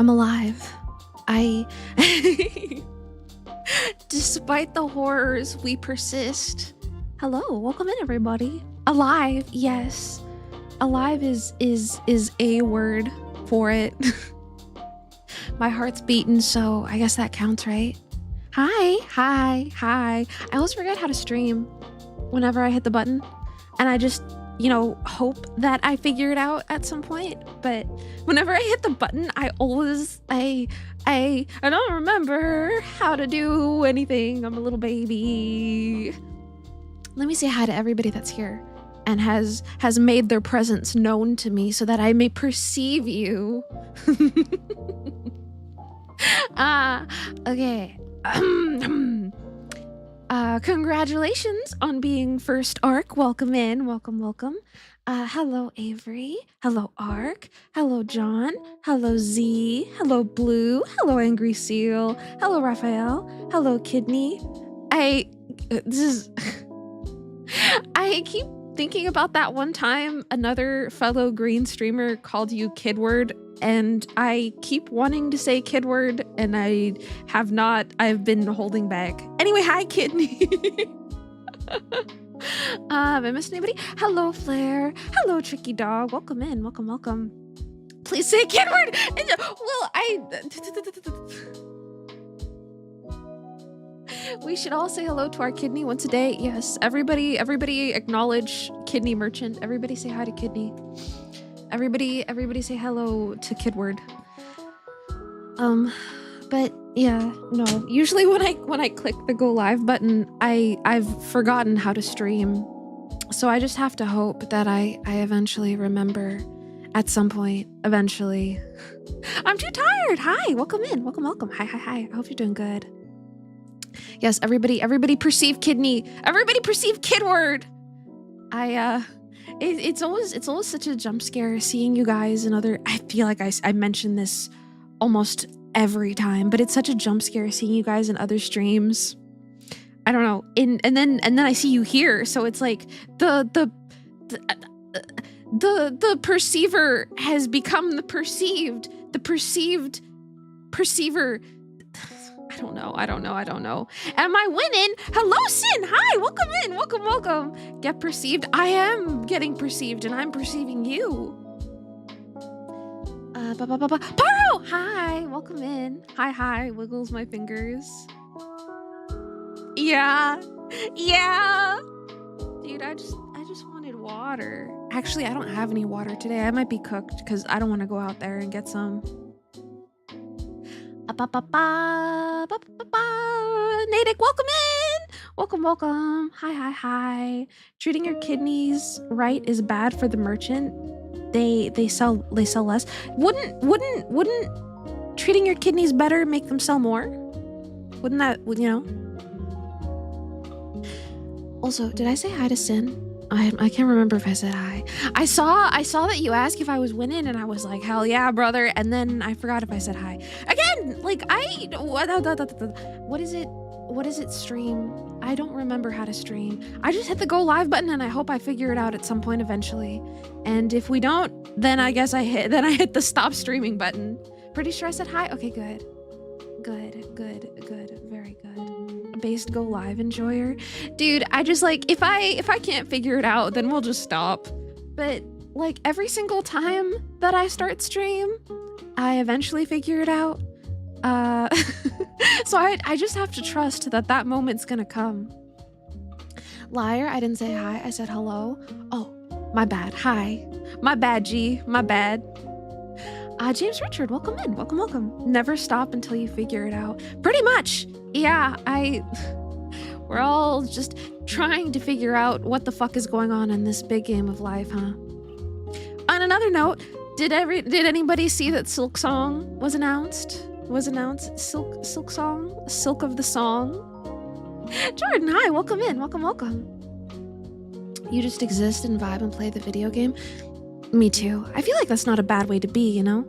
I'm alive. I... Despite the horrors, we persist. Hello, welcome in everybody. Alive, yes. Alive is a word for it. My heart's beating, so I guess that counts, right? Hi. I always forget how to stream whenever I hit the button. And I just, you know, hope that I figure it out at some point. But whenever I hit the button, I don't remember how to do anything. I'm a little baby. Let me say hi to everybody that's here and has made their presence known to me so that I may perceive you. Okay. Congratulations on being first Arc. Welcome in. Welcome. Hello, Avery. Hello, Arc. Hello, John. Hello, Z. Hello, Blue. Hello, Angry Seal. Hello, Raphael. Hello, Kidney. I keep thinking about that one time another fellow green streamer called you Kidward, and I keep wanting to say Kidward, and I've been holding back. Anyway, hi, Kidney. I missed anybody? Hello, Flair. Hello, Tricky Dog. Welcome in. Welcome. Please say Kidward. We should all say hello to our Kidney once a day. Yes, everybody acknowledge Kidney Merchant. Everybody say hi to Kidney. Everybody say hello to Kidward. But yeah, no. Usually when I click the go live button, I've forgotten how to stream. So I just have to hope that I eventually remember at some point, eventually. I'm too tired. Hi, welcome in. Welcome. Hi. I hope you're doing good. Yes, everybody perceive Kidney. Everybody perceive Kidward. It's always such a jump scare seeing you guys and other. I feel like I mention this almost every time, but it's such a jump scare seeing you guys in other streams. I don't know. And then I see you here, so it's like the perceiver has become the perceived. The perceived perceiver. I don't know. Am I winning? Hello, Sin. Hi, welcome in. Welcome. Get perceived. I am getting perceived, and I'm perceiving you. Paro! Hi, welcome in. Hi, wiggles my fingers. Yeah. Dude, I just wanted water. Actually, I don't have any water today. I might be cooked because I don't want to go out there and get some. Natick, welcome in. Welcome. Hi. Treating your kidneys right is bad for the merchant. They sell less. Wouldn't treating your kidneys better make them sell more? Wouldn't that, you know? Also, did I say hi to Sin? I can't remember if I said hi. I saw that you asked if I was winning, and I was like, hell yeah, brother. And then I forgot if I said hi. Again, like what is it stream? I don't remember how to stream. I just hit the go live button, and I hope I figure it out at some point eventually. And if we don't, then I guess I hit the stop streaming button. Pretty sure I said hi. Okay, good. Very good. Based go live enjoyer. Dude, I just like, if I can't figure it out, then we'll just stop. But like every single time that I start stream, I eventually figure it out. So I just have to trust that moment's gonna come. Liar, I didn't say hi, I said hello. Oh, my bad, hi. My bad, G, my bad. James Richard, welcome in, welcome. Never stop until you figure it out. Pretty much, yeah, we're all just trying to figure out what the fuck is going on in this big game of life, huh? On another note, did anybody see that Silk Song was announced? Silk Song? Silk of the Song? Jordan, hi, welcome in, welcome. You just exist and vibe and play the video game? Me too. I feel like that's not a bad way to be, you know?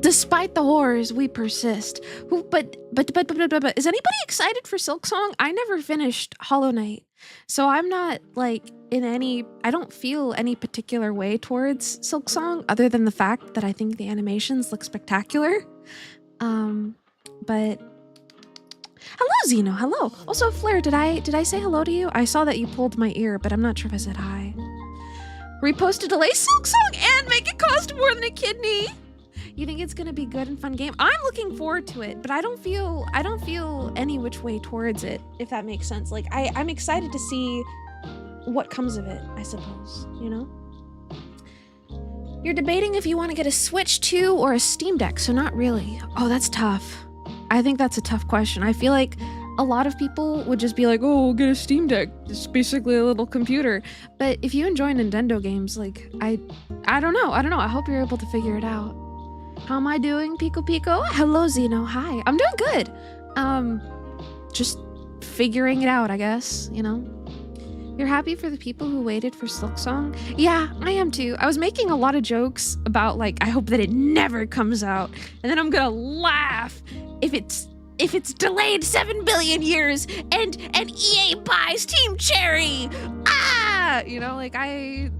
Despite the horrors, we persist. But is anybody excited for Silk Song? I never finished Hollow Knight. So I'm not like I don't feel any particular way towards Silksong other than the fact that I think the animations look spectacular. But hello, Zeno. Hello. Also, Flare, did I say hello to you? I saw that you pulled my ear, but I'm not sure if I said hi. Repost to delay Silksong and make it cost more than a kidney. You think it's gonna be good and fun game? I'm looking forward to it, but I don't feel any which way towards it, if that makes sense. Like I'm excited to see what comes of it, I suppose, you know? You're debating if you want to get a Switch 2 or a Steam Deck, so not really. Oh, that's tough. I think that's a tough question. I feel like a lot of people would just be like, oh, we'll get a Steam Deck. It's basically a little computer. But if you enjoy Nintendo games, like, I don't know. I hope you're able to figure it out. How am I doing, Pico Pico? Hello, Zeno. Hi. I'm doing good. Just figuring it out, I guess, you know? You're happy for the people who waited for Silksong? Yeah, I am too. I was making a lot of jokes about, like, I hope that it never comes out. And then I'm gonna laugh if it's delayed 7 billion years and EA buys Team Cherry. Ah! You know, like you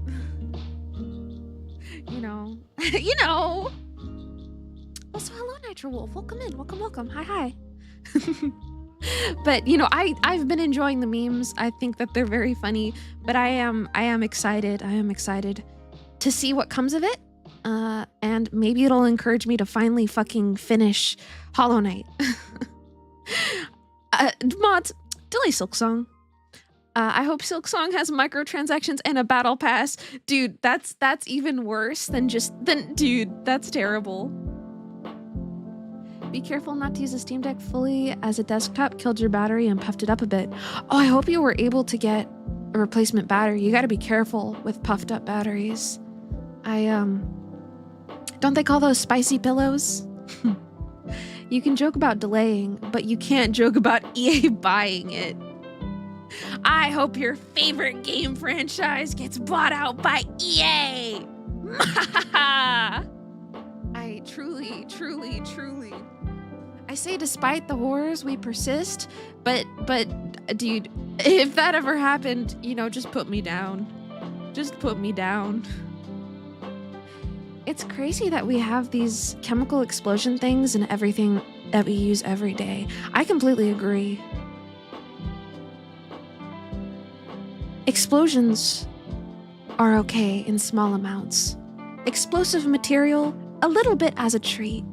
know. Also, hello, Nitro Wolf. Welcome in. Welcome. Hi. But, you know, I've been enjoying the memes. I think that they're very funny, but I am excited. I am excited to see what comes of it. And maybe it'll encourage me to finally fucking finish Hollow Knight. Mods, delay Silksong. I hope Silksong has microtransactions and a battle pass. Dude, that's even worse than dude, that's terrible. Be careful not to use a Steam Deck fully as a desktop killed your battery and puffed it up a bit. Oh, I hope you were able to get a replacement battery. You gotta be careful with puffed up batteries. Don't they call those spicy pillows? You can joke about delaying, but you can't joke about EA buying it. I hope your favorite game franchise gets bought out by EA. I truly. I say despite the horrors, we persist, but dude, if that ever happened, you know, just put me down. Just put me down. It's crazy that we have these chemical explosion things in everything that we use every day. I completely agree. Explosions are okay in small amounts. Explosive material, a little bit as a treat.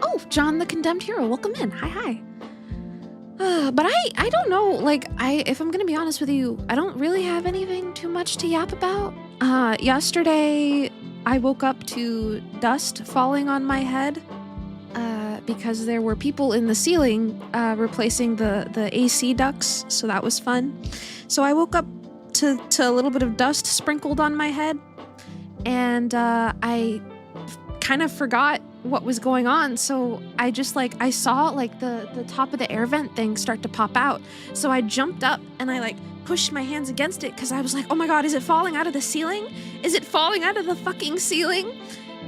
Oh, John the Condemned Hero, welcome in. Hi. But I don't know, like, if I'm gonna be honest with you, I don't really have anything too much to yap about. Yesterday, I woke up to dust falling on my head because there were people in the ceiling replacing the AC ducts, so that was fun. So I woke up to a little bit of dust sprinkled on my head, and I kind of forgot what was going on, so I just I saw the top of the air vent thing start to pop out, so I jumped up and I pushed my hands against it because I was like, oh my god, is it falling out of the ceiling? Is it falling out of the fucking ceiling?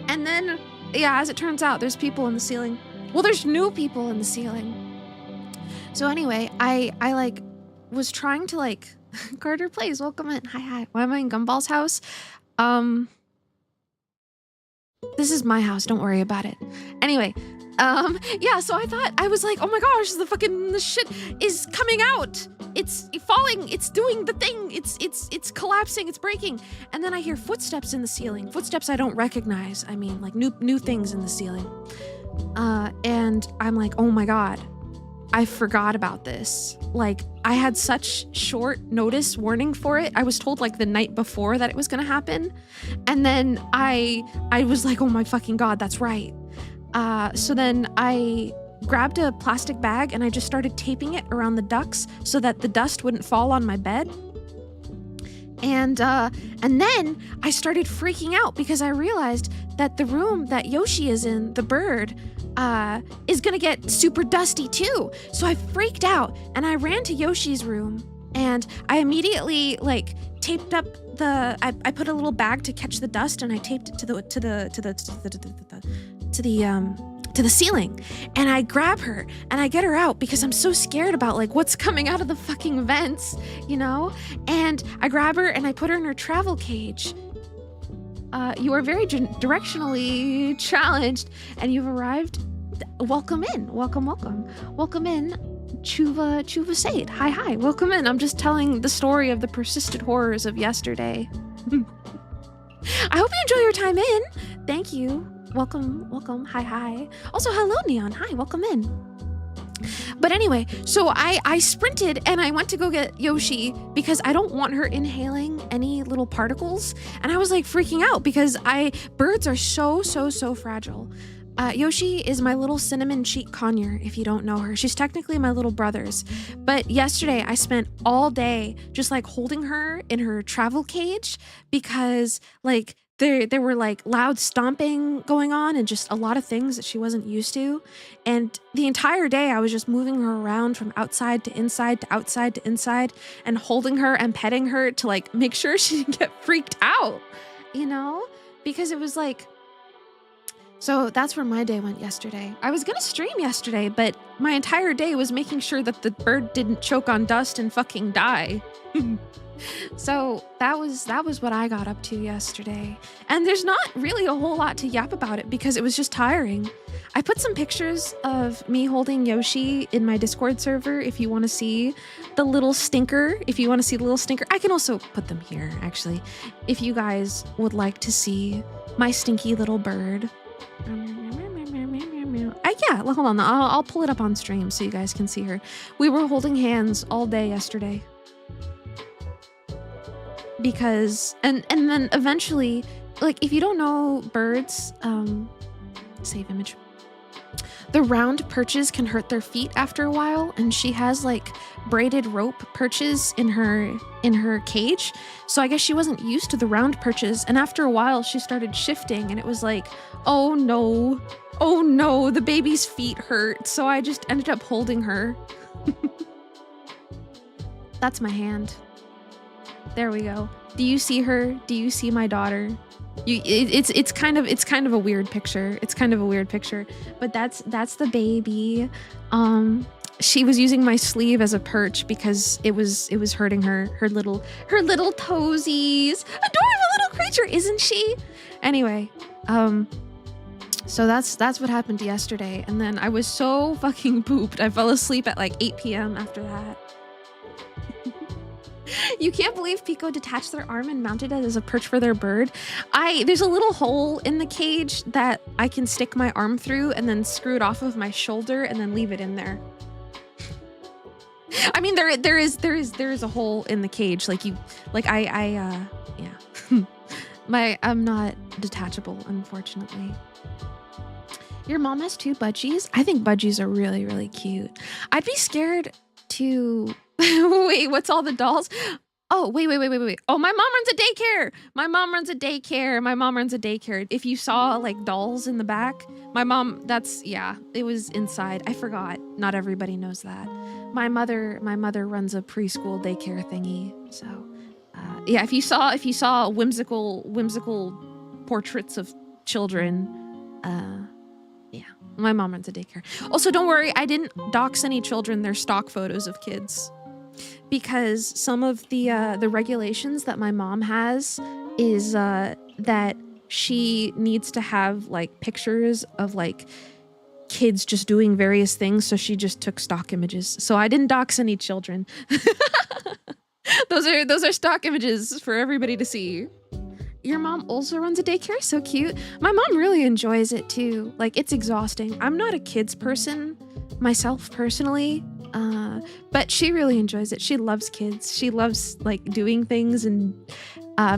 And then, yeah, as it turns out, there's people in the ceiling. Well, there's new people in the ceiling. So anyway, I was trying to Carter Plays, welcome in. Hi. Why am I in Gumball's house? This is my house, don't worry about it. Anyway, yeah, so I was like, oh my gosh, the shit is coming out. It's falling, it's doing the thing, it's collapsing, it's breaking. And then I hear footsteps in the ceiling. Footsteps I don't recognize. I mean, new things in the ceiling. And I'm like, oh my god, I forgot about this. I had such short notice warning for it. I was told the night before that it was gonna happen. And then I was like, oh my fucking god, that's right. So then I grabbed a plastic bag and I just started taping it around the ducts so that the dust wouldn't fall on my bed. And then I started freaking out because I realized that the room that Yoshi is in, the bird, is gonna get super dusty too. So I freaked out and I ran to Yoshi's room and I immediately taped up I put a little bag to catch the dust and I taped it to to the ceiling, and I grab her and I get her out because I'm so scared about like what's coming out of the fucking vents, you know? And I grab her and I put her in her travel cage. You are very directionally challenged, and you've arrived. Welcome in. Welcome in. Chuva Said. Hi. Welcome in. I'm just telling the story of the persistent horrors of yesterday. I hope you enjoy your time in. Thank you. Welcome. Hi. Also, hello, Neon. Hi, welcome in. But anyway, so I sprinted and I went to go get Yoshi because I don't want her inhaling any little particles. And I was like freaking out because birds are so fragile. Yoshi is my little cinnamon cheek conure, if you don't know her. She's technically my little brother's. But yesterday I spent all day just like holding her in her travel cage because like there were like loud stomping going on and just a lot of things that she wasn't used to. And the entire day I was just moving her around from outside to inside to outside to inside and holding her and petting her to like make sure she didn't get freaked out, you know? Because it was like... So that's where my day went yesterday. I was gonna stream yesterday, but my entire day was making sure that the bird didn't choke on dust and fucking die. So that was what I got up to yesterday. And there's not really a whole lot to yap about it because it was just tiring. I put some pictures of me holding Yoshi in my Discord server if you want to see the little stinker. I can also put them here, actually, if you guys would like to see my stinky little bird. Yeah, hold on. I'll pull it up on stream so you guys can see her. We were holding hands all day yesterday. Because, and then eventually, like, if you don't know birds, save image. The round perches can hurt their feet after a while, and she has like braided rope perches in her cage. So I guess she wasn't used to the round perches, and after a while she started shifting, and it was like, oh no, the baby's feet hurt. So I just ended up holding her. That's my hand. There we go. Do you see her? Do you see my daughter? It's kind of a weird picture. But that's the baby. She was using my sleeve as a perch because it was hurting her little toesies. Adorable little creature, isn't she? Anyway, so that's what happened yesterday, and then I was so fucking pooped. I fell asleep at like 8 p.m. after that. You can't believe Pekoe detached their arm and mounted it as a perch for their bird. There's a little hole in the cage that I can stick my arm through and then screw it off of my shoulder and then leave it in there. I mean, there is a hole in the cage. Yeah. I'm not detachable, unfortunately. Your mom has 2 budgies? I think budgies are really, really cute. I'd be scared to... Wait, what's all the dolls? Oh, wait. Oh, my mom runs a daycare. If you saw like dolls in the back, my mom, it was inside. I forgot. Not everybody knows that. My mother runs a preschool daycare thingy. So, yeah, if you saw whimsical portraits of children, yeah, my mom runs a daycare. Also, don't worry, I didn't dox any children. They're stock photos of kids. Because some of the regulations that my mom has is that she needs to have like pictures of like kids just doing various things, so she just took stock images. So I didn't dox any children. Those are stock images for everybody to see. Your mom also runs a daycare? So cute. My mom really enjoys it too. Like, it's exhausting. I'm not a kids person myself personally. But she really enjoys it. She loves kids. She loves like doing things and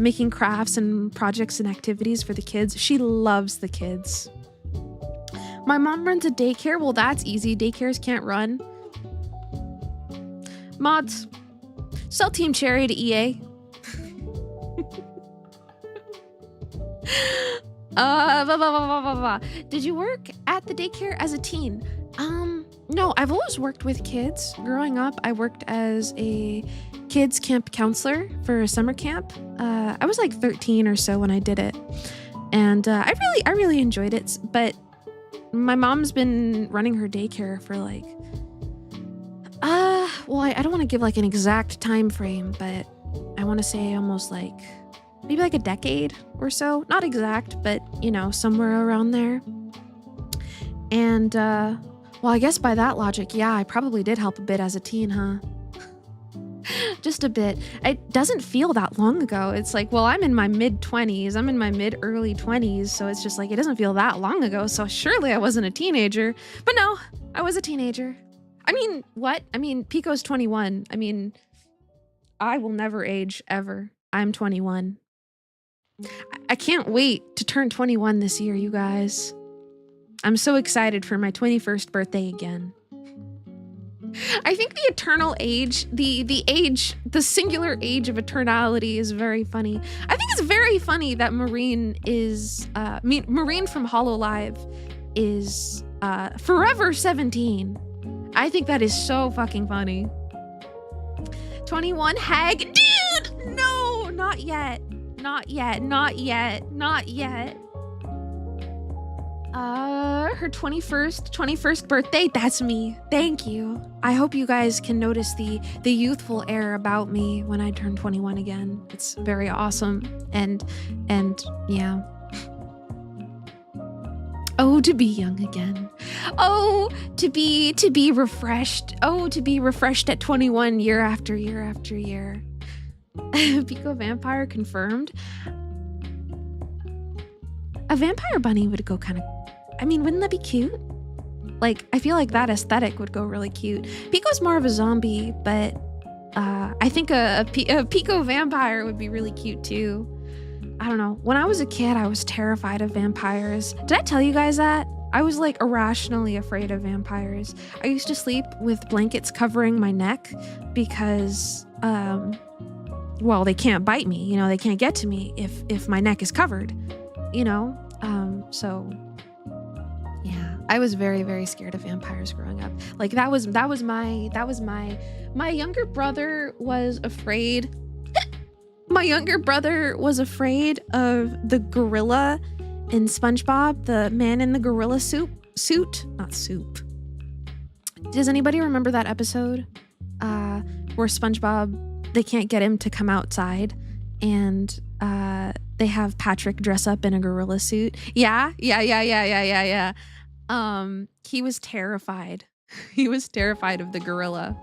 making crafts and projects and activities for the kids. She loves the kids. My mom runs a daycare. Well, that's easy. Daycares can't run. Mods, sell Team Cherry to EA. Did you work at the daycare as a teen? No, I've always worked with kids. Growing up, I worked as a kids camp counselor for a summer camp. I was like 13 or so when I did it. And I really enjoyed it. But my mom's been running her daycare for like, well, I don't want to give like an exact time frame, but I want to say almost like maybe like a decade or so. Not exact, but you know, somewhere around there. And, well, I guess by that logic, yeah, I probably did help a bit as a teen, huh? Just a bit. It doesn't feel that long ago. It's like, well, I'm in my mid-20s. I'm in my mid-early 20s. So it's just like, it doesn't feel that long ago. So surely I wasn't a teenager. But no, I was a teenager. I mean, what? I mean, Pekoe's 21. I mean, I will never age, ever. I'm 21. I can't wait to turn 21 this year, you guys. I'm so excited for my 21st birthday again. I think the eternal age, the singular age of eternality is very funny. I think it's very funny that Marine from HoloLive is forever 17. I think that is so fucking funny. 21 hag, dude, no, not yet. Not yet. Her 21st birthday, that's me. Thank you. I hope you guys can notice the youthful air about me when I turn 21 again. It's very awesome. And yeah. Oh, to be young again. Oh, to be refreshed. Oh, to be refreshed at 21 year after year after year. Pekoe vampire confirmed. A vampire bunny would go kind of, I mean, wouldn't that be cute? Like, I feel like that aesthetic would go really cute. Pekoe's more of a zombie, but I think a Pekoe vampire would be really cute too. I don't know. When I was a kid, I was terrified of vampires. Did I tell you guys that? I was like irrationally afraid of vampires. I used to sleep with blankets covering my neck because, well, they can't bite me. You know, they can't get to me if my neck is covered. You know, so yeah, I was very, very scared of vampires growing up. Like that was my younger brother was afraid. My younger brother was afraid of the gorilla in SpongeBob, the man in the gorilla suit, not soup. Does anybody remember that episode, where SpongeBob, they can't get him to come outside and, they have Patrick dress up in a gorilla suit. Yeah. He was terrified. He was terrified of the gorilla.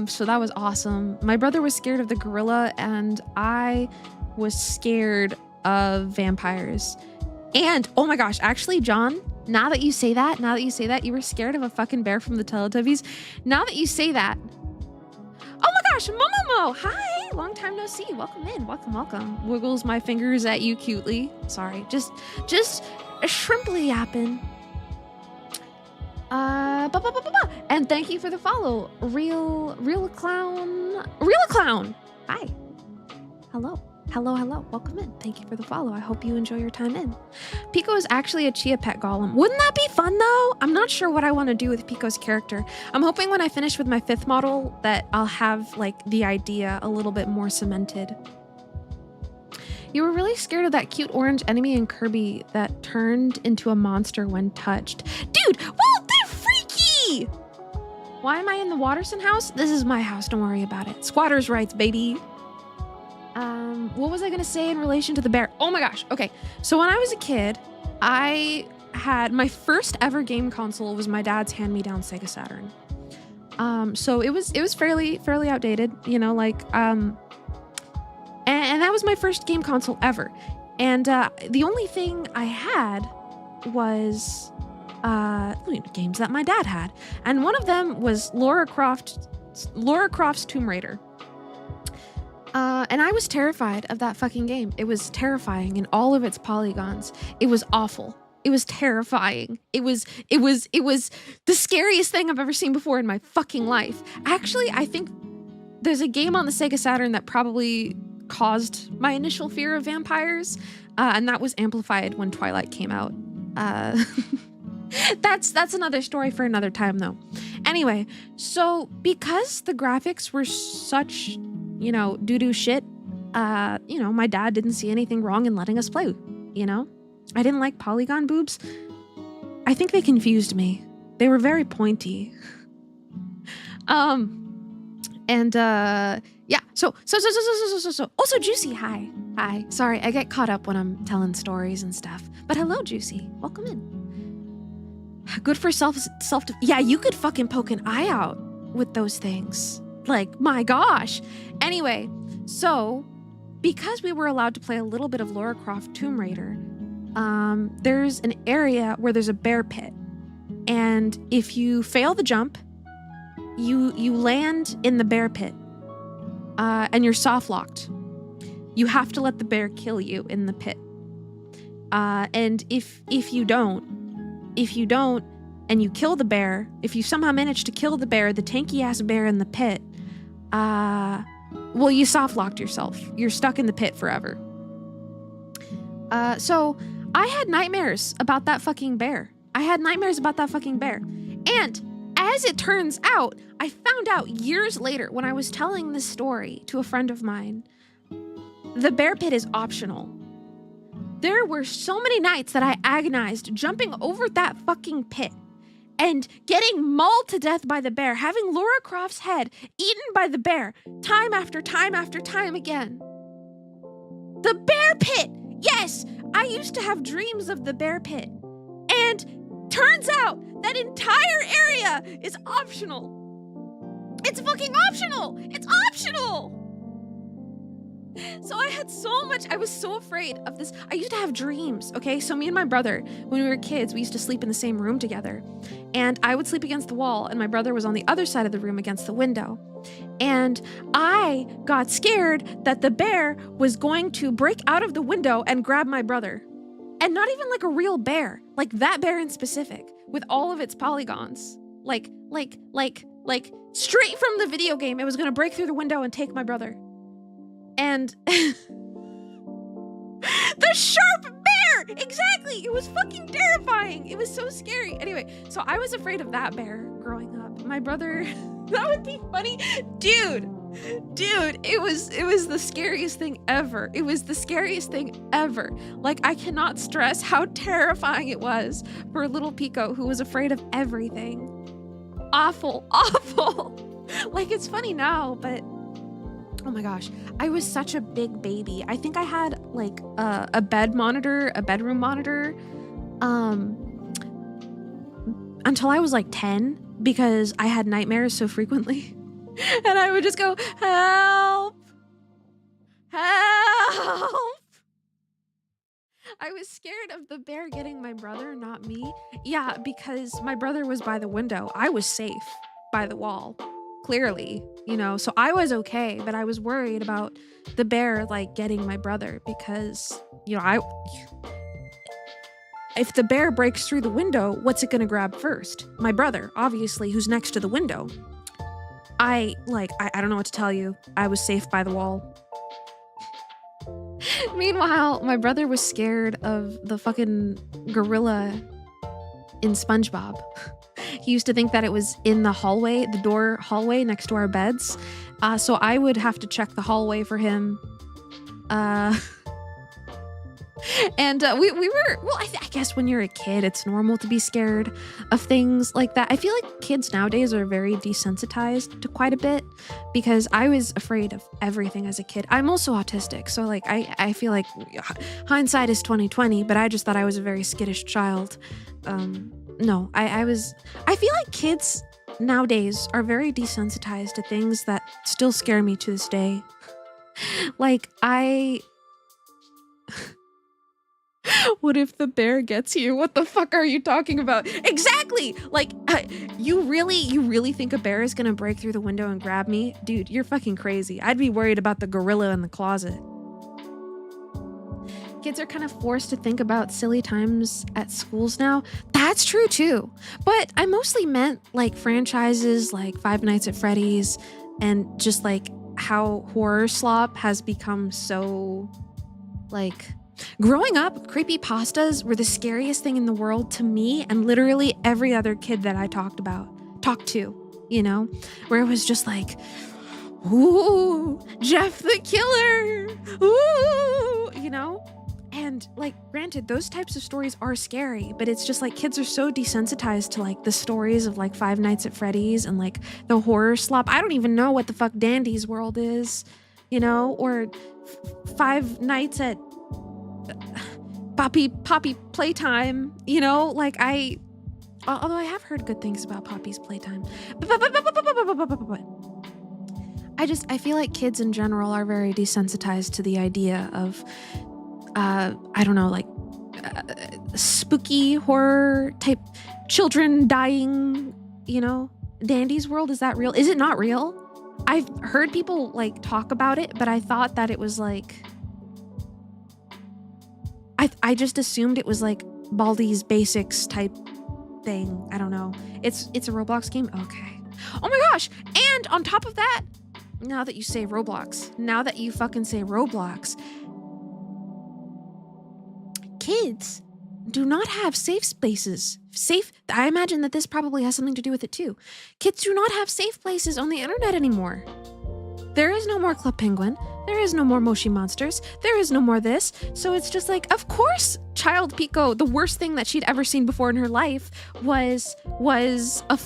So that was awesome. My brother was scared of the gorilla and I was scared of vampires. And oh my gosh, actually, John, now that you say that, you were scared of a fucking bear from the Teletubbies. Now that you say that, oh my gosh, Momomo, hi, long time no see. Welcome in, welcome. Wiggles my fingers at you cutely. Sorry, just a shrimply yapping. And thank you for the follow, real clown. Hi, hello, welcome in. Thank you for the follow. I hope you enjoy your time in. Pekoe is actually a chia pet golem. Wouldn't that be fun though? I'm not sure what I want to do with Pekoe's character. I'm hoping when I finish with my 5th model that I'll have like the idea a little bit more cemented. You were really scared of that cute orange enemy in Kirby that turned into a monster when touched. Dude, well, they're freaky! Why am I in the Watterson house? This is my house, don't worry about it. Squatters' rights, baby. What was I gonna say in relation to the bear? Oh my gosh, okay. So when I was a kid, I had my first ever game console was my dad's hand-me-down Sega Saturn. So it was fairly outdated, you know, like, and that was my first game console ever. And the only thing I had was games that my dad had. And one of them was Lara Croft's Tomb Raider. And I was terrified of that fucking game. It was terrifying in all of its polygons. It was awful. It was terrifying. It was the scariest thing I've ever seen before in my fucking life. Actually, I think there's a game on the Sega Saturn that probably caused my initial fear of vampires, and that was amplified when Twilight came out. That's another story for another time, though. Anyway, so because the graphics were such, you know, doo-doo shit, you know, my dad didn't see anything wrong in letting us play, you know? I didn't like polygon boobs. I think they confused me. They were very pointy. Yeah. So. Also, Juicy, hi. Sorry, I get caught up when I'm telling stories and stuff. But hello, Juicy. Welcome in. Good for self. Yeah, you could fucking poke an eye out with those things. Like, my gosh. Anyway, so because we were allowed to play a little bit of Lara Croft Tomb Raider, there's an area where there's a bear pit. And if you fail the jump, you land in the bear pit, and you're soft locked. You have to let the bear kill you in the pit. And if you don't, and you kill the bear, if you somehow manage to kill the bear, the tanky ass bear in the pit, well, you soft locked yourself. You're stuck in the pit forever. So I had nightmares about that fucking bear. And as it turns out, I found out years later when I was telling this story to a friend of mine, the bear pit is optional. There were so many nights that I agonized jumping over that fucking pit and getting mauled to death by the bear, having Lara Croft's head eaten by the bear time after time after time again. The bear pit! Yes, I used to have dreams of the bear pit. And turns out that entire area is optional. It's fucking optional! It's optional! So I was so afraid of this. I used to have dreams, okay? So me and my brother, when we were kids, we used to sleep in the same room together. And I would sleep against the wall, and my brother was on the other side of the room against the window. And I got scared that the bear was going to break out of the window and grab my brother. And not even like a real bear, like that bear in specific, with all of its polygons. Like straight from the video game, it was gonna break through the window and take my brother. And the sharp bear! Exactly! It was fucking terrifying. It was so scary. Anyway, so I was afraid of that bear growing up. My brother, that would be funny. Dude, it was the scariest thing ever. It was the scariest thing ever. Like, I cannot stress how terrifying it was for little Pekoe, who was afraid of everything. Awful. Like, it's funny now, but oh my gosh, I was such a big baby. I think I had like a bedroom monitor, until I was like 10 because I had nightmares so frequently. And I would just go, help. I was scared of the bear getting my brother, not me. Yeah, because my brother was by the window. I was safe by the wall. Clearly, so I was okay, but I was worried about the bear like getting my brother because, if the bear breaks through the window, what's it gonna grab first? My brother, obviously, who's next to the window. I don't know what to tell you. I was safe by the wall. Meanwhile, my brother was scared of the fucking gorilla in SpongeBob. He used to think that it was in the door hallway next to our beds. So I would have to check the hallway for him. And we were, well, I guess when you're a kid, it's normal to be scared of things like that. I feel like kids nowadays are very desensitized to quite a bit because I was afraid of everything as a kid. I'm also autistic. So like, I feel like hindsight is 20/20, but I just thought I was a very skittish child. No, I feel like kids nowadays are very desensitized to things that still scare me to this day. Like, what if the bear gets you? What the fuck are you talking about? Exactly! Like, you really think a bear is gonna break through the window and grab me? Dude, you're fucking crazy. I'd be worried about the gorilla in the closet. Kids are kind of forced to think about silly times at schools now. That's true too. But I mostly meant like franchises like Five Nights at Freddy's and just like how horror slop has become so like... Growing up, creepypastas were the scariest thing in the world to me and literally every other kid that I talked to, where it was just like, ooh, Jeff the Killer, ooh, And like, granted, those types of stories are scary, but it's just like kids are so desensitized to like the stories of like Five Nights at Freddy's and like the horror slop. I don't even know what the fuck Dandy's World is, you know, or Five Nights at Poppy Playtime, you know, like although I have heard good things about Poppy's Playtime. I feel like kids in general are very desensitized to the idea of, I don't know, like spooky horror type children dying, you know? Dandy's World, is that real? Is it not real? I've heard people like talk about it, but I thought that it was like, I just assumed it was like Baldi's Basics type thing. I don't know. It's a Roblox game? Okay. Oh my gosh! And on top of that, now that you say Roblox, now that you fucking say Roblox, kids do not have safe spaces. I imagine that this probably has something to do with it too. Kids do not have safe places on the internet anymore. There is no more Club Penguin. There is no more Moshi Monsters. There is no more this. So it's just like, of course, child Pekoe, the worst thing that she'd ever seen before in her life was a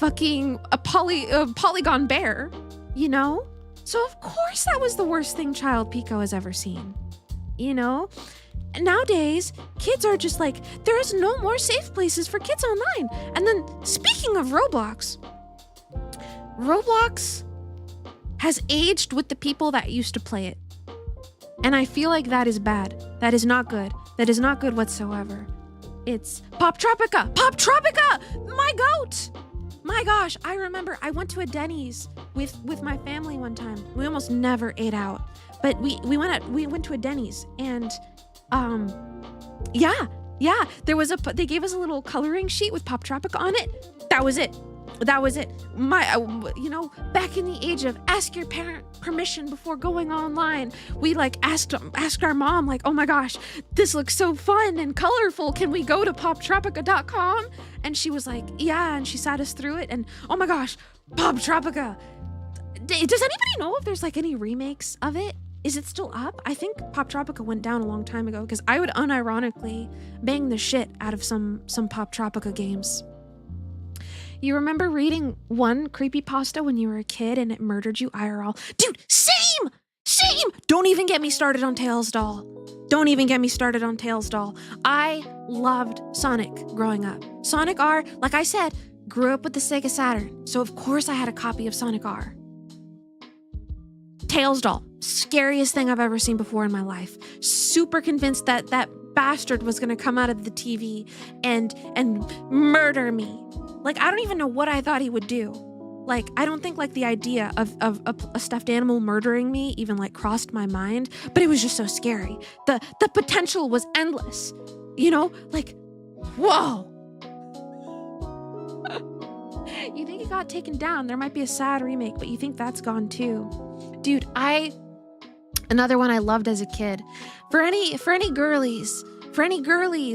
polygon bear, you know? So of course that was the worst thing child Pekoe has ever seen, you know? Nowadays, kids are just like, there is no more safe places for kids online. And then speaking of Roblox has aged with the people that used to play it. And I feel like that is bad. That is not good. That is not good whatsoever. It's Pop Tropica! Pop Tropica! My goat! My gosh, I remember I went to a Denny's with my family one time. We almost never ate out. But we went to a Denny's and there was they gave us a little coloring sheet with Pop Tropica on it. That was it. Back in the age of ask your parent permission before going online, we like asked our mom, like, oh my gosh, this looks so fun and colorful. Can we go to poptropica.com? And she was like, yeah, and she sat us through it. And oh my gosh, Pop Tropica. Does anybody know if there's like any remakes of it? Is it still up? I think Pop Tropica went down a long time ago because I would unironically bang the shit out of some Pop Tropica games. You remember reading one creepypasta when you were a kid and it murdered you IRL? Dude, same! Don't even get me started on Tails Doll. I loved Sonic growing up. Sonic R, like I said, grew up with the Sega Saturn, so of course I had a copy of Sonic R. Tails Doll, scariest thing I've ever seen before in my life. Super convinced that bastard was gonna come out of the TV and murder me. Like, I don't even know what I thought he would do. Like, I don't think like the idea of a stuffed animal murdering me even like crossed my mind, but it was just so scary. The potential was endless, you know? Like, whoa. You think it got taken down? There might be a sad remake, but you think that's gone too. Dude, another one I loved as a kid. For any girlies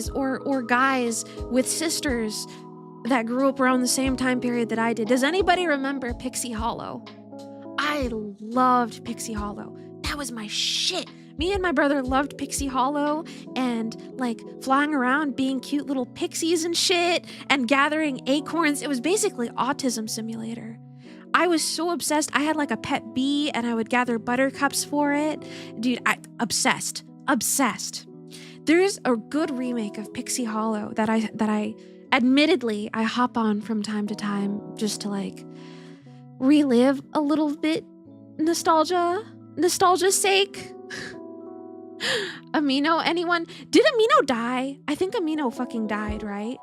or guys with sisters that grew up around the same time period that I did. Does anybody remember Pixie Hollow? I loved Pixie Hollow. That was my shit. Me and my brother loved Pixie Hollow and like flying around being cute little pixies and shit and gathering acorns. It was basically Autism Simulator. I was so obsessed. I had like a pet bee and I would gather buttercups for it. Dude, obsessed. There's a good remake of Pixie Hollow that I admittedly I hop on from time to time just to like relive a little bit nostalgia's sake. Amino, anyone? Did Amino die? I think Amino fucking died, right?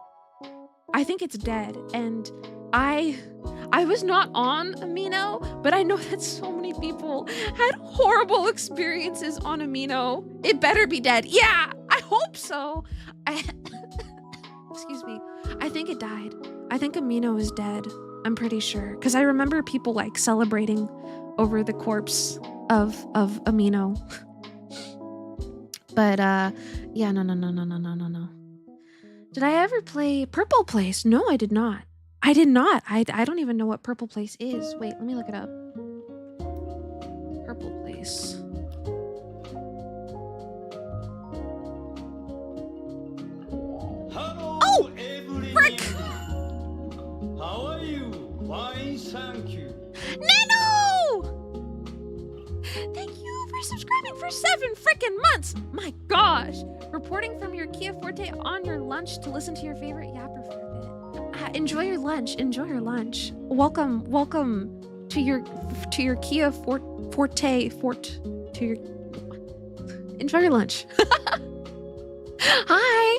I think it's dead. And I was not on Amino, but I know that so many people had horrible experiences on Amino. It better be dead. Yeah, I hope so. Excuse me. I think it died. I think Amino is dead. I'm pretty sure. Because I remember people like celebrating over the corpse of Amino. But yeah, no. Did I ever play Purple Place? No, I did not. I don't even know what Purple Place is. Wait, let me look it up. Purple Place. Why, thank you. Nano! Thank you for subscribing for 7 freaking months. My gosh. Reporting from your Kia Forte on your lunch to listen to your favorite yapper for a bit. Enjoy your lunch. Enjoy your lunch. Welcome to your Kia Forte to your. Enjoy your lunch. Hi.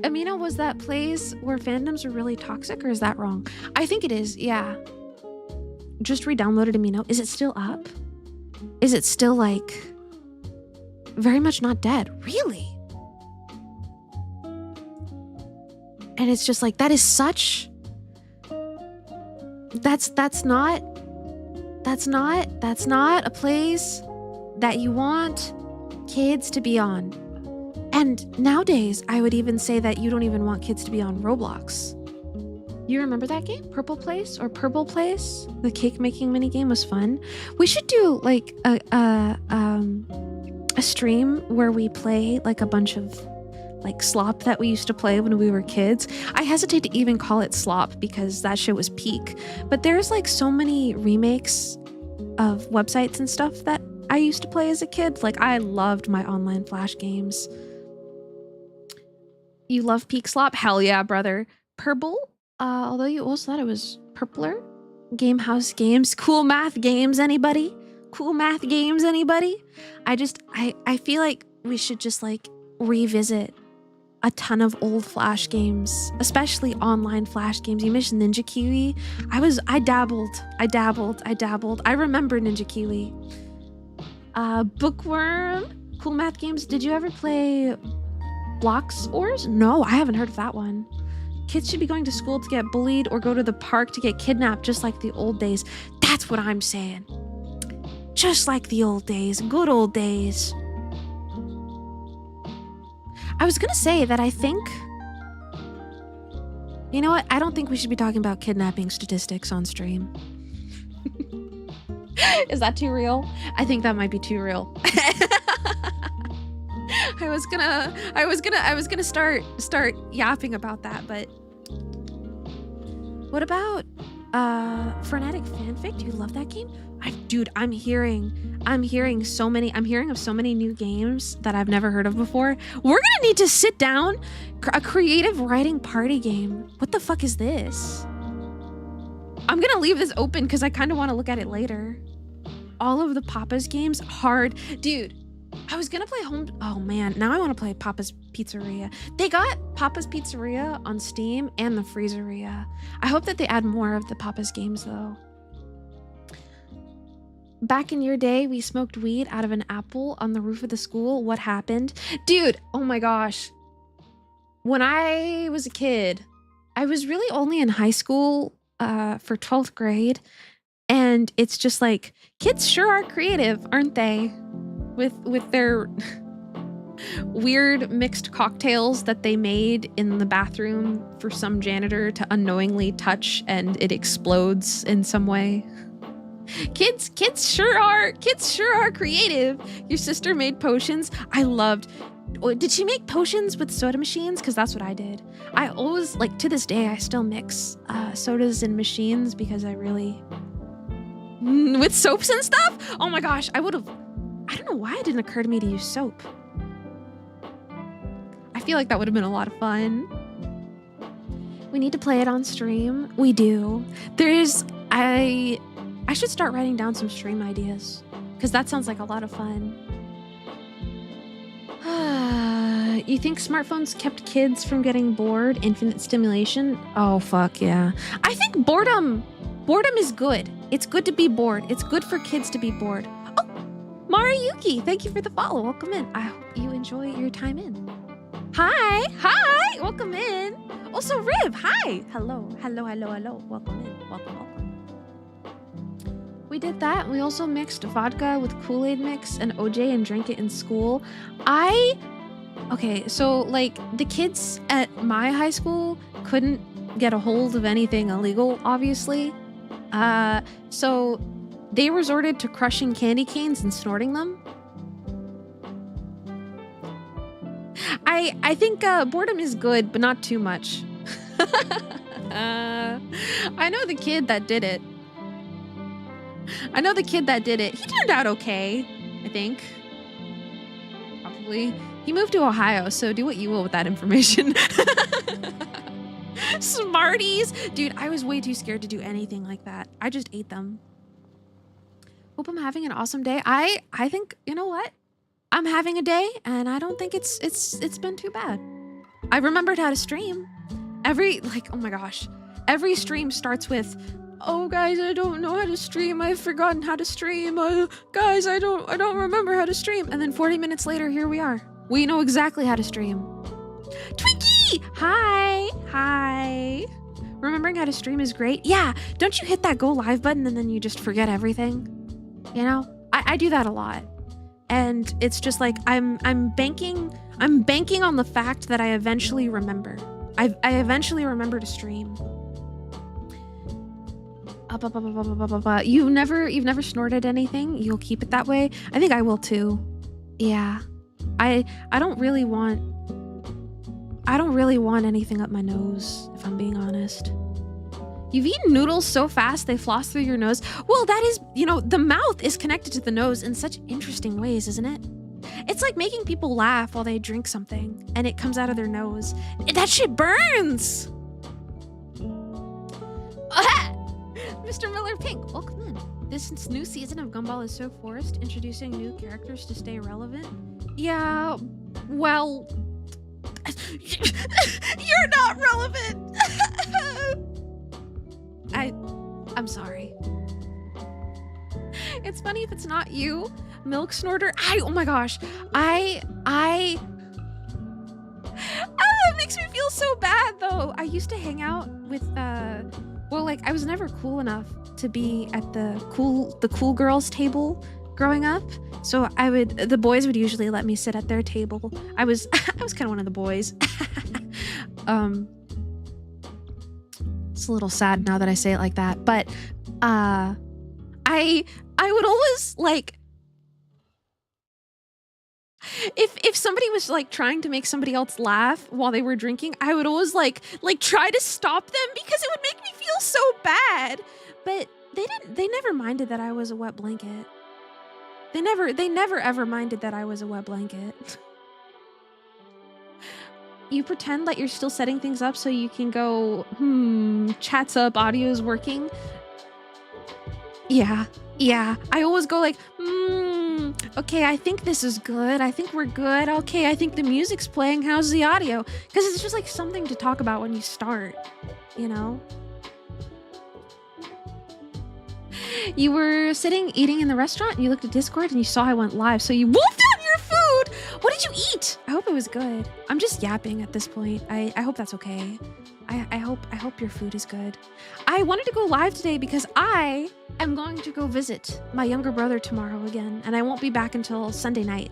Amino, was that place where fandoms are really toxic, or is that wrong? I think it is, yeah. Just re-downloaded Amino. Is it still up? Is it still, like, very much not dead? Really? And it's just like, that is such... That's not a place that you want kids to be on. And nowadays, I would even say that you don't even want kids to be on Roblox. You remember that game? Purple Place or Purple Place? The cake making mini game was fun. We should do like a stream where we play like a bunch of like slop that we used to play when we were kids. I hesitate to even call it slop because that shit was peak. But there's like so many remakes of websites and stuff that I used to play as a kid. Like I loved my online Flash games. You love peak slop? Hell yeah, brother. Purple? Although you also thought it was purpler. Game House Games. Cool math games, anybody? Cool math games, anybody? I feel like we should just like revisit a ton of old Flash games, especially online Flash games. You mentioned Ninja Kiwi. I dabbled. I remember Ninja Kiwi. Bookworm. Cool math games. Did you ever play Blocks Ors? No, I haven't heard of that one. Kids should be going to school to get bullied or go to the park to get kidnapped, just like the old days. That's what I'm saying. Just like the old days. Good old days. I was gonna say that I think... You know what? I don't think we should be talking about kidnapping statistics on stream. Is that too real? I think that might be too real. I was gonna start yapping about that, but what about Frenetic Fanfic? Do you love that game? Dude, I'm hearing of so many new games that I've never heard of before. We're gonna need to sit down. A creative writing party game. What the fuck is this? I'm gonna leave this open because I kind of want to look at it later. All of the Papa's games, hard. Dude, I was gonna play oh man, now I want to play Papa's Pizzeria. They got Papa's Pizzeria on Steam and the Freezeria. I hope that they add more of the Papa's games though. Back in your day, we smoked weed out of an apple on the roof of the school. What happened? Dude, oh my gosh. When I was a kid, I was really only in high school for 12th grade. And it's just like, kids sure are creative, aren't they? With their weird mixed cocktails that they made in the bathroom for some janitor to unknowingly touch and it explodes in some way. Kids sure are creative. Your sister made potions. I loved. Did she make potions with soda machines? Because that's what I did. I always, like, to this day, I still mix sodas in machines because I really... with soaps and stuff? Oh my gosh, I don't know why it didn't occur to me to use soap. I feel like that would have been a lot of fun. We need to play it on stream. We do. I should start writing down some stream ideas because that sounds like a lot of fun. You think smartphones kept kids from getting bored? Infinite stimulation? Oh, fuck yeah. I think boredom is good. It's good to be bored. It's good for kids to be bored. Oh, Mariyuki, thank you for the follow. Welcome in. I hope you enjoy your time in. Hi. Welcome in. Also, Rib, hi. Hello. Welcome in. Welcome. We did that, and we also mixed vodka with Kool-Aid mix and OJ and drank it in school. Okay, so, like, the kids at my high school couldn't get a hold of anything illegal, obviously. So they resorted to crushing candy canes and snorting them. I think boredom is good, but not too much. I know the kid that did it. I know the kid that did it. He turned out okay, I think. Probably. He moved to Ohio, so do what you will with that information. Smarties. Dude, I was way too scared to do anything like that. I just ate them. Hope I'm having an awesome day. I think, you know what? I'm having a day, and I don't think it's been too bad. I remembered how to stream. Oh my gosh. Every stream starts with, oh guys, I don't know how to stream. I've forgotten how to stream. Guys, I don't remember how to stream. And then 40 minutes later, here we are. We know exactly how to stream. Twinkie! Hi. Remembering how to stream is great. Yeah, don't you hit that go live button and then you just forget everything? You know? I do that a lot. And it's just like I'm banking on the fact that I eventually remember. I eventually remember to stream. You've never snorted anything? You'll keep it that way? I think I will too. Yeah. I don't really want anything up my nose, if I'm being honest. You've eaten noodles so fast they floss through your nose. Well, that is, the mouth is connected to the nose in such interesting ways, isn't it? It's like making people laugh while they drink something and it comes out of their nose. That shit burns! Mr. Miller Pink, welcome in. This new season of Gumball is so forced, introducing new characters to stay relevant. Yeah, well... You're not relevant! I'm sorry. It's funny if it's not you, Milk Snorter. Oh my gosh. It makes me feel so bad though. I used to hang out with, I was never cool enough to be at the cool girls table growing up. So the boys would usually let me sit at their table. I was kind of one of the boys. It's a little sad now that I say it like that, but I would always if somebody was trying to make somebody else laugh while they were drinking, I would always try to stop them because it would make me feel so bad. But they never minded that I was a wet blanket. They never ever minded that I was a wet blanket. You pretend that you're still setting things up so you can go, chat's up, audio's working. Yeah. I always go okay, I think this is good. I think we're good. Okay, I think the music's playing. How's the audio? Because it's just something to talk about when you start, You were sitting eating in the restaurant and you looked at Discord and you saw I went live, so you wolfed out your food. What did you eat? I hope it was good. I'm just yapping at this point. I hope that's okay. I hope your food is good. I wanted to go live today because I am going to go visit my younger brother tomorrow again, and I won't be back until Sunday night.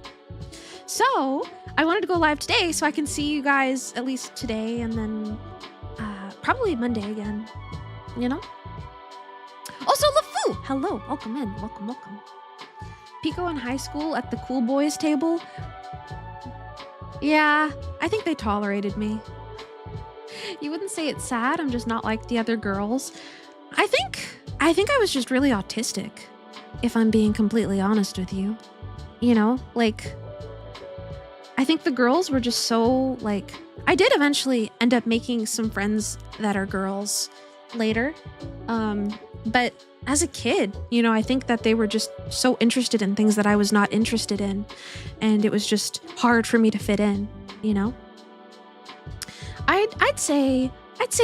So I wanted to go live today so I can see you guys at least today, and then probably Monday again. Also, LeFou! Hello, welcome in. Welcome. Pekoe in high school at the cool boys table. Yeah, I think they tolerated me. You wouldn't say it's sad, I'm just not like the other girls. I think I was just really autistic, if I'm being completely honest with you. I think the girls were just so, I did eventually end up making some friends that are girls later. But as a kid, I think that they were just so interested in things that I was not interested in. And it was just hard for me to fit in, I'd say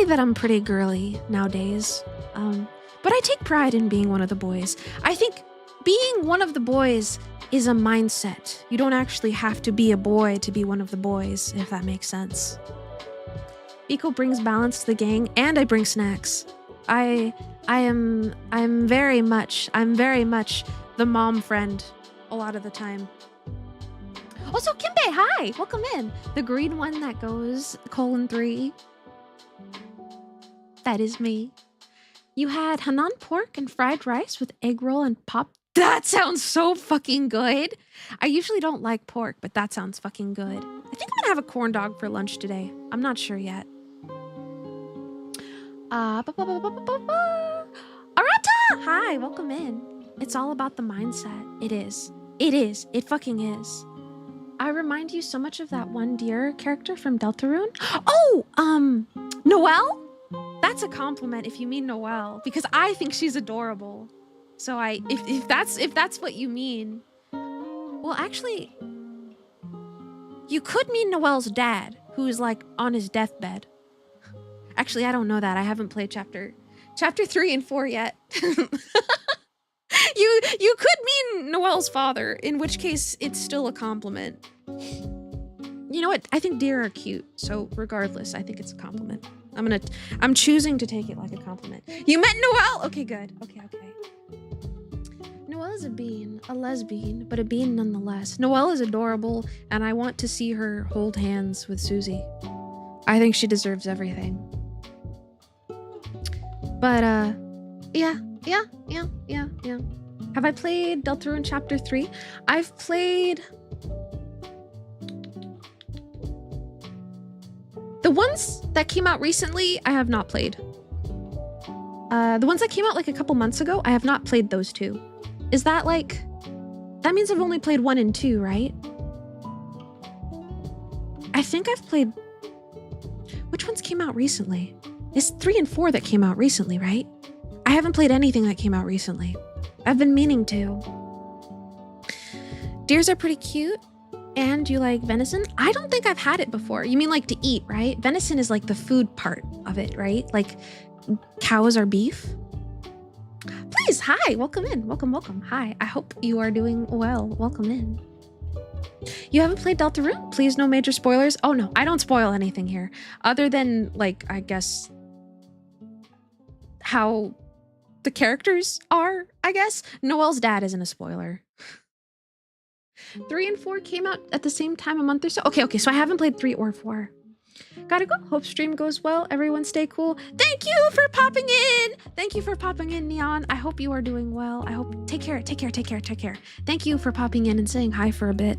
that I'm pretty girly nowadays. But I take pride in being one of the boys. I think being one of the boys is a mindset. You don't actually have to be a boy to be one of the boys, if that makes sense. Pekoe brings balance to the gang, and I bring snacks. I'm very much the mom friend a lot of the time. Also, Kimbe, hi! Welcome in. The green one that goes :3. That is me. You had Hanan pork and fried rice with egg roll and pop. That sounds so fucking good. I usually don't like pork, but that sounds fucking good. I think I'm gonna have a corn dog for lunch today. I'm not sure yet. Arata! Hi, welcome in. It's all about the mindset. It is. It is. It fucking is. I remind you so much of that one deer character from Deltarune. Oh, Noelle? That's a compliment if you mean Noelle, because I think she's adorable. So if that's what you mean, well, actually, you could mean Noelle's dad, who is like on his deathbed. Actually, I don't know that. I haven't played chapter 3 and 4 yet. You could mean Noelle's father, in which case it's still a compliment. You know what? I think deer are cute, so regardless, I think it's a compliment. I'm choosing to take it like a compliment. You meant Noelle? Okay, good. Okay. Noelle is a bean, a lesbian, but a bean nonetheless. Noelle is adorable, and I want to see her hold hands with Susie. I think she deserves everything. But, yeah. Have I played Deltarune Chapter 3? I've played... The ones that came out recently, I have not played. The ones that came out like a couple months ago, I have not played those two. Is that like... That means I've only played 1 and 2, right? I think I've played... Which ones came out recently? It's 3 and 4 that came out recently, right? I haven't played anything that came out recently. I've been meaning to. Deers are pretty cute. And you like venison? I don't think I've had it before. You mean like to eat, right? Venison is like the food part of it, right? Like cows are beef. Please, hi, welcome in. Welcome. Hi, I hope you are doing well. Welcome in. You haven't played Deltarune? Please, no major spoilers. Oh no, I don't spoil anything here. Other than like, I guess, how the characters are, I guess. Noelle's dad isn't a spoiler. 3 and 4 came out at the same time a month or so. Okay, so I haven't played 3 or 4. Gotta go. Hope stream goes well. Everyone stay cool. Thank you for popping in. Thank you for popping in, Neon. I hope you are doing well. I hope... Take care. Thank you for popping in and saying hi for a bit.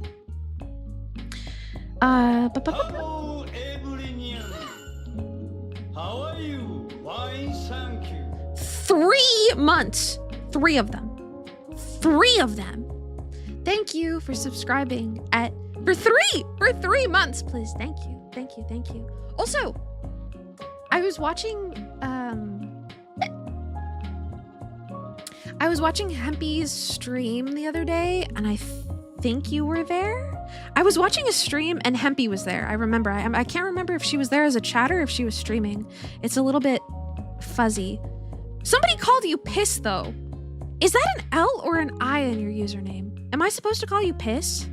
Hello, Evelyn. How are you? Fine, thank you. 3 months. 3 of them. 3 of them. Thank you for subscribing for 3 months, please. Thank you. Also, I was watching Hempy's stream the other day, and I think you were there. I was watching a stream and Hempy was there. I remember. I can't remember if she was there as a chatter or if she was streaming. It's a little bit fuzzy. Somebody called you Piss though. Is that an L or an I in your username? Am I supposed to call you Piss?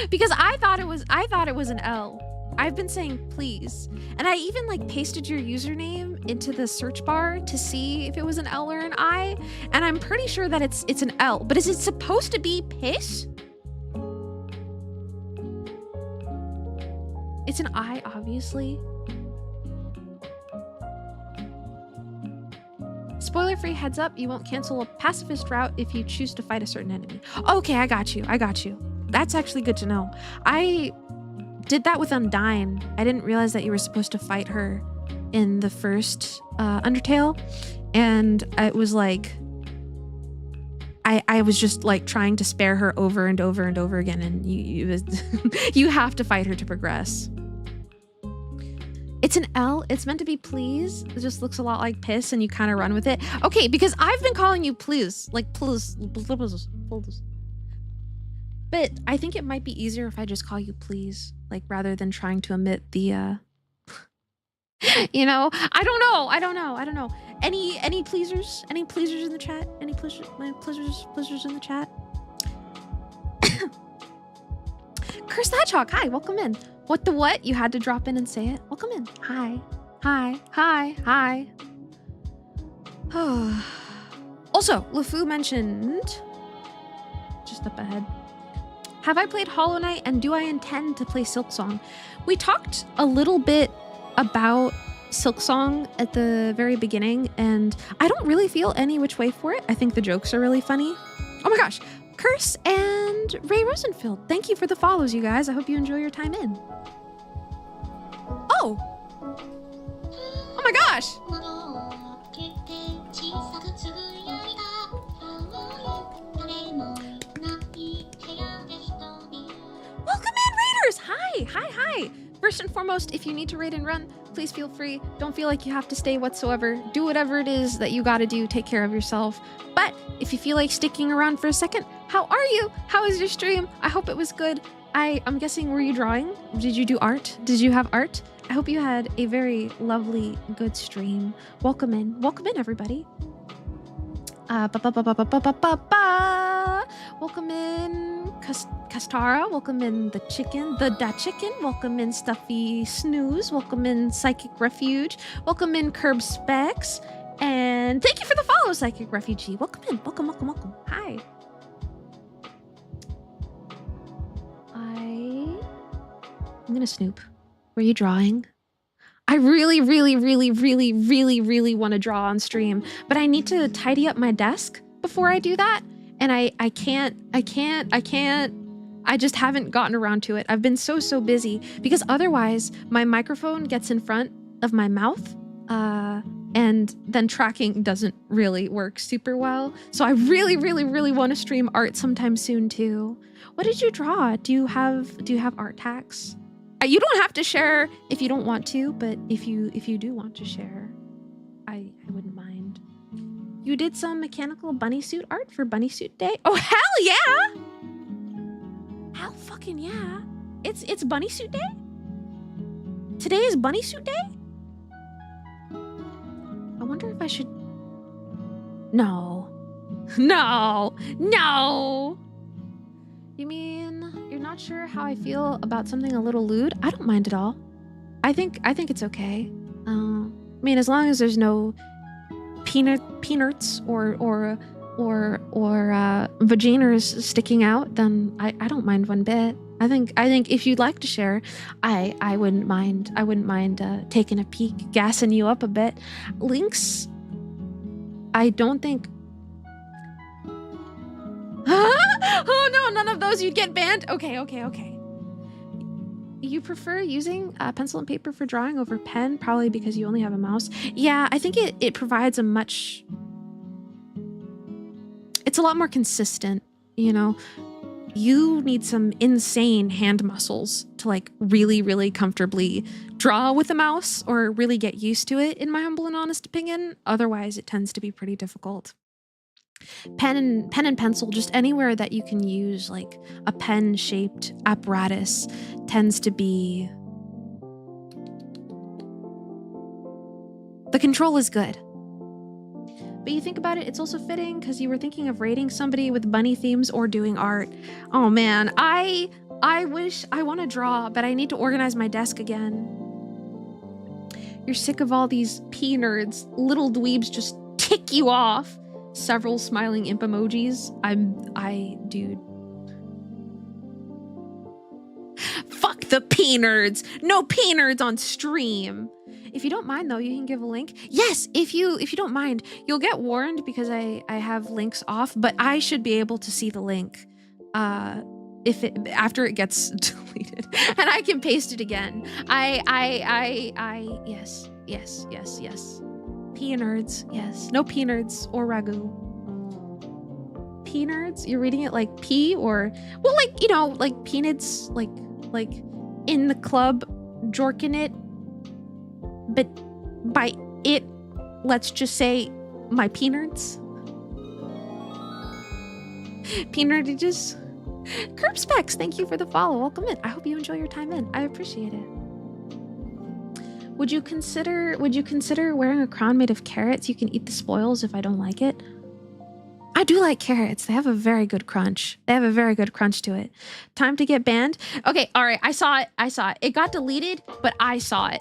Because I thought it was an L. I've been saying please. And I even like pasted your username into the search bar to see if it was an L or an I. And I'm pretty sure that it's an L. But is it supposed to be Piss? It's an I, obviously. Spoiler-free heads up, you won't cancel a pacifist route if you choose to fight a certain enemy. Okay, I got you. That's actually good to know. I did that with Undyne. I didn't realize that you were supposed to fight her in the first Undertale. And it was like... I was just like trying to spare her over and over and over again, and you have to fight her to progress. It's an L. It's meant to be please. It just looks a lot like piss, and you kind of run with it. Okay, because I've been calling you please, like please. But I think it might be easier if I just call you please, like rather than trying to omit the you know, I don't know. Any pleasers? Any pleasers in the chat? Any pleasers in the chat? Curse the Hedgehog, hi, welcome in. What the what? You had to drop in and say it. Welcome in. Hi. Also, LeFou mentioned, just up ahead, have I played Hollow Knight and do I intend to play Silksong? We talked a little bit about Silksong at the very beginning, and I don't really feel any which way for it. I think the jokes are really funny. Oh my gosh. Curse and Ray Rosenfield, thank you for the follows, you guys. I hope you enjoy your time in. Oh Oh my gosh! Welcome in, raiders! Hi! First and foremost, if you need to raid and run, please feel free. Don't feel like you have to stay whatsoever. Do whatever it is that you gotta do. Take care of yourself. But if you feel like sticking around for a second, how are you? How was your stream? I hope it was good. I'm guessing, were you drawing? Did you do art? Did you have art? I hope you had a very lovely, good stream. Welcome in, everybody. Welcome in, Kastara. Welcome in the chicken, that chicken. Welcome in Stuffy Snooze. Welcome in Psychic Refuge. Welcome in Curb Specs. And thank you for the follow, Psychic Refugee. Welcome in. Welcome. Hi. I'm gonna snoop. Were you drawing? I really want to draw on stream, but I need to tidy up my desk before I do that. And I can't. I just haven't gotten around to it. I've been so busy because otherwise my microphone gets in front of my mouth, and then tracking doesn't really work super well. So I really want to stream art sometime soon too. What did you draw? Do you have art hacks? You don't have to share if you don't want to, but if you do want to share, I wouldn't mind. You did some mechanical bunny suit art for Bunny Suit Day? Oh, hell yeah! Hell fucking yeah. It's Bunny Suit Day? Today is Bunny Suit Day? I wonder if I should... No. You mean you're not sure how I feel about something a little lewd? I don't mind at all. I think it's okay. I mean, as long as there's no peanuts or vaginas sticking out, then I don't mind one bit. I think if you'd like to share, I wouldn't mind. I wouldn't mind taking a peek, gassing you up a bit. Links, I don't think. Oh no, none of those, you'd get banned. Okay. You prefer using pencil and paper for drawing over pen, probably because you only have a mouse. Yeah, I think it provides a much... It's a lot more consistent, you know? You need some insane hand muscles to like really comfortably draw with a mouse or really get used to it, in my humble and honest opinion. Otherwise, it tends to be pretty difficult. Pen and pencil, just anywhere that you can use like a pen-shaped apparatus tends to be... The control is good. But you think about it, it's also fitting because you were thinking of rating somebody with bunny themes or doing art. Oh man, I wish I want to draw, but I need to organize my desk again. You're sick of all these P-nerds. Little dweebs just tick you off. Several smiling imp emojis. Dude. Fuck the P-nerds. No P-nerds on stream. If you don't mind though, you can give a link. Yes, if you don't mind, you'll get warned because I have links off, but I should be able to see the link after it gets deleted, and I can paste it again. Yes. P-nerds, yes. No P-nerds or ragu. P-nerds? You're reading it like P or... Well, like, you know, like peanuts, like in the club, jorking it. But by it, let's just say my P-nerds. P-nerdages. Curb Specs, thank you for the follow. Welcome in. I hope you enjoy your time in. I appreciate it. Would you consider wearing a crown made of carrots? You can eat the spoils if I don't like it. I do like carrots. They have a very good crunch. To it. Time to get banned. Okay, all right. I saw it. It got deleted, but I saw it.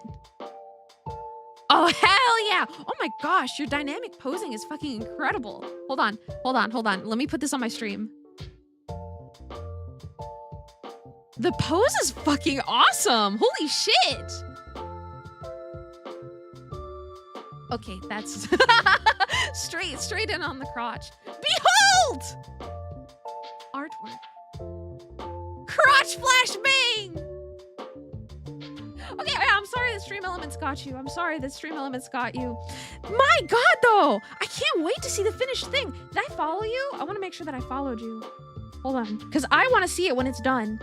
Oh, hell yeah. Oh my gosh, your dynamic posing is fucking incredible. Hold on. Let me put this on my stream. The pose is fucking awesome. Holy shit. Okay, that's straight in on the crotch. Behold! Artwork. Crotch flashbang! Okay, I'm sorry that Stream Elements got you. I'm sorry that Stream Elements got you. My God, though. I can't wait to see the finished thing. Did I follow you? I want to make sure that I followed you. Hold on. Because I want to see it when it's done.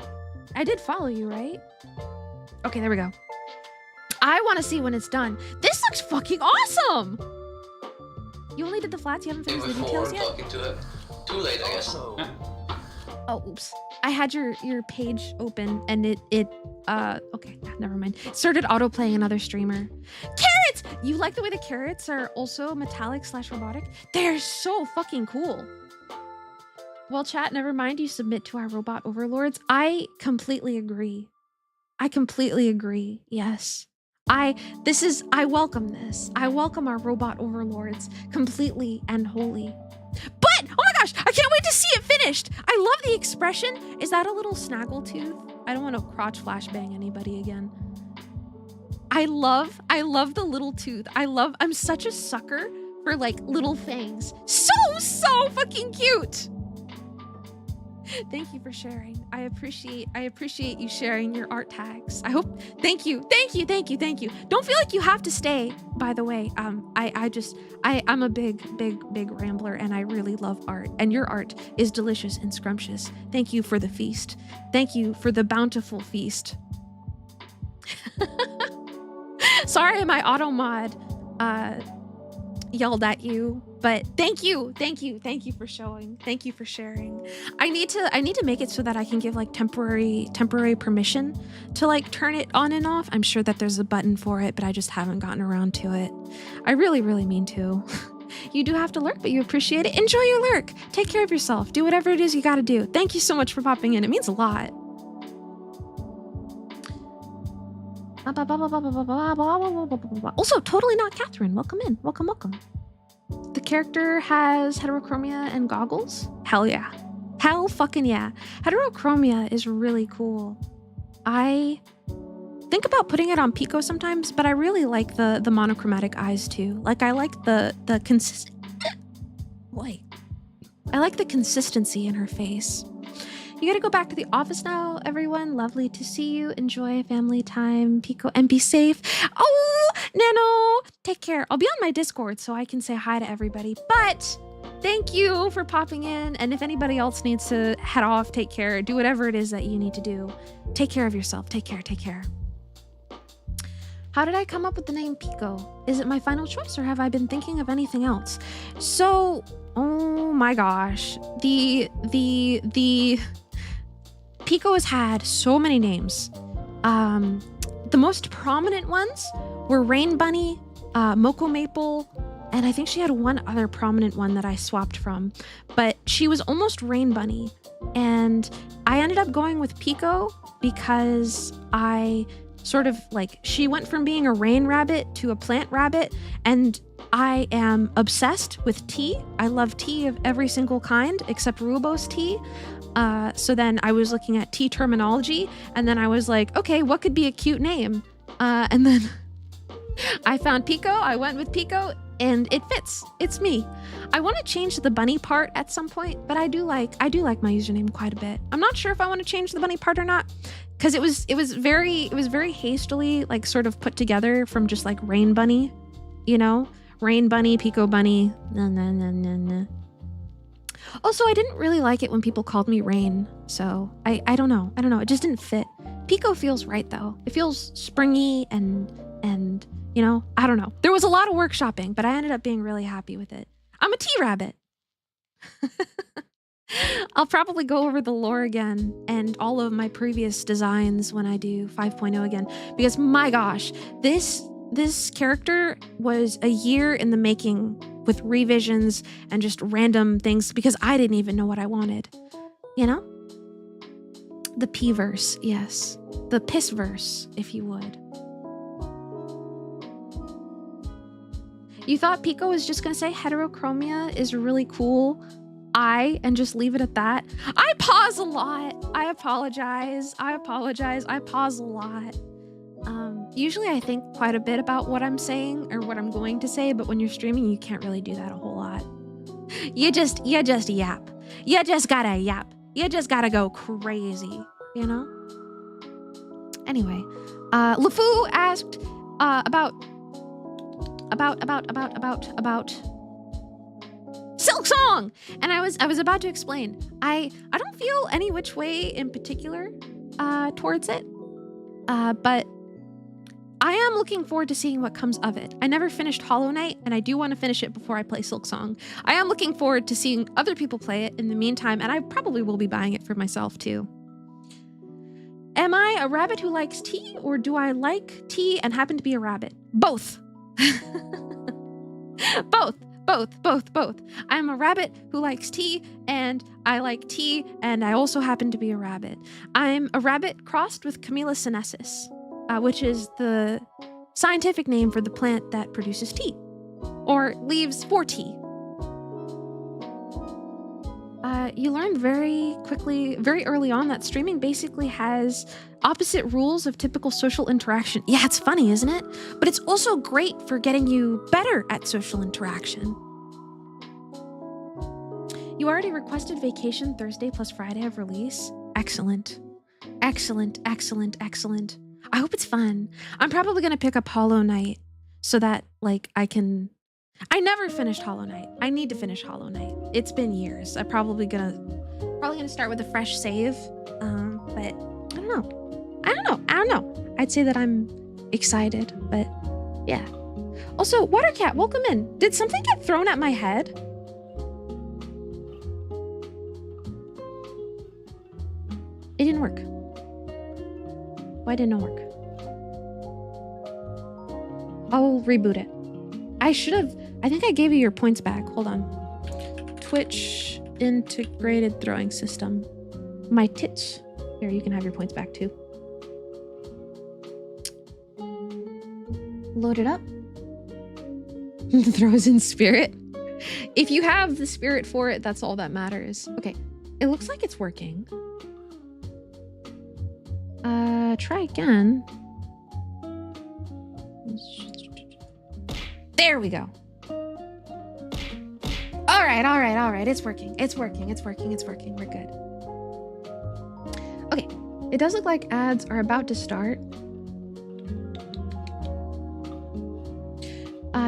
I did follow you, right? Okay, there we go. I want to see when it's done. This looks fucking awesome. You only did the flats? You haven't finished the details yet? Talking to it. Too late, I guess. Oh, oops. I had your page open and it okay, never mind. It started autoplaying another streamer. Carrots! You like the way the carrots are also metallic/robotic? They're so fucking cool. Well, chat, never mind. You submit to our robot overlords. I completely agree. I completely agree. Yes. I welcome this. I welcome our robot overlords completely and wholly. But, oh my gosh, I can't wait to see it finished. I love the expression. Is that a little snaggletooth? I don't want to crotch flashbang anybody again. I love the little tooth. I'm such a sucker for like little fangs. So fucking cute. Thank you for sharing. I appreciate you sharing your art tags. Thank you. Don't feel like you have to stay, by the way. I'm a big rambler and I really love art, and your art is delicious and scrumptious. Thank you for the feast. Thank you for the bountiful feast. Sorry my auto mod yelled at you, but thank you for showing. Thank you for sharing. I need to make it so that I can give like temporary permission to like turn it on and off. I'm sure that there's a button for it, but I just haven't gotten around to it. I really mean to. You do have to lurk, but you appreciate it. Enjoy your lurk. Take care of yourself. Do whatever it is you got to do. Thank you so much for popping in. It means a lot. Also, totally not Catherine. Welcome in. Welcome. The character has heterochromia and goggles. Hell yeah. Hell fucking yeah. Heterochromia is really cool. I think about putting it on Pekoe sometimes, but I really like the monochromatic eyes too. Like I like the I like the consistency in her face. You gotta go back to the office now, everyone. Lovely to see you. Enjoy family time, Pekoe, and be safe. Oh, Nano, take care. I'll be on my Discord so I can say hi to everybody. But thank you for popping in. And if anybody else needs to head off, take care. Do whatever it is that you need to do. Take care of yourself. Take care. How did I come up with the name Pekoe? Is it my final choice or have I been thinking of anything else? So, oh my gosh. The Pekoe has had so many names. The most prominent ones were Rain Bunny, Moko Maple, and I think she had one other prominent one that I swapped from, but she was almost Rain Bunny. And I ended up going with Pekoe because I sort of like, she went from being a rain rabbit to a plant rabbit, and I am obsessed with tea. I love tea of every single kind except rooibos tea. So then I was looking at tea terminology, and then I was like, okay, what could be a cute name? And then I found Pekoe. I went with Pekoe, and it fits. It's me. I want to change the bunny part at some point, but I do like my username quite a bit. I'm not sure if I want to change the bunny part or not, because it was very hastily like sort of put together from just like Rain Bunny, you know, Rain Bunny, Pekoe Bunny. Nah. Also, I didn't really like it when people called me Rain, so I don't know. It just didn't fit. Pekoe feels right though. It feels springy and you know, I don't know. There was a lot of workshopping, but I ended up being really happy with it. I'm a tea rabbit. I'll probably go over the lore again and all of my previous designs when I do 5.0 again, because my gosh, this character was a year in the making with revisions and just random things because I didn't even know what I wanted, you know? The P-verse, yes. The piss-verse, if you would. You thought Pekoe was just gonna say heterochromia is really cool, and just leave it at that? I pause a lot. I apologize. I pause a lot. Usually I think quite a bit about what I'm saying or what I'm going to say, but when you're streaming, you can't really do that a whole lot. You just yap. You just gotta yap. You just gotta go crazy, you know? Anyway, LeFou asked, about Silk Song. And I was about to explain. I don't feel any which way in particular towards it. But I am looking forward to seeing what comes of it. I never finished Hollow Knight, and I do want to finish it before I play Silk Song. I am looking forward to seeing other people play it in the meantime, and I probably will be buying it for myself too. Am I a rabbit who likes tea, or do I like tea and happen to be a rabbit? Both. Both. I'm a rabbit who likes tea, and I like tea, and I also happen to be a rabbit. I'm a rabbit crossed with Camellia sinensis, which is the scientific name for the plant that produces tea, or leaves for tea. You learned very quickly, very early on, that streaming basically has opposite rules of typical social interaction. Yeah, it's funny, isn't it? But it's also great for getting you better at social interaction. You already requested vacation Thursday plus Friday of release. Excellent. I hope it's fun. I'm probably going to pick up Hollow Knight so that, like, I never finished Hollow Knight. I need to finish Hollow Knight. It's been years. I'm probably gonna start with a fresh save. But I don't know. I'd say that I'm excited, but yeah. Also, Watercat, welcome in. Did something get thrown at my head? It didn't work. Why didn't it work? I'll reboot it. I think I gave you your points back. Hold on. Twitch integrated throwing system. My tits. Here, you can have your points back too. Load it up. Throws in spirit. If you have the spirit for it, that's all that matters. Okay, it looks like it's working. Try again. There we go. All right. It's working. We're good. Okay. It does look like ads are about to start.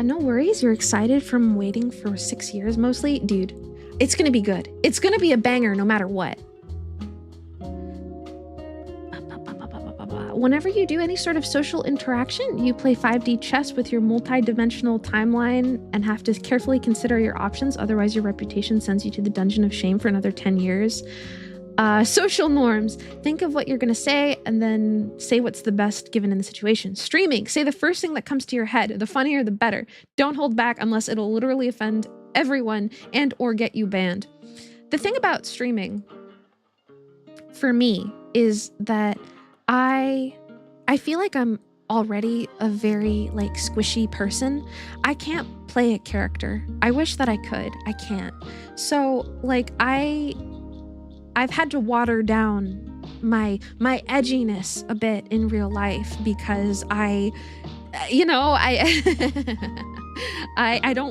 No worries. You're excited from waiting for 6 years mostly. Dude, it's going to be good. It's going to be a banger no matter what. Whenever you do any sort of social interaction, you play 5D chess with your multi-dimensional timeline and have to carefully consider your options. Otherwise, your reputation sends you to the dungeon of shame for another 10 years. Social norms. Think of what you're going to say and then say what's the best given in the situation. Streaming. Say the first thing that comes to your head. The funnier, the better. Don't hold back unless it'll literally offend everyone and or get you banned. The thing about streaming, for me, is that I feel like I'm already a very, like, squishy person. I can't play a character. I wish that I could. I can't. So, like, I've had to water down my edginess a bit in real life because I don't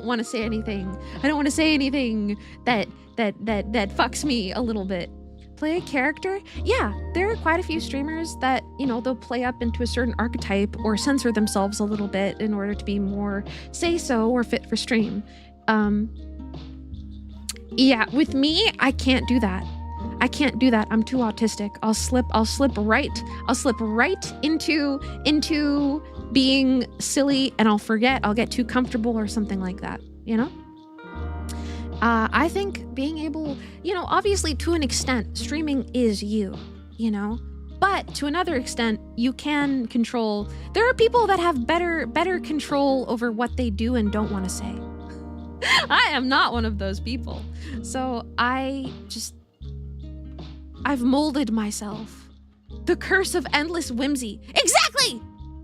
want to say anything. I don't want to say anything that fucks me a little bit. Play a character? Yeah, there are quite a few streamers that, they'll play up into a certain archetype or censor themselves a little bit in order to be more say-so or fit for stream. Yeah, with me, I can't do that. I'm too autistic. I'll slip right into being silly, and I'll forget. I'll get too comfortable or something like that, I think being able, obviously to an extent, streaming is you, but to another extent, you can control. There are people that have better control over what they do and don't want to say. I am not one of those people. So I've molded myself. The curse of endless whimsy.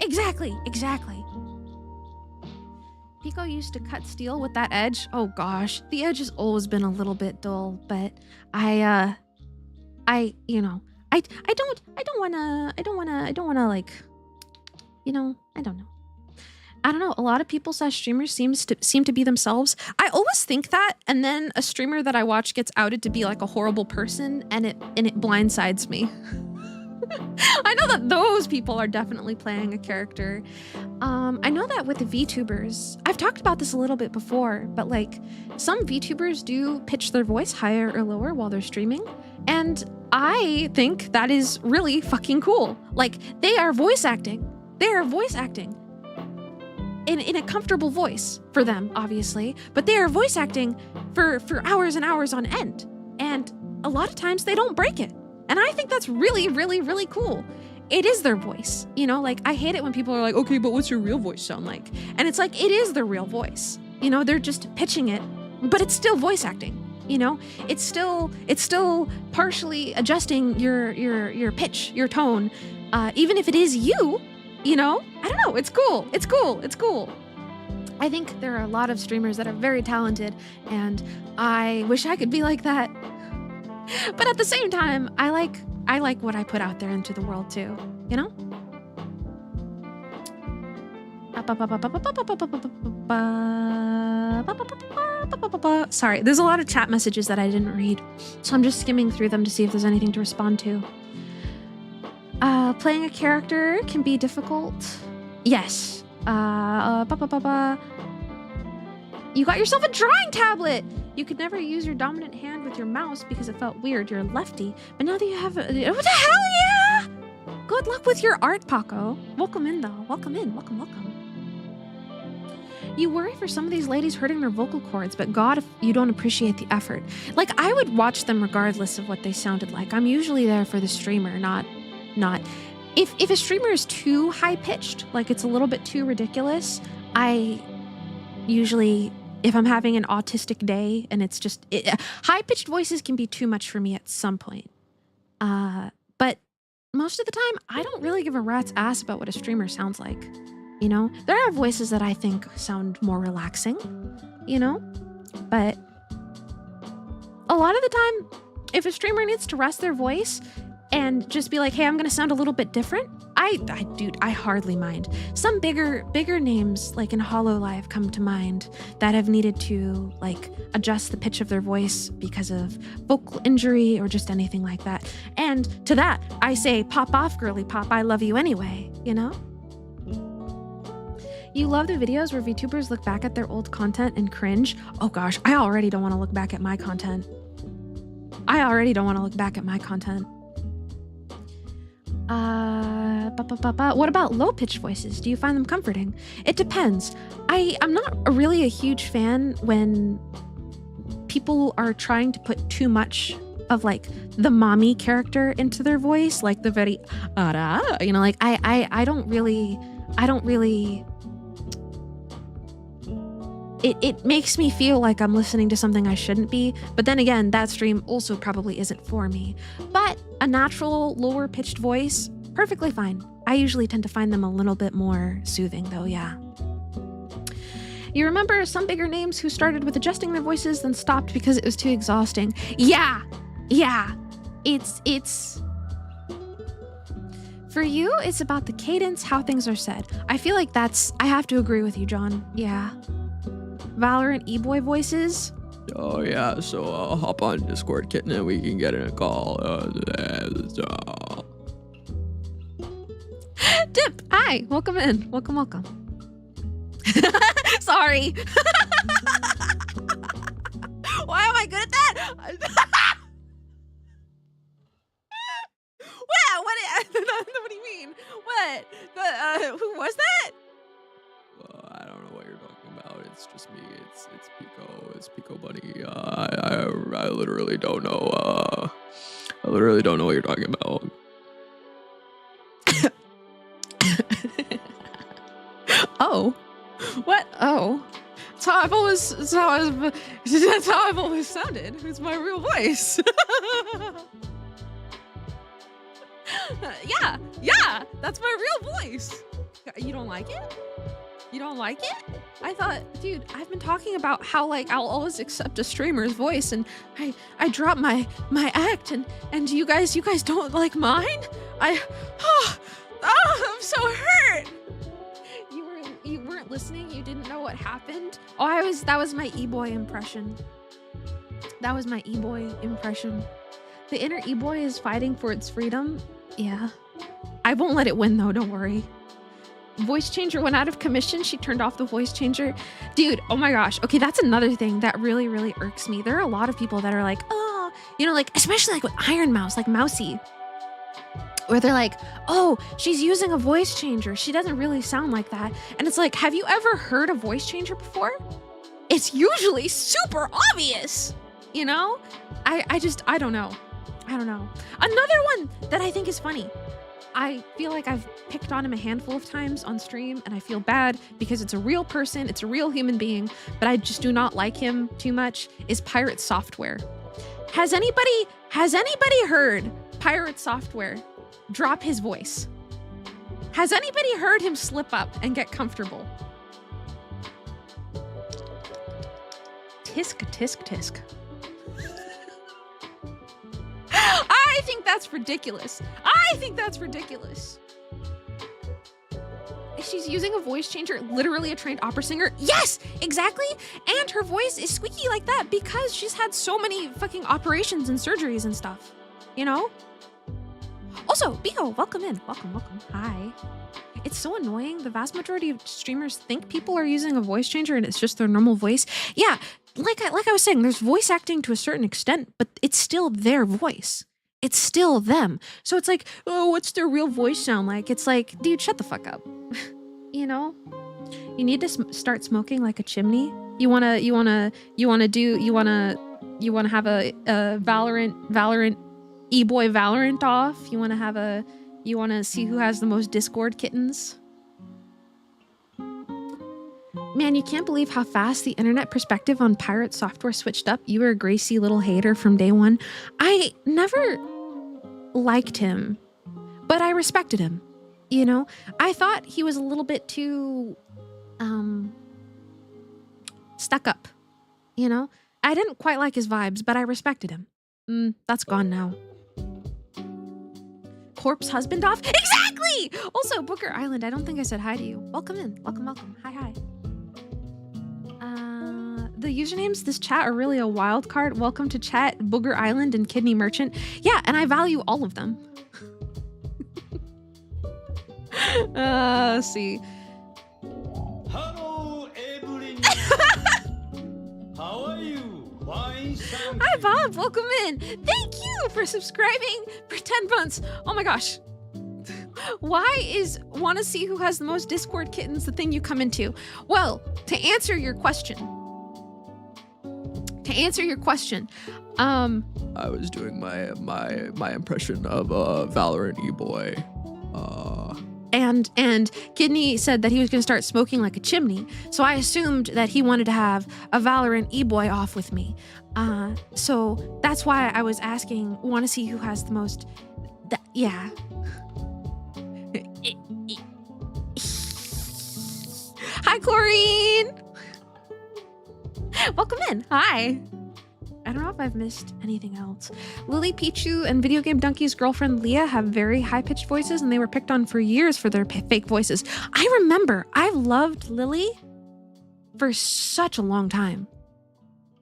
Exactly. Pekoe used to cut steel with that edge. Oh gosh, the edge has always been a little bit dull, but I don't know. A lot of people / streamers seem to be themselves. I always think that, and then a streamer that I watch gets outed to be like a horrible person, and it blindsides me. I know that those people are definitely playing a character. I know that with the VTubers, I've talked about this a little bit before, but like some VTubers do pitch their voice higher or lower while they're streaming. And I think that is really fucking cool. Like they are voice acting. They are voice acting in a comfortable voice for them, obviously, but they are voice acting for hours and hours on end. And a lot of times they don't break it. And I think that's really, really, really cool. It is their voice, you know, like I hate it when people are like, okay, but what's your real voice sound like? And it's like, it is their real voice. You know, they're just pitching it, but it's still voice acting, you know, it's still partially adjusting your pitch, your tone, even if it is you, you know, I don't know. It's cool. It's cool. It's cool. I think there are a lot of streamers that are very talented and I wish I could be like that. But at the same time, I like what I put out there into the world too, you know? Sorry, there's a lot of chat messages that I didn't read, so I'm just skimming through them to see if there's anything to respond to. Playing a character can be difficult. Yes. You got yourself a drawing tablet! You could never use your dominant hand with your mouse because it felt weird. You're a lefty. But now that you have what the hell, yeah! Good luck with your art, Pekoe. Welcome in, though. Welcome in. Welcome, welcome. You worry for some of these ladies hurting their vocal cords, but God, if you don't appreciate the effort. Like, I would watch them regardless of what they sounded like. I'm usually there for the streamer, not... If a streamer is too high-pitched, like it's a little bit too ridiculous, I usually... If I'm having an autistic day and it's just... high-pitched voices can be too much for me at some point. But most of the time, I don't really give a rat's ass about what a streamer sounds like. You know? There are voices that I think sound more relaxing, you know? But a lot of the time, if a streamer needs to rest their voice and just be like, hey, I'm going to sound a little bit different, dude, I hardly mind. Some bigger names like in HoloLive come to mind that have needed to like adjust the pitch of their voice because of vocal injury or just anything like that. And to that, I say, pop off, girly pop, I love you anyway, you know? You love the videos where VTubers look back at their old content and cringe? Oh gosh, I already don't want to look back at my content. What about low-pitched voices? Do you find them comforting? It depends. I'm not really a huge fan when people are trying to put too much of like the mommy character into their voice, like the very you know, like I don't really it makes me feel like I'm listening to something I shouldn't be, but then again, that stream also probably isn't for me. But a natural lower pitched voice, perfectly fine. I usually tend to find them a little bit more soothing though, yeah. You remember some bigger names who started with adjusting their voices then stopped because it was too exhausting. Yeah. It's for you, it's about the cadence, how things are said. I feel like I have to agree with you, John. Yeah. Valorant e-boy voices. Oh yeah, so hop on Discord, kitten, and we can get in a call. Dip, hi, welcome in. Welcome. Sorry. Why am I good at that? What do you mean? What? Who was that? I don't know what you're talking about. It's just me. It's Pekoe. It's Pekoe Buddy. I literally don't know. I literally don't know what you're talking about. Oh, what? Oh, that's how I've always sounded. It's my real voice. Yeah, that's my real voice. You don't like it? You don't like it? I thought, dude, I've been talking about how like I'll always accept a streamer's voice, and I drop my act, and you guys don't like mine? I'm so hurt. You weren't listening. You didn't know what happened. Oh, that was my e-boy impression. The inner e-boy is fighting for its freedom. Yeah. I won't let it win though, don't worry. Voice changer went out of commission. She turned off the voice changer. Dude, oh my gosh. Okay, that's another thing that really, really irks me. There are a lot of people that are like, oh, you know, like, especially like with Iron Mouse, like Mousy, where they're like, oh, she's using a voice changer. She doesn't really sound like that. And it's like, have you ever heard a voice changer before? It's usually super obvious, you know? I don't know. I don't know. Another one that I think is funny. I feel like I've picked on him a handful of times on stream, and I feel bad because it's a real person, it's a real human being, but I just do not like him too much, is Pirate Software. Has anybody heard Pirate Software drop his voice? Has anybody heard him slip up and get comfortable? Tisk, tisk, tisk. I think that's ridiculous. I think that's ridiculous. She's using a voice changer, literally a trained opera singer. Yes, exactly. And her voice is squeaky like that because she's had so many fucking operations and surgeries and stuff, you know? Also, Pekoe, welcome in. Welcome. Hi. It's so annoying. The vast majority of streamers think people are using a voice changer and it's just their normal voice. Yeah, like I was saying, there's voice acting to a certain extent, but it's still their voice. It's still them. So it's like, oh, what's their real voice sound like? It's like, dude, shut the fuck up. You know? You need to start smoking like a chimney. You wanna have a Valorant e-boy Valorant off. You wanna see who has the most Discord kittens. Man, you can't believe how fast the internet perspective on Pirate Software switched up. You were a Gracie little hater from day one. I never liked him, but I respected him. You know, I thought he was a little bit too stuck up. You know, I didn't quite like his vibes, but I respected him. That's gone now. Corpse husband off? Exactly! Also, Booker Island, I don't think I said hi to you. Welcome in. Welcome. Hi. The usernames this chat are really a wild card. Welcome to chat, Booger Island and Kidney Merchant. Yeah, and I value all of them. Let's see. Hello, everyone. How are you? Fine, thank Hi, you. Bob. Welcome in. Thank you for subscribing for 10 months. Oh my gosh. Why is want to see who has the most Discord kittens the thing you come into? Well, to answer your question. I was doing my impression of a Valorant e-boy. And Kidney said that he was going to start smoking like a chimney. So I assumed that he wanted to have a Valorant e-boy off with me. So that's why I was asking, want to see who has the most... yeah. Hi, Chlorine! Welcome in. Hi. I don't know if I've missed anything else. Lily Pichu and Video Game Donkey's girlfriend Leah have very high-pitched voices, and they were picked on for years for their fake voices. I remember, I've loved Lily for such a long time.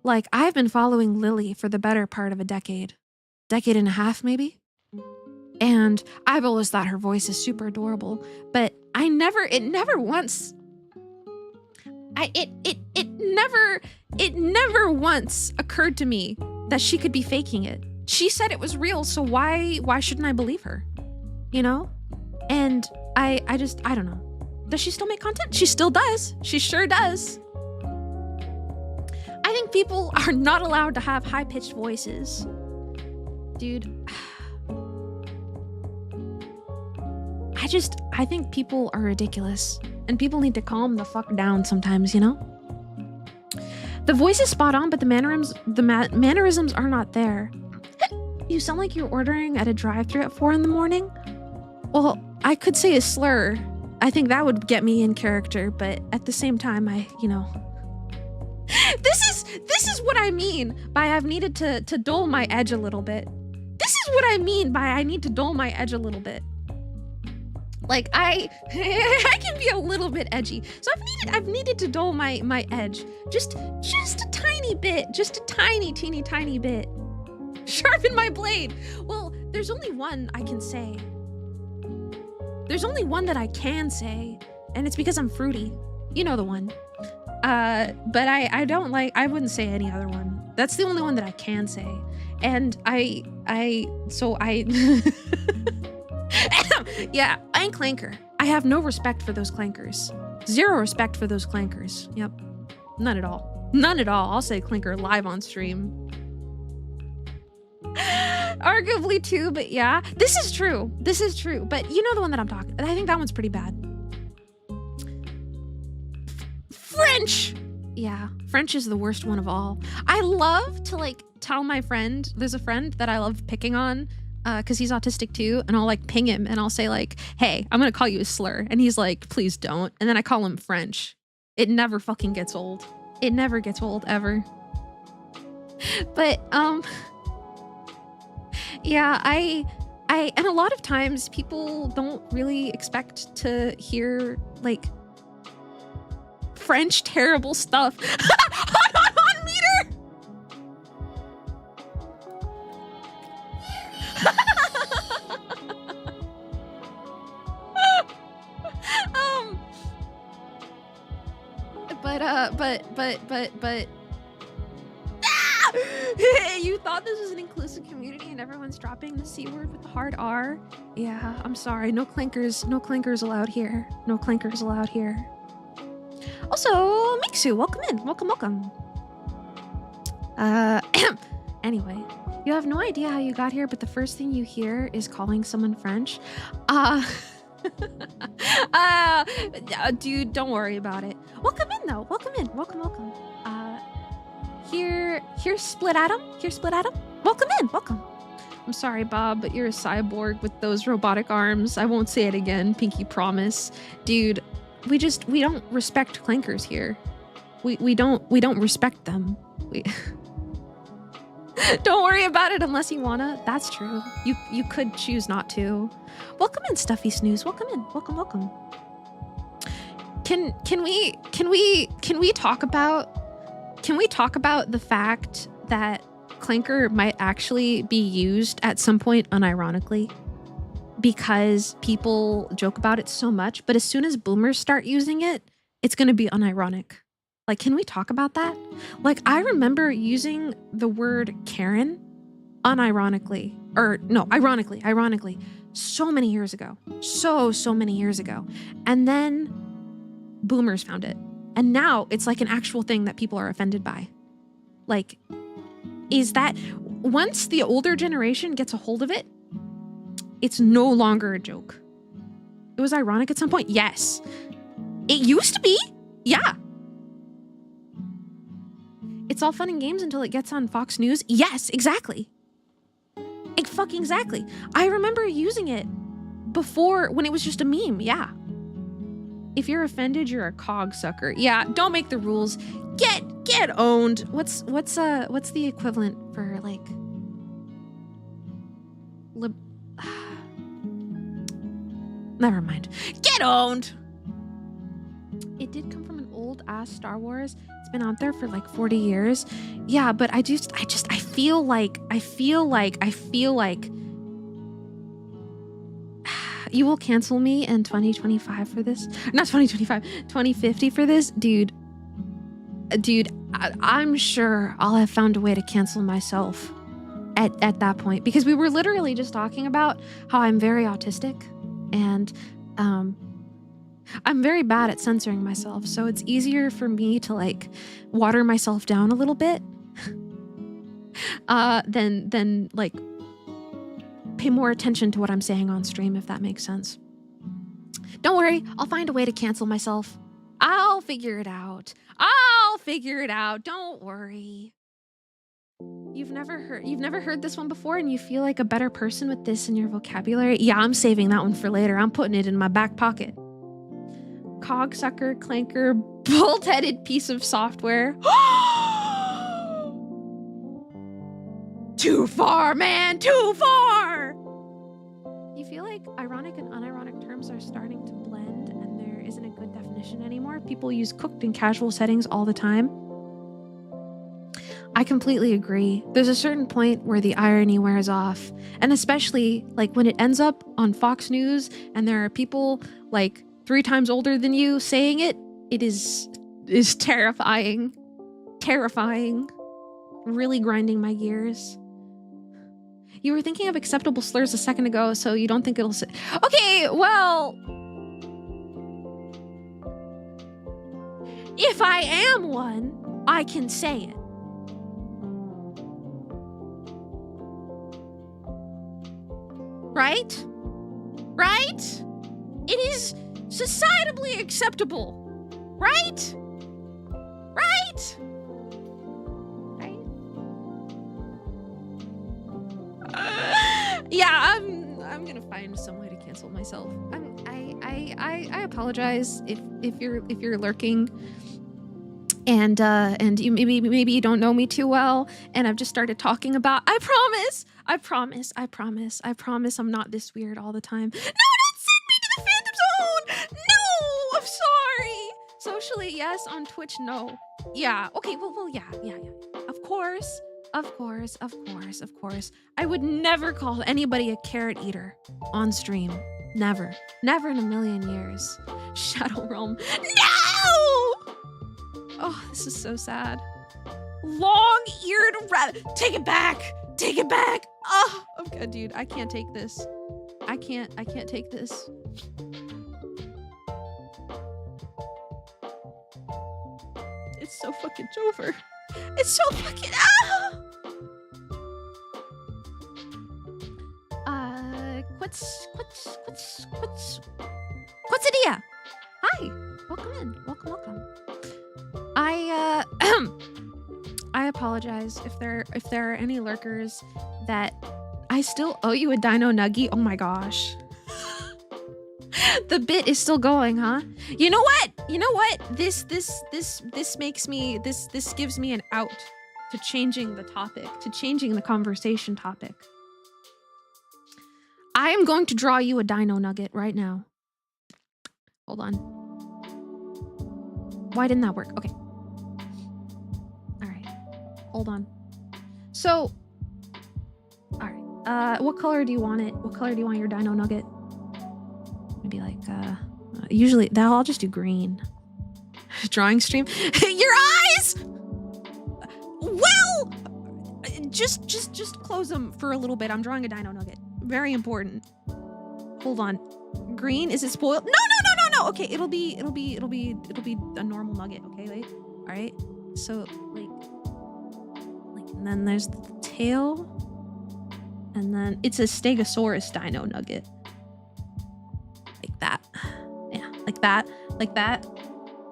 Like, I've been following Lily for the better part of a decade and a half, maybe. And I've always thought her voice is super adorable, but it never once occurred to me that she could be faking it. She said it was real, so why shouldn't I believe her? You know? And I don't know. Does she still make content? She still does. She sure does. I think people are not allowed to have high-pitched voices. Dude. I think people are ridiculous. And people need to calm the fuck down sometimes, you know? The voice is spot on, but the mannerisms are not there. You sound like you're ordering at a drive-thru at 4 in the morning. Well, I could say a slur. I think that would get me in character, but at the same time, This is what I mean by I've needed to dull my edge a little bit. This is what I mean by I need to dull my edge a little bit. Like I can be a little bit edgy. So I've needed to dull my edge. Just a tiny bit. Just a teeny tiny bit. Sharpen my blade. Well, there's only one I can say There's only one that I can say, and it's because I'm fruity. You know the one. But I don't like, I wouldn't say any other one. That's the only one that I can say. And yeah, I ain't clanker. I have no respect for those clankers. Zero respect for those clankers. Yep. None at all. None at all. I'll say clinker live on stream. Arguably too, but yeah. This is true. This is true. But you know the one that I'm talking. I think that one's pretty bad. French! Yeah, French is the worst one of all. I love to like tell my friend, there's a friend that I love picking on because he's autistic too, and I'll like ping him and I'll say like, hey, I'm gonna call you a slur. And he's like, please don't. And then I call him French. It never fucking gets old. It never gets old ever. But yeah, I and a lot of times people don't really expect to hear like French terrible stuff. on meter. But ah! You thought this was an inclusive community and everyone's dropping the C word with the hard R? Yeah, I'm sorry. No clankers allowed here. No clankers allowed here. Also, Mixu, welcome in. Welcome. Anyway, you have no idea how you got here, but the first thing you hear is calling someone French. Dude, don't worry about it. Welcome in, though. Welcome in. Welcome. Here's Split Atom. Welcome in. Welcome. I'm sorry, Bob, but you're a cyborg with those robotic arms. I won't say it again. Pinky promise. Dude, we don't respect clankers here. We don't respect them. Don't worry about it unless you wanna. That's true. You could choose not to. Welcome in, Stuffy Snooze. Welcome in. Welcome. Can we talk about the fact that clanker might actually be used at some point unironically? Because people joke about it so much, but as soon as boomers start using it, it's going to be unironic. Like, can we talk about that? Like, I remember using the word Karen unironically, or no, ironically, so many years ago. So many years ago. And then boomers found it. And now it's like an actual thing that people are offended by. Like, is that once the older generation gets a hold of it, it's no longer a joke. It was ironic at some point. Yes. It used to be. Yeah. It's all fun and games until it gets on Fox News. Yes, exactly. Exactly. I remember using it before when it was just a meme. Yeah. If you're offended, you're a cog sucker. Yeah, don't make the rules. Get owned. What's the equivalent for like Never mind. Get owned. It did come from an old ass Star Wars. It's been out there for like 40 years. Yeah, but I feel like you will cancel me in 2025 for this. Not 2025, 2050 for this. Dude, I'm sure I'll have found a way to cancel myself at that point, because we were literally just talking about how I'm very autistic. And I'm very bad at censoring myself, so it's easier for me to like water myself down a little bit than like pay more attention to what I'm saying on stream, if that makes sense. Don't worry, I'll find a way to cancel myself. I'll figure it out. Don't worry. You've never heard this one before and you feel like a better person with this in your vocabulary? Yeah, I'm saving that one for later. I'm putting it in my back pocket. Cogsucker, clanker, bolt-headed piece of software. Too far, man, too far! You feel like ironic and unironic terms are starting to blend and there isn't a good definition anymore? People use cooked in casual settings all the time. I completely agree. There's a certain point where the irony wears off. And especially like when it ends up on Fox News and there are people like 3 times older than you saying it, it is terrifying. Terrifying. Really grinding my gears. You were thinking of acceptable slurs a second ago, so you don't think it'll sit. Okay, well, if I am one, I can say it. Right? Right? It is societally acceptable. Right? Right? Right? Yeah, I'm gonna find some way to cancel myself. I apologize if you're lurking and you maybe you don't know me too well and I've just started talking about I promise I'm not this weird all the time. No, don't send me to the Phantom Zone! No, I'm sorry. Socially, yes. On Twitch, no. Yeah. Okay. Well. Yeah. Of course. I would never call anybody a carrot eater on stream. Never in a million years. Shadow Realm. No! Oh, this is so sad. Long-eared rabbit. Take it back. Oh, okay, dude. I can't take this. I can't take this. It's so fucking over. It's so fucking What's idea? Hi. Welcome in. Welcome. I apologize if there are any lurkers that I still owe you a dino nuggie. Oh my gosh. The bit is still going, huh? You know what? This makes me this gives me an out to changing the topic, to changing the conversation topic. I am going to draw you a dino nugget right now. Hold on. Why didn't that work? Okay. All right. Hold on. So, all right. What color do you want it? What color do you want your dino nugget? Maybe like, usually, I'll just do green. Drawing stream. Your eyes! Well, just close them for a little bit. I'm drawing a dino nugget. Very important. Hold on. Green, is it spoiled? No. Okay, it'll be a normal nugget. Okay, wait. All right. So like, and then there's the tail, and then it's a Stegosaurus dino nugget. Like that. Yeah, like that.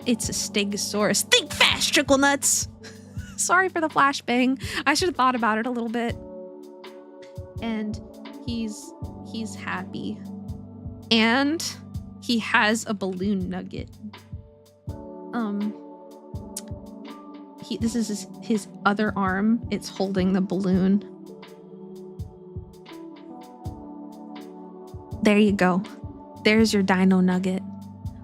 It's a Stegosaurus. Think fast, Trickle Nuts. Sorry for the flashbang. I should have thought about it a little bit. And he's happy. And he has a balloon nugget. This is his other arm. It's holding the balloon. There you go. There's your dino nugget.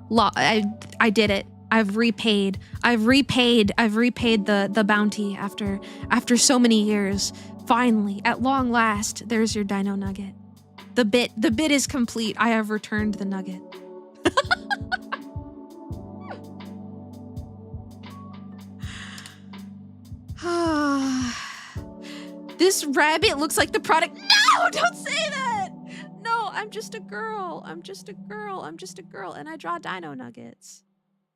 I did it. I've repaid the bounty after so many years. Finally, at long last, there's your dino nugget. The bit is complete. I have returned the nugget. This rabbit looks like the product. No, don't say that. No, I'm just a girl. And I draw dino nuggets.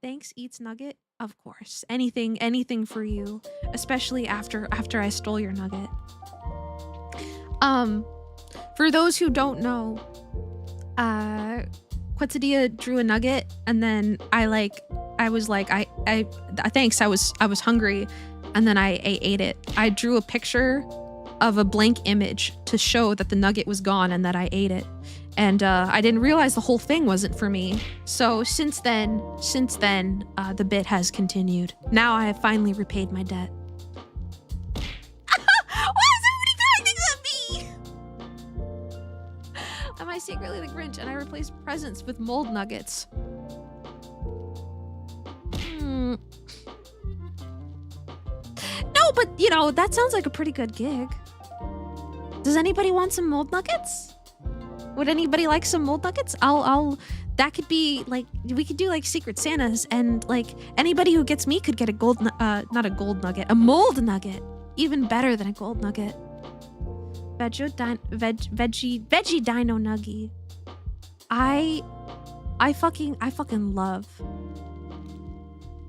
Thanks, Eats Nugget. Of course. Anything for you, especially after I stole your nugget. For those who don't know, Quetzaldia drew a nugget, and then I was hungry, and then I ate it. I drew a picture of a blank image to show that the nugget was gone and that I ate it. And I didn't realize the whole thing wasn't for me. So since then, the bit has continued. Now I have finally repaid my debt. Why is everybody throwing things at me? Am I secretly the Grinch and I replace presents with mold nuggets? No, No, but you know, that sounds like a pretty good gig. Does anybody want some mold nuggets? Would anybody like some mold nuggets? That could be like, we could do like Secret Santas, and like anybody who gets me could get a not a gold nugget, a mold nugget. Even better than a gold nugget. Veggie dino nuggie. I fucking love.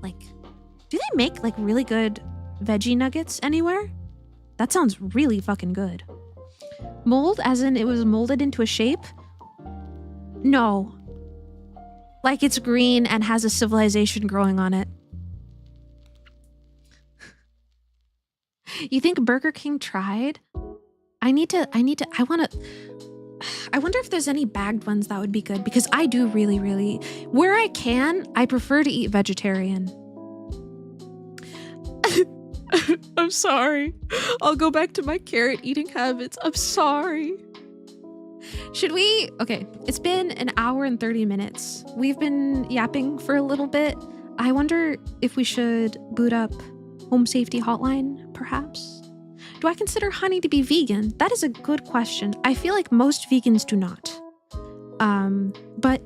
Like, do they make like really good veggie nuggets anywhere? That sounds really fucking good. Mold, as in it was molded into a shape? No. Like it's green and has a civilization growing on it. You think Burger King tried? I wonder if there's any bagged ones that would be good, because I do really, where I can, I prefer to eat vegetarian. I'm sorry. I'll go back to my carrot eating habits. I'm sorry. Should we? Okay, it's been an hour and 30 minutes. We've been yapping for a little bit. I wonder if we should boot up Home Safety Hotline, perhaps? Do I consider honey to be vegan? That is a good question. I feel like most vegans do not. But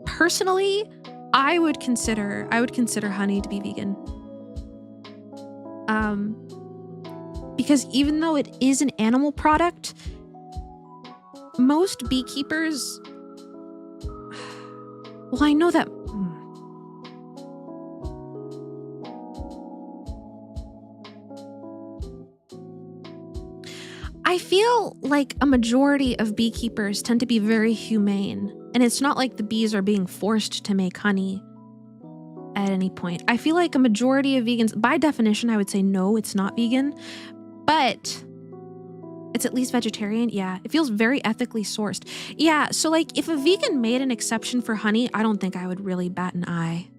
personally, I would consider honey to be vegan. Because even though it is an animal product, most beekeepers, well, I know that. I feel like a majority of beekeepers tend to be very humane, and it's not like the bees are being forced to make honey at any point. I feel like a majority of vegans, by definition, I would say no, it's not vegan, but it's at least vegetarian. Yeah, it feels very ethically sourced. Yeah, so like if a vegan made an exception for honey, I don't think I would really bat an eye.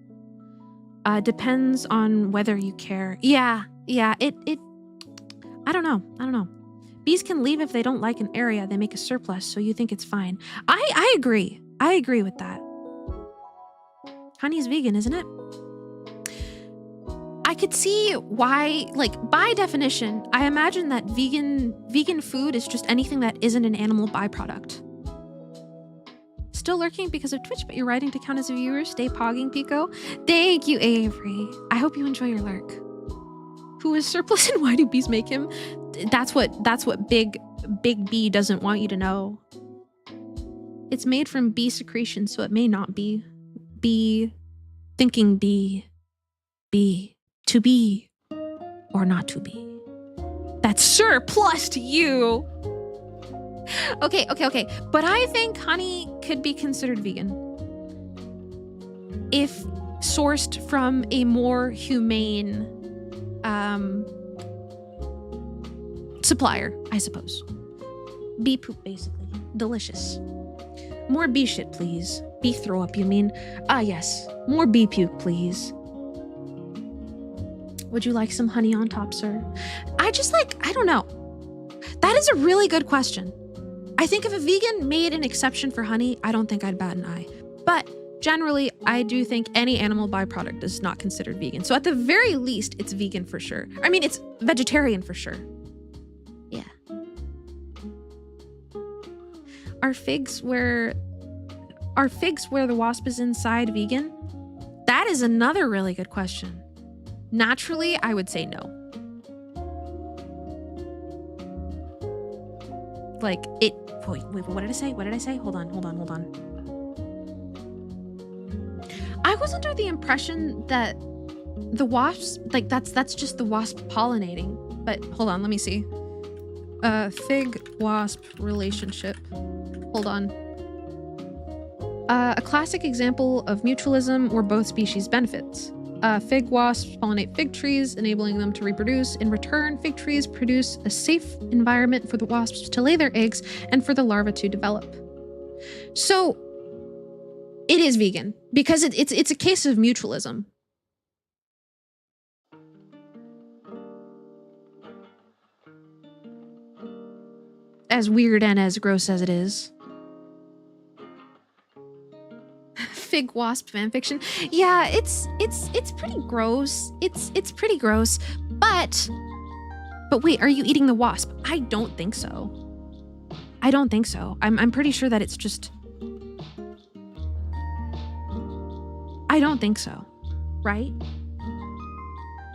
Depends on whether you care. Yeah, it I don't know. Bees can leave if they don't like an area. They make a surplus, so you think it's fine. I agree. I agree with that. Honey's vegan, isn't it? I could see why, like, by definition, I imagine that vegan food is just anything that isn't an animal byproduct. Still lurking because of Twitch, but you're writing to count as a viewer. Stay pogging, Pekoe. Thank you, Avery. I hope you enjoy your lurk. Who is surplus and why do bees make him? That's what Big B doesn't want you to know. It's made from bee secretion, so it may not be. Bee thinking bee. To be or not to be. That's surplus to you. Okay. But I think honey could be considered vegan if sourced from a more humane supplier, I suppose. Bee poop, basically. Delicious. More bee shit, please. Bee throw up, you mean? Ah, yes. More bee puke, please. Would you like some honey on top, sir? I don't know. That is a really good question. I think if a vegan made an exception for honey, I don't think I'd bat an eye. But generally, I do think any animal byproduct is not considered vegan. So at the very least, it's vegan for sure. I mean, it's vegetarian for sure. Yeah. Are figs where the wasp is inside vegan? That is another really good question. Naturally, I would say no. Like it. Wait, what did I say? Hold on. I was under the impression that the wasps, like that's just the wasp pollinating. But hold on, let me see. Fig wasp relationship. Hold on. A classic example of mutualism where both species benefits. Fig wasps pollinate fig trees, enabling them to reproduce. In return, fig trees produce a safe environment for the wasps to lay their eggs and for the larvae to develop. So it is vegan because it's a case of mutualism. As weird and as gross as it is. Fig wasp fanfiction. Yeah, it's pretty gross. It's pretty gross. But But wait, are you eating the wasp? I don't think so. I don't think so. I'm pretty sure that it's just... I don't think so. Right?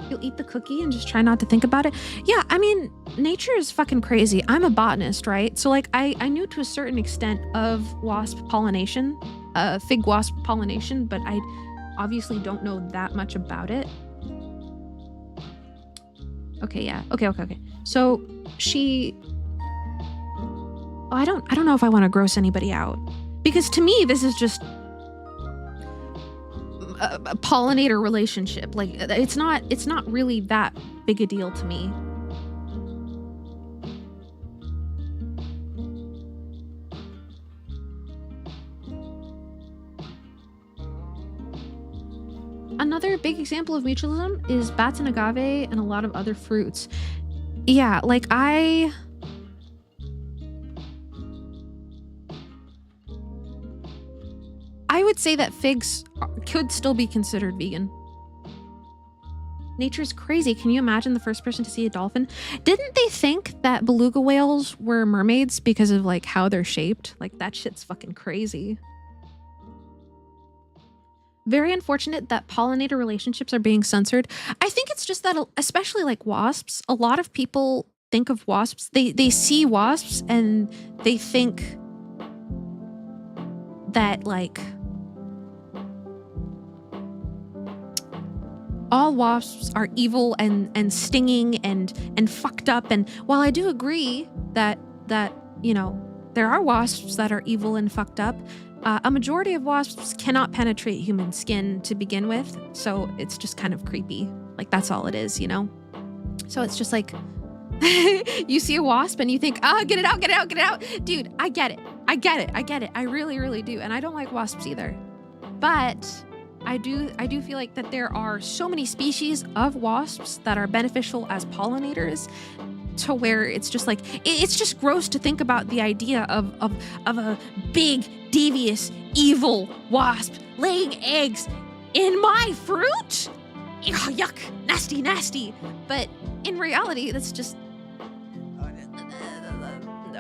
You'll eat the cookie and just try not to think about it? Yeah, I mean, nature is fucking crazy. I'm a botanist, right? So like I knew to a certain extent of wasp pollination, fig wasp pollination, but I obviously don't know that much about it. Okay, yeah. Okay. So she... Oh, I don't know if I want to gross anybody out. Because to me, this is just a pollinator relationship. Like, it's not really that big a deal to me. Another big example of mutualism is bats and agave and a lot of other fruits. Yeah, like I would say that figs could still be considered vegan. Nature's crazy. Can you imagine the first person to see a dolphin? Didn't they think that beluga whales were mermaids because of like how they're shaped? Like that shit's fucking crazy. Very unfortunate that pollinator relationships are being censored. I think it's just that, especially like wasps, a lot of people think of wasps. They see wasps and they think that like all wasps are evil and stinging and fucked up. And while I do agree that you know there are wasps that are evil and fucked up, a majority of wasps cannot penetrate human skin to begin with, so it's just kind of creepy. Like that's all it is, you know? So it's just like you see a wasp and you think, get it out, get it out, get it out. Dude, I get it. I really, really do. And I don't like wasps either. But I do feel like that there are so many species of wasps that are beneficial as pollinators, to where it's just like it's just gross to think about the idea of a big, devious, evil wasp laying eggs in my fruit. Ugh, yuck, nasty. But in reality, that's just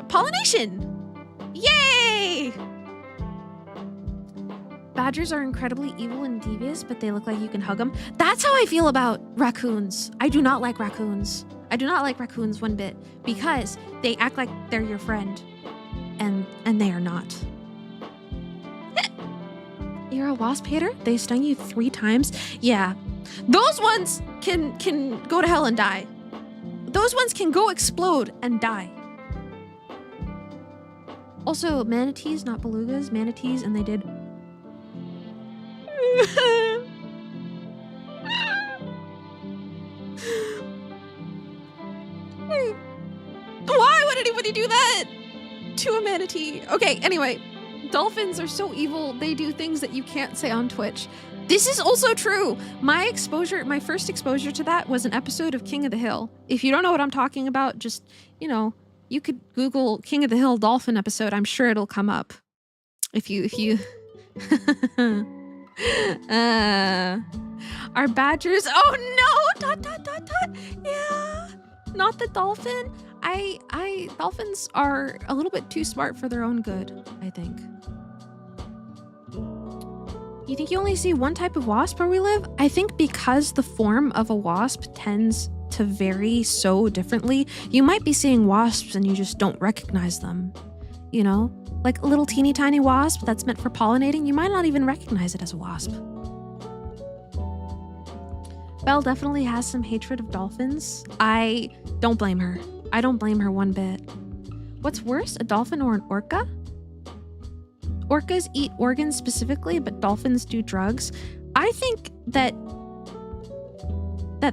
pollination. Yay! Badgers are incredibly evil and devious, but they look like you can hug them. That's how I feel about raccoons. I do not like raccoons. I do not like raccoons one bit because they act like they're your friend, and they are not. You're a wasp hater? They stung you 3 times? Yeah. Those ones can go to hell and die. Those ones can go explode and die. Also, manatees, not belugas, manatees, and they did. Why would anybody do that to a manatee? Okay, anyway, dolphins are so evil, they do things that you can't say on Twitch. This is also true. My first exposure to that was an episode of King of the Hill. If you don't know what I'm talking about, just, you know, you could Google King of the Hill dolphin episode. I'm sure it'll come up. If you Are badgers? Oh no! ... Yeah, not the dolphin. Dolphins are a little bit too smart for their own good, I think. You think you only see one type of wasp where we live? I think because the form of a wasp tends to vary so differently, you might be seeing wasps and you just don't recognize them. You know? Like a little teeny tiny wasp that's meant for pollinating, you might not even recognize it as a wasp. Belle definitely has some hatred of dolphins. I don't blame her. I don't blame her one bit. What's worse, a dolphin or an orca? Orcas eat organs specifically, but dolphins do drugs. I think that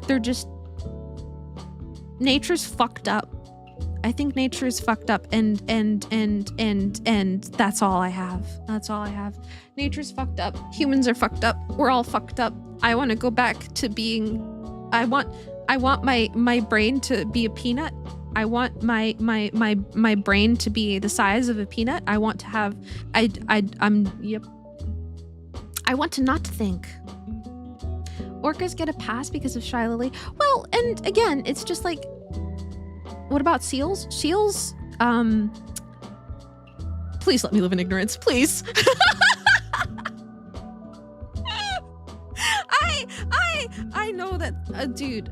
they're just... Nature's fucked up. I think nature is fucked up, and that's all I have. That's all I have. Nature's fucked up. Humans are fucked up. We're all fucked up. I want to go back to being... I want my brain to be a peanut. I want my brain to be the size of a peanut. I want to have... Yep. I want to not think. Orcas get a pass because of Shy Lily. Well, and again, it's just like... What about seals? Seals, please let me live in ignorance, please. I know that, dude.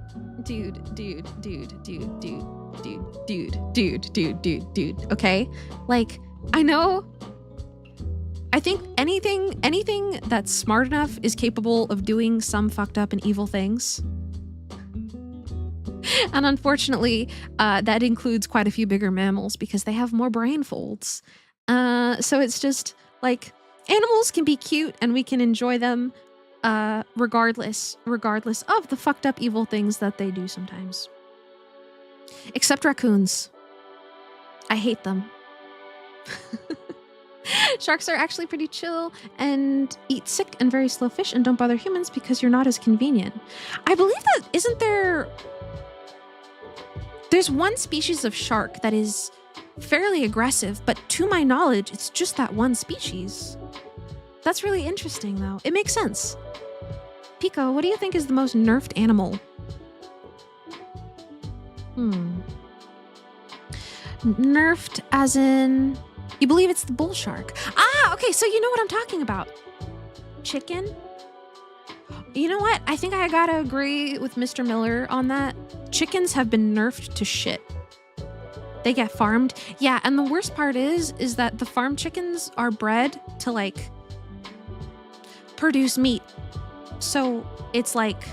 Okay, like I know. I think anything that's smart enough is capable of doing some fucked up and evil things. And unfortunately, that includes quite a few bigger mammals because they have more brain folds. So it's just like animals can be cute and we can enjoy them regardless of the fucked up evil things that they do sometimes. Except raccoons. I hate them. Sharks are actually pretty chill and eat sick and very slow fish and don't bother humans because you're not as convenient. I believe that there's one species of shark that is fairly aggressive, but to my knowledge, it's just that one species. That's really interesting though. It makes sense. Pekoe, what do you think is the most nerfed animal? Nerfed as in... You believe it's the bull shark. Ah, okay, so you know what I'm talking about. Chicken? You know what? I think I gotta agree with Mr. Miller on that. Chickens have been nerfed to shit. They get farmed. Yeah, and the worst part is that the farm chickens are bred to, like, produce meat. So it's like...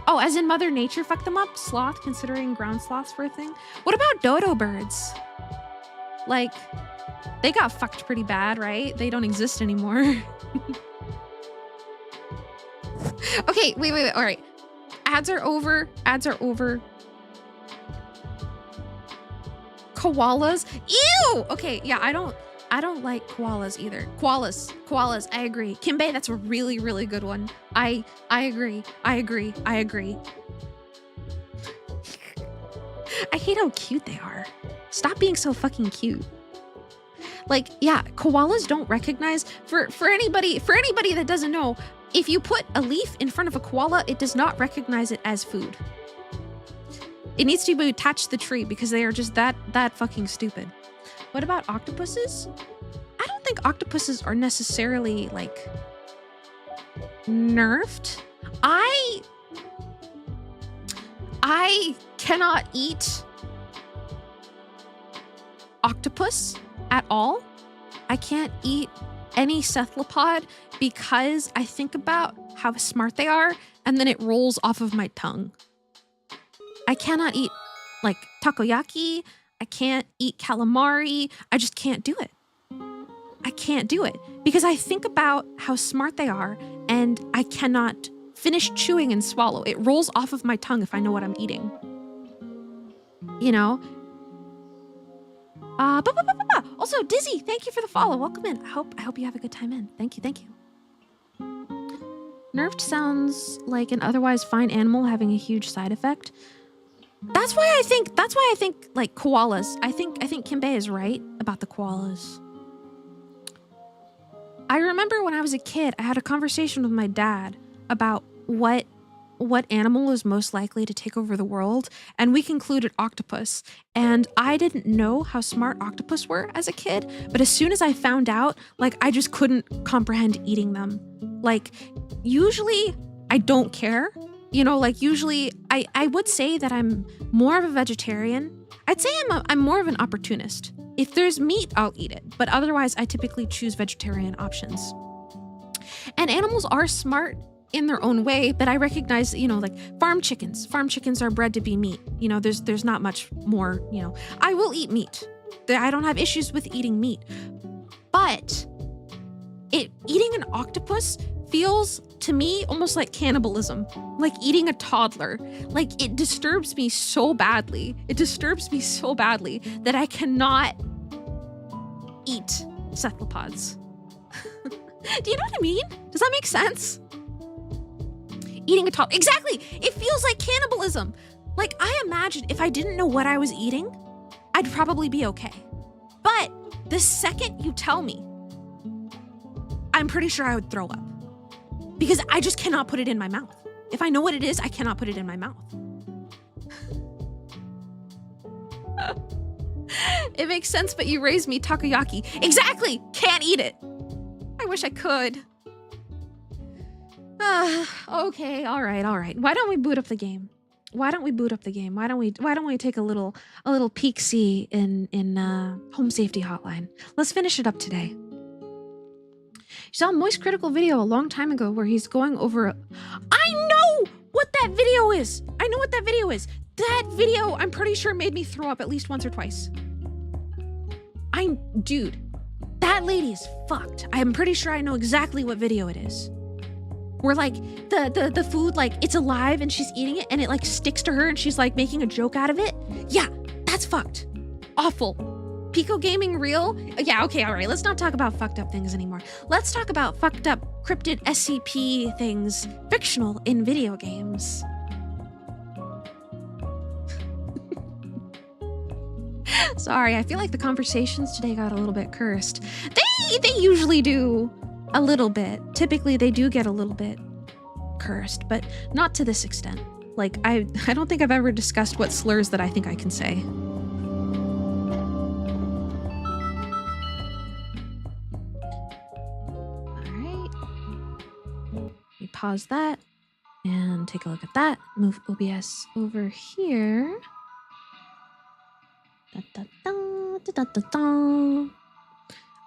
Oh, as in Mother Nature fucked them up? Sloth, considering ground sloths were a thing? What about dodo birds? Like, they got fucked pretty bad, right? They don't exist anymore. Okay, wait. All right. Ads are over. Koalas? Ew! Okay, yeah, I don't like koalas either. Koalas, I agree. Kimbe, that's a really, really good one. I agree. I hate how cute they are. Stop being so fucking cute. Like, yeah, koalas don't recognize, for anybody that doesn't know, if you put a leaf in front of a koala, it does not recognize it as food. It needs to be attached to the tree because they are just that fucking stupid. What about octopuses? I don't think octopuses are necessarily, like, nerfed. I cannot eat octopus at all. I can't eat any cephalopod because I think about how smart they are and then it rolls off of my tongue. I cannot eat, like, takoyaki. I can't eat calamari. I just can't do it. I can't do it because I think about how smart they are and I cannot finish chewing and swallow. It rolls off of my tongue if I know what I'm eating. You know? Also, Dizzy, thank you for the follow. Welcome in. I hope you have a good time in. Thank you. Nerfed sounds like an otherwise fine animal having a huge side effect. That's why I think like koalas. I think Kimbe is right about the koalas. I remember when I was a kid, I had a conversation with my dad about what animal is most likely to take over the world, and we concluded octopus. And I didn't know how smart octopus were as a kid, but as soon as I found out, like, I just couldn't comprehend eating them. Like, usually I don't care. You know, like, usually I would say that I'm more of a vegetarian. I'd say I'm more of an opportunist. If there's meat, I'll eat it. But otherwise, I typically choose vegetarian options. And animals are smart in their own way, but I recognize, you know, like farm chickens are bred to be meat. You know, there's not much more, you know. I will eat meat. I don't have issues with eating meat. But eating an octopus feels to me almost like cannibalism, like eating a toddler. Like, it disturbs me so badly. That I cannot eat cephalopods. Do you know what I mean? Does that make sense? Eating a toddler. Exactly. It feels like cannibalism. Like, I imagine if I didn't know what I was eating, I'd probably be okay. But the second you tell me, I'm pretty sure I would throw up. Because I just cannot put it in my mouth. If I know what it is, I cannot put it in my mouth. It makes sense, but you raised me takoyaki. Exactly! Can't eat it. I wish I could. Okay, all right. Why don't we boot up the game? Why don't we take a little peek-see in Home Safety Hotline? Let's finish it up today. You saw a Moist Critical video a long time ago where he's going over I know what that video is! That video, I'm pretty sure, made me throw up at least once or twice. Dude, that lady is fucked. I'm pretty sure I know exactly what video it is. Where like the food, like it's alive and she's eating it and it like sticks to her and she's like making a joke out of it. Yeah, that's fucked. Awful. Pekoe Gaming real? Yeah, okay, all right. Let's not talk about fucked up things anymore. Let's talk about fucked up cryptid SCP things, fictional in video games. Sorry, I feel like the conversations today got a little bit cursed. They usually do a little bit. Typically, they do get a little bit cursed, but not to this extent. Like, I don't think I've ever discussed what slurs that I think I can say. All right. Let me pause that and take a look at that. Move OBS over here.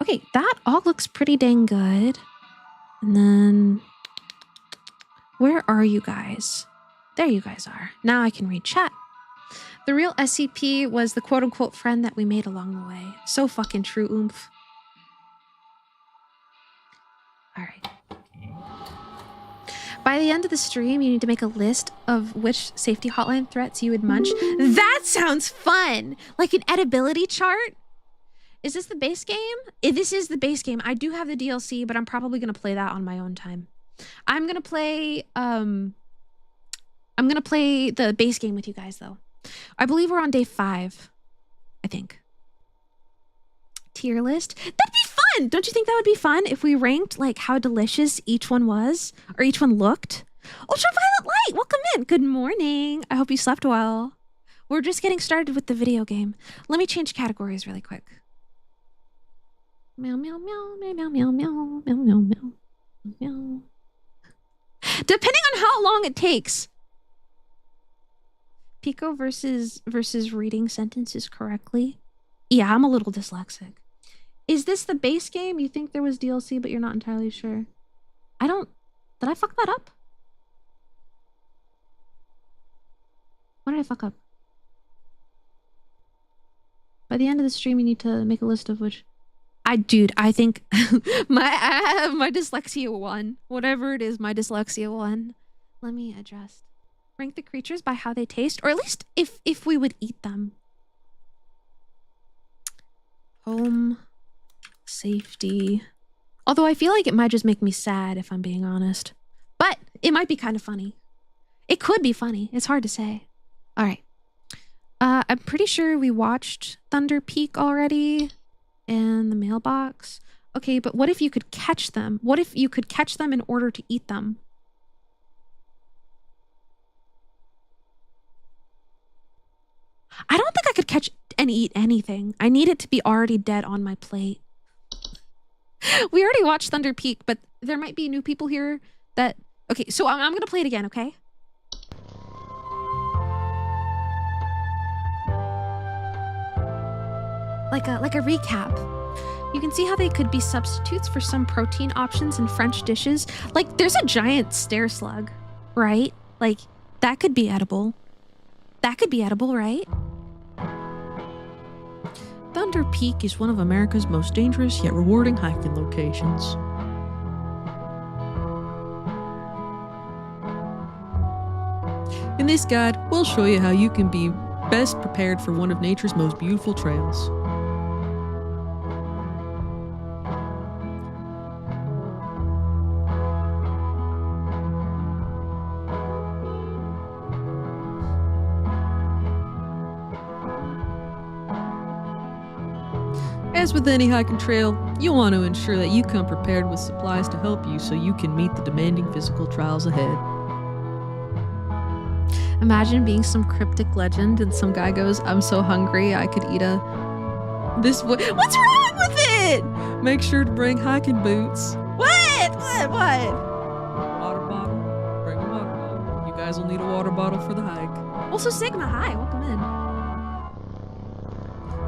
Okay, that all looks pretty dang good. And then, where are you guys? There you guys are. Now I can read chat. The real SCP was the quote-unquote friend that we made along the way. So fucking true, oomph. All right. By the end of the stream, you need to make a list of which safety hotline threats you would munch. That sounds fun! Like an edibility chart? Is this the base game? This is the base game. I do have the DLC, but I'm probably going to play that on my own time. I'm going to play the base game with you guys, though. I believe we're on day 5, I think. Tier list? That'd be fun! Don't you think that would be fun if we ranked like how delicious each one was or each one looked? Ultraviolet light, welcome in. Good morning. I hope you slept well. We're just getting started with the video game. Let me change categories really quick. Meow meow meow meow meow meow meow meow meow meow meow. Depending on how long it takes. Pekoe versus reading sentences correctly. Yeah, I'm a little dyslexic. Is this the base game? You think there was DLC, but you're not entirely sure. Did I fuck that up? What did I fuck up? By the end of the stream, you need to make a list of which... Dude, I think I have my dyslexia 1. Whatever it is, my dyslexia 1. Let me adjust. Rank the creatures by how they taste, or at least if we would eat them. Home safety. Although I feel like it might just make me sad if I'm being honest. But it might be kind of funny. It could be funny. It's hard to say. All right. I'm pretty sure we watched Thunder Peak already. And the mailbox. Okay, but what if you could catch them? What if you could catch them in order to eat them? I don't think I could catch and eat anything. I need it to be already dead on my plate. We already watched Thunder Peak, but there might be new people here that... Okay, so I'm gonna play it again, okay? Like a recap. You can see how they could be substitutes for some protein options in French dishes. Like, there's a giant stair slug, right? Like, that could be edible. That could be edible, right? Thunder Peak is one of America's most dangerous yet rewarding hiking locations. In this guide, we'll show you how you can be best prepared for one of nature's most beautiful trails. As with any hiking trail, you'll want to ensure that you come prepared with supplies to help you so you can meet the demanding physical trials ahead. Imagine being some cryptic legend and some guy goes, I'm so hungry I could eat a This what's wrong with it? Make sure to bring hiking boots. What? Water bottle. Bring a water bottle. You guys will need a water bottle for the hike. Also, Sigma, hi, welcome in.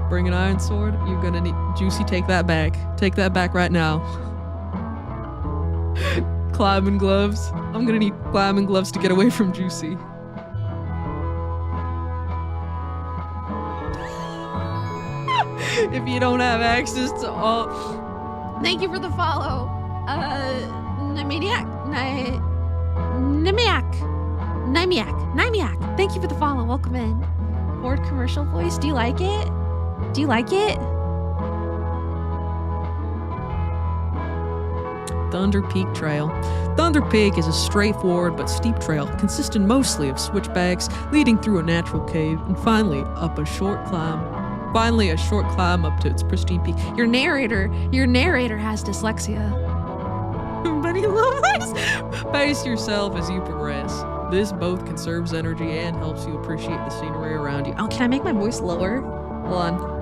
Bring an iron sword. You're gonna need Juicy. Take that back. Take that back right now. Climbing gloves. I'm gonna need climbing gloves to get away from Juicy. If you don't have access to all. Thank you for the follow. Nimiak. Thank you for the follow. Welcome in. Ford commercial voice. Do you like it? Do you like it? Thunder Peak Trail. Thunder Peak is a straightforward but steep trail consisting mostly of switchbacks leading through a natural cave and finally up a short climb. Finally, a short climb up to its pristine peak. Your narrator has dyslexia. But he loves. Pace yourself as you progress. This both conserves energy and helps you appreciate the scenery around you. Oh, can I make my voice lower? Hold on.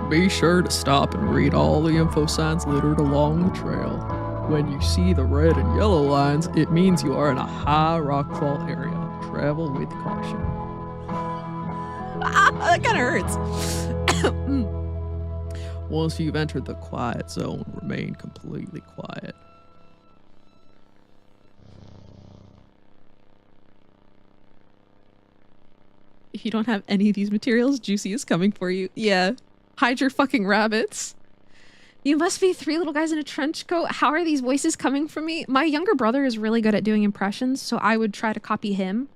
Be sure to stop and read all the info signs littered along the trail. When you see the red and yellow lines, it means you are in a high rockfall area. Travel with caution. That kind of hurts. Once you've entered the quiet zone, remain completely quiet. If you don't have any of these materials, Juicy is coming for you. Yeah. Hide your fucking rabbits. You must be three little guys in a trench coat. How are these voices coming from me? My younger brother is really good at doing impressions, so I would try to copy him.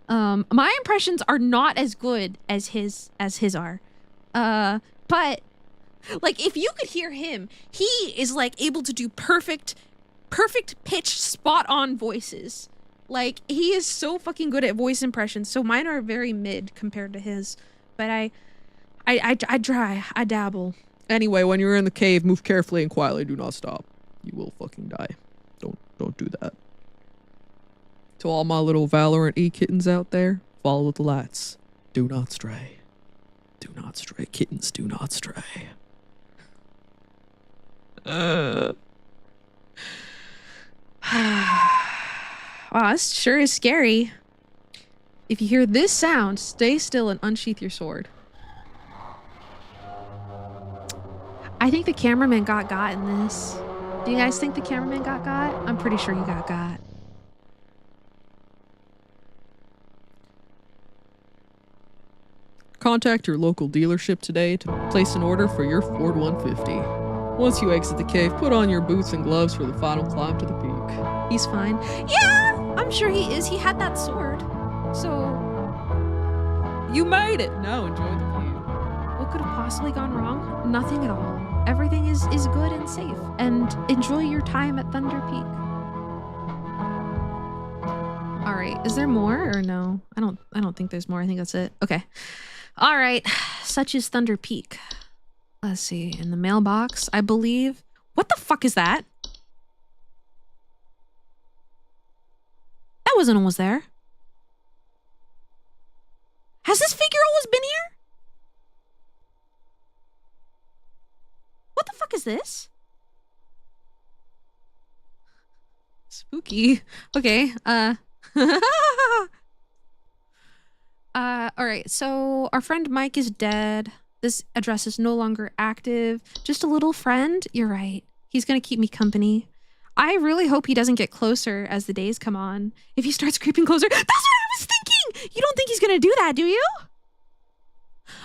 My impressions are not as good as his are. But like if you could hear him, he is like able to do perfect pitch, spot on voices. Like he is so fucking good at voice impressions. So mine are very mid compared to his. But I try. I dabble. Anyway, when you're in the cave, move carefully and quietly. Do not stop. You will fucking die. Don't do that. To all my little Valorant E-kittens out there, follow the lights. Do not stray. Do not stray. Kittens, do not stray. Wow, this sure is scary. If you hear this sound, stay still and unsheath your sword. I think the cameraman got in this. Do you guys think the cameraman got? I'm pretty sure you got. Contact your local dealership today to place an order for your Ford 150. Once you exit the cave, put on your boots and gloves for the final climb to the peak. He's fine. Yeah, I'm sure he is. He had that sword. So... You made it! Now enjoy the view. What could have possibly gone wrong? Nothing at all. Everything is good and safe. And enjoy your time at Thunder Peak. All right. Is there more or no? I don't think there's more. I think that's it. Okay. All right. Such is Thunder Peak. Let's see. In the mailbox, I believe. What the fuck is that? That wasn't almost there. Has this figure always been here? What the fuck is this? Spooky. Okay. All right. So our friend Mike is dead. This address is no longer active. Just a little friend. You're right. He's gonna keep me company. I really hope he doesn't get closer as the days come on. If he starts creeping closer, that's what I was thinking. You don't think he's gonna do that, do you?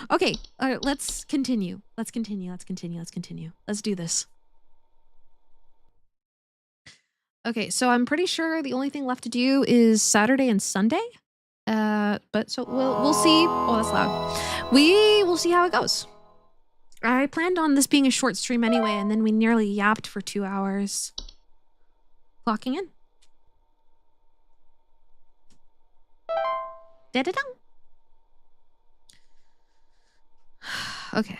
Okay, all right, let's continue. Let's continue. Let's do this. Okay, so I'm pretty sure the only thing left to do is Saturday and Sunday. But so we'll see. Oh, that's loud. We will see how it goes. I planned on this being a short stream anyway, and then we nearly yapped for 2 hours. Clocking in. Da-da-dum. Okay.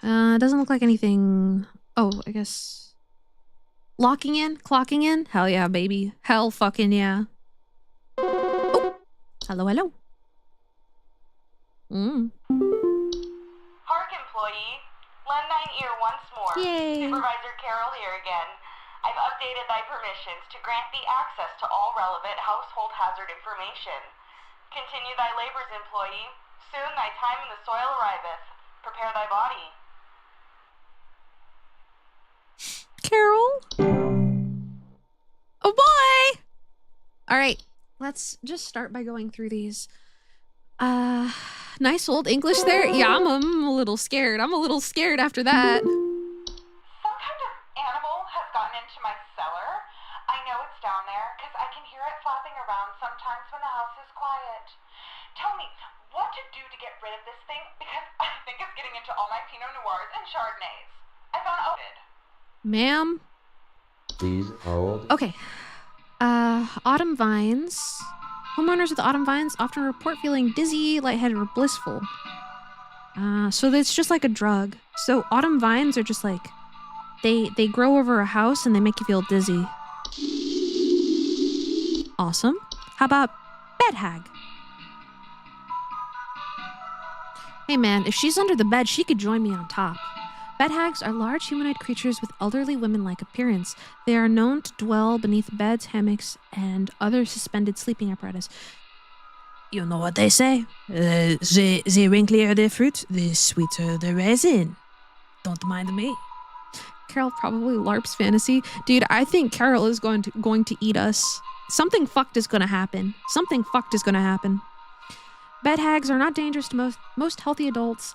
Doesn't look like anything. Oh, I guess. Locking in? Clocking in? Hell yeah, baby. Hell fucking yeah. Oh. Hello, hello. employee. Lend thine ear once more. Yay. Supervisor Carol here again. I've updated thy permissions to grant thee access to all relevant household hazard information. Continue thy labors, employee. Soon thy time in the soil arriveth. Prepare thy body. Carol? Oh boy! Alright, let's just start by going through these. Nice old English there. Yeah, I'm a little scared. I'm a little scared after that. Some kind of animal has gotten into my cellar. I know it's down there because I can hear it flapping around sometimes when the house is quiet. Tell me what to do to get rid of this thing because I think it's getting into all my Pinot Noirs and Chardonnays. I found out. Ma'am? Please hold. Okay. Autumn vines. Homeowners with autumn vines often report feeling dizzy, lightheaded, or blissful. So it's just like a drug. So autumn vines are just like, they grow over a house and they make you feel dizzy. Awesome. How about bed hag? Hey man, if she's under the bed, she could join me on top. Bed hags are large humanoid creatures with elderly women-like appearance. They are known to dwell beneath beds, hammocks, and other suspended sleeping apparatus. You know what they say. The wrinklier the fruit, the sweeter the resin. Don't mind me. Carol probably LARPs fantasy. Dude, I think Carol is going to eat us. Something fucked is gonna happen. Something fucked is gonna happen. Bed hags are not dangerous to most healthy adults.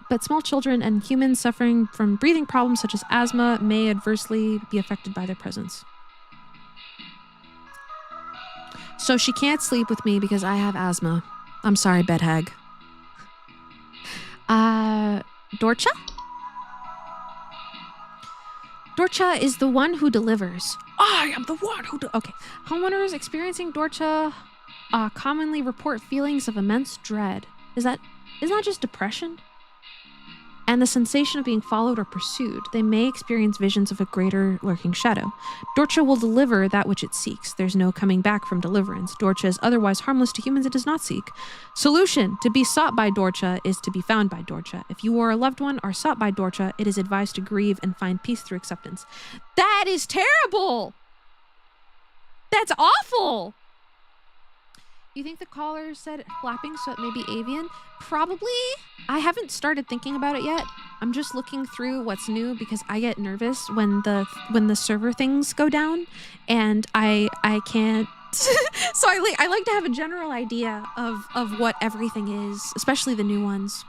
But small children and humans suffering from breathing problems such as asthma may adversely be affected by their presence. So she can't sleep with me because I have asthma. I'm sorry, bed hag. Dorcha? Dorcha is the one who delivers. I am the one who okay. Homeowners experiencing Dorcha commonly report feelings of immense dread. Isn't that just depression? And the sensation of being followed or pursued. They may experience visions of a greater lurking shadow. Dorcha will deliver that which it seeks. There's no coming back from deliverance. Dorcha is otherwise harmless to humans it does not seek. Solution: to be sought by Dorcha is to be found by Dorcha. If you or a loved one are sought by Dorcha, it is advised to grieve and find peace through acceptance. That is terrible! That's awful! You think the caller said flapping, so it may be avian? Probably. I haven't started thinking about it yet. I'm just looking through what's new because I get nervous when the server things go down, and I can't. So I like to have a general idea of what everything is, especially the new ones.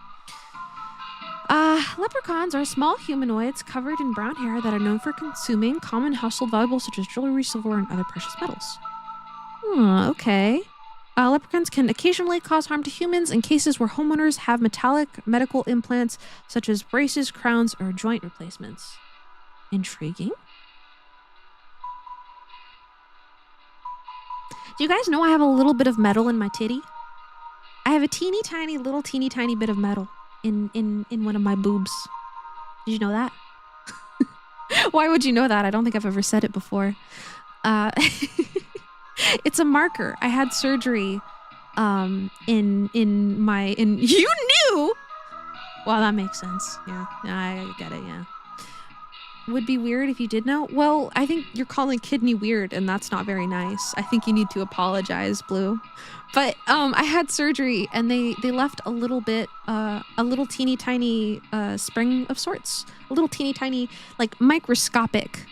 Leprechauns are small humanoids covered in brown hair that are known for consuming common household valuables such as jewelry, silver, and other precious metals. Okay. Leprechauns can occasionally cause harm to humans in cases where homeowners have metallic medical implants such as braces, crowns, or joint replacements. Intriguing. Do you guys know I have a little bit of metal in my titty? I have a teeny tiny bit of metal in one of my boobs. Did you know that? Why would you know that? I don't think I've ever said it before. It's a marker. I had surgery in you knew? Well, that makes sense. Yeah, I get it, yeah. Would be weird if you did know. Well, I think you're calling kidney weird, and that's not very nice. I think you need to apologize, Blue. But I had surgery, and they left a little bit, a little teeny tiny spring of sorts. A little teeny tiny, like microscopic.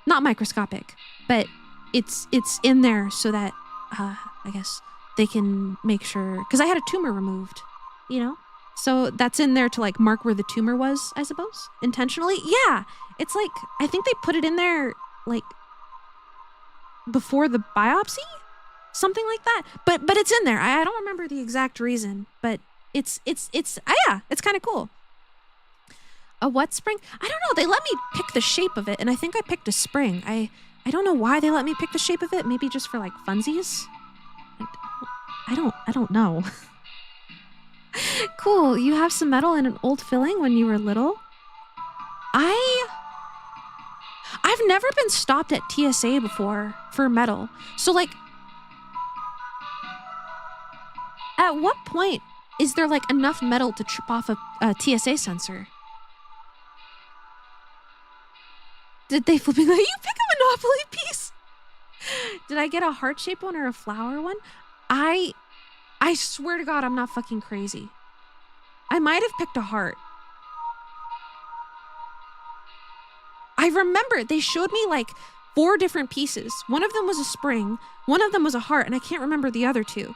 Not microscopic, but it's in there so that I guess they can make sure, because I had a tumor removed, you know, so that's in there to like mark where the tumor was, I suppose, intentionally. Yeah, it's like I think they put it in there like before the biopsy, something like that. But it's in there. I don't remember the exact reason, but it's yeah, it's kind of cool. A what spring? I don't know. They let me pick the shape of it, and I think I picked a spring. I don't know why they let me pick the shape of it. Maybe just for like funsies. I don't know. Cool. You have some metal in an old filling when you were little. I've never been stopped at TSA before for metal. So like, at what point is there like enough metal to trip off a TSA sensor? Did they flipping like, you pick a Monopoly piece? Did I get a heart-shaped one or a flower one? I swear to God, I'm not fucking crazy. I might have picked a heart. I remember they showed me like 4 different pieces. One of them was a spring, one of them was a heart, and I can't remember the other 2.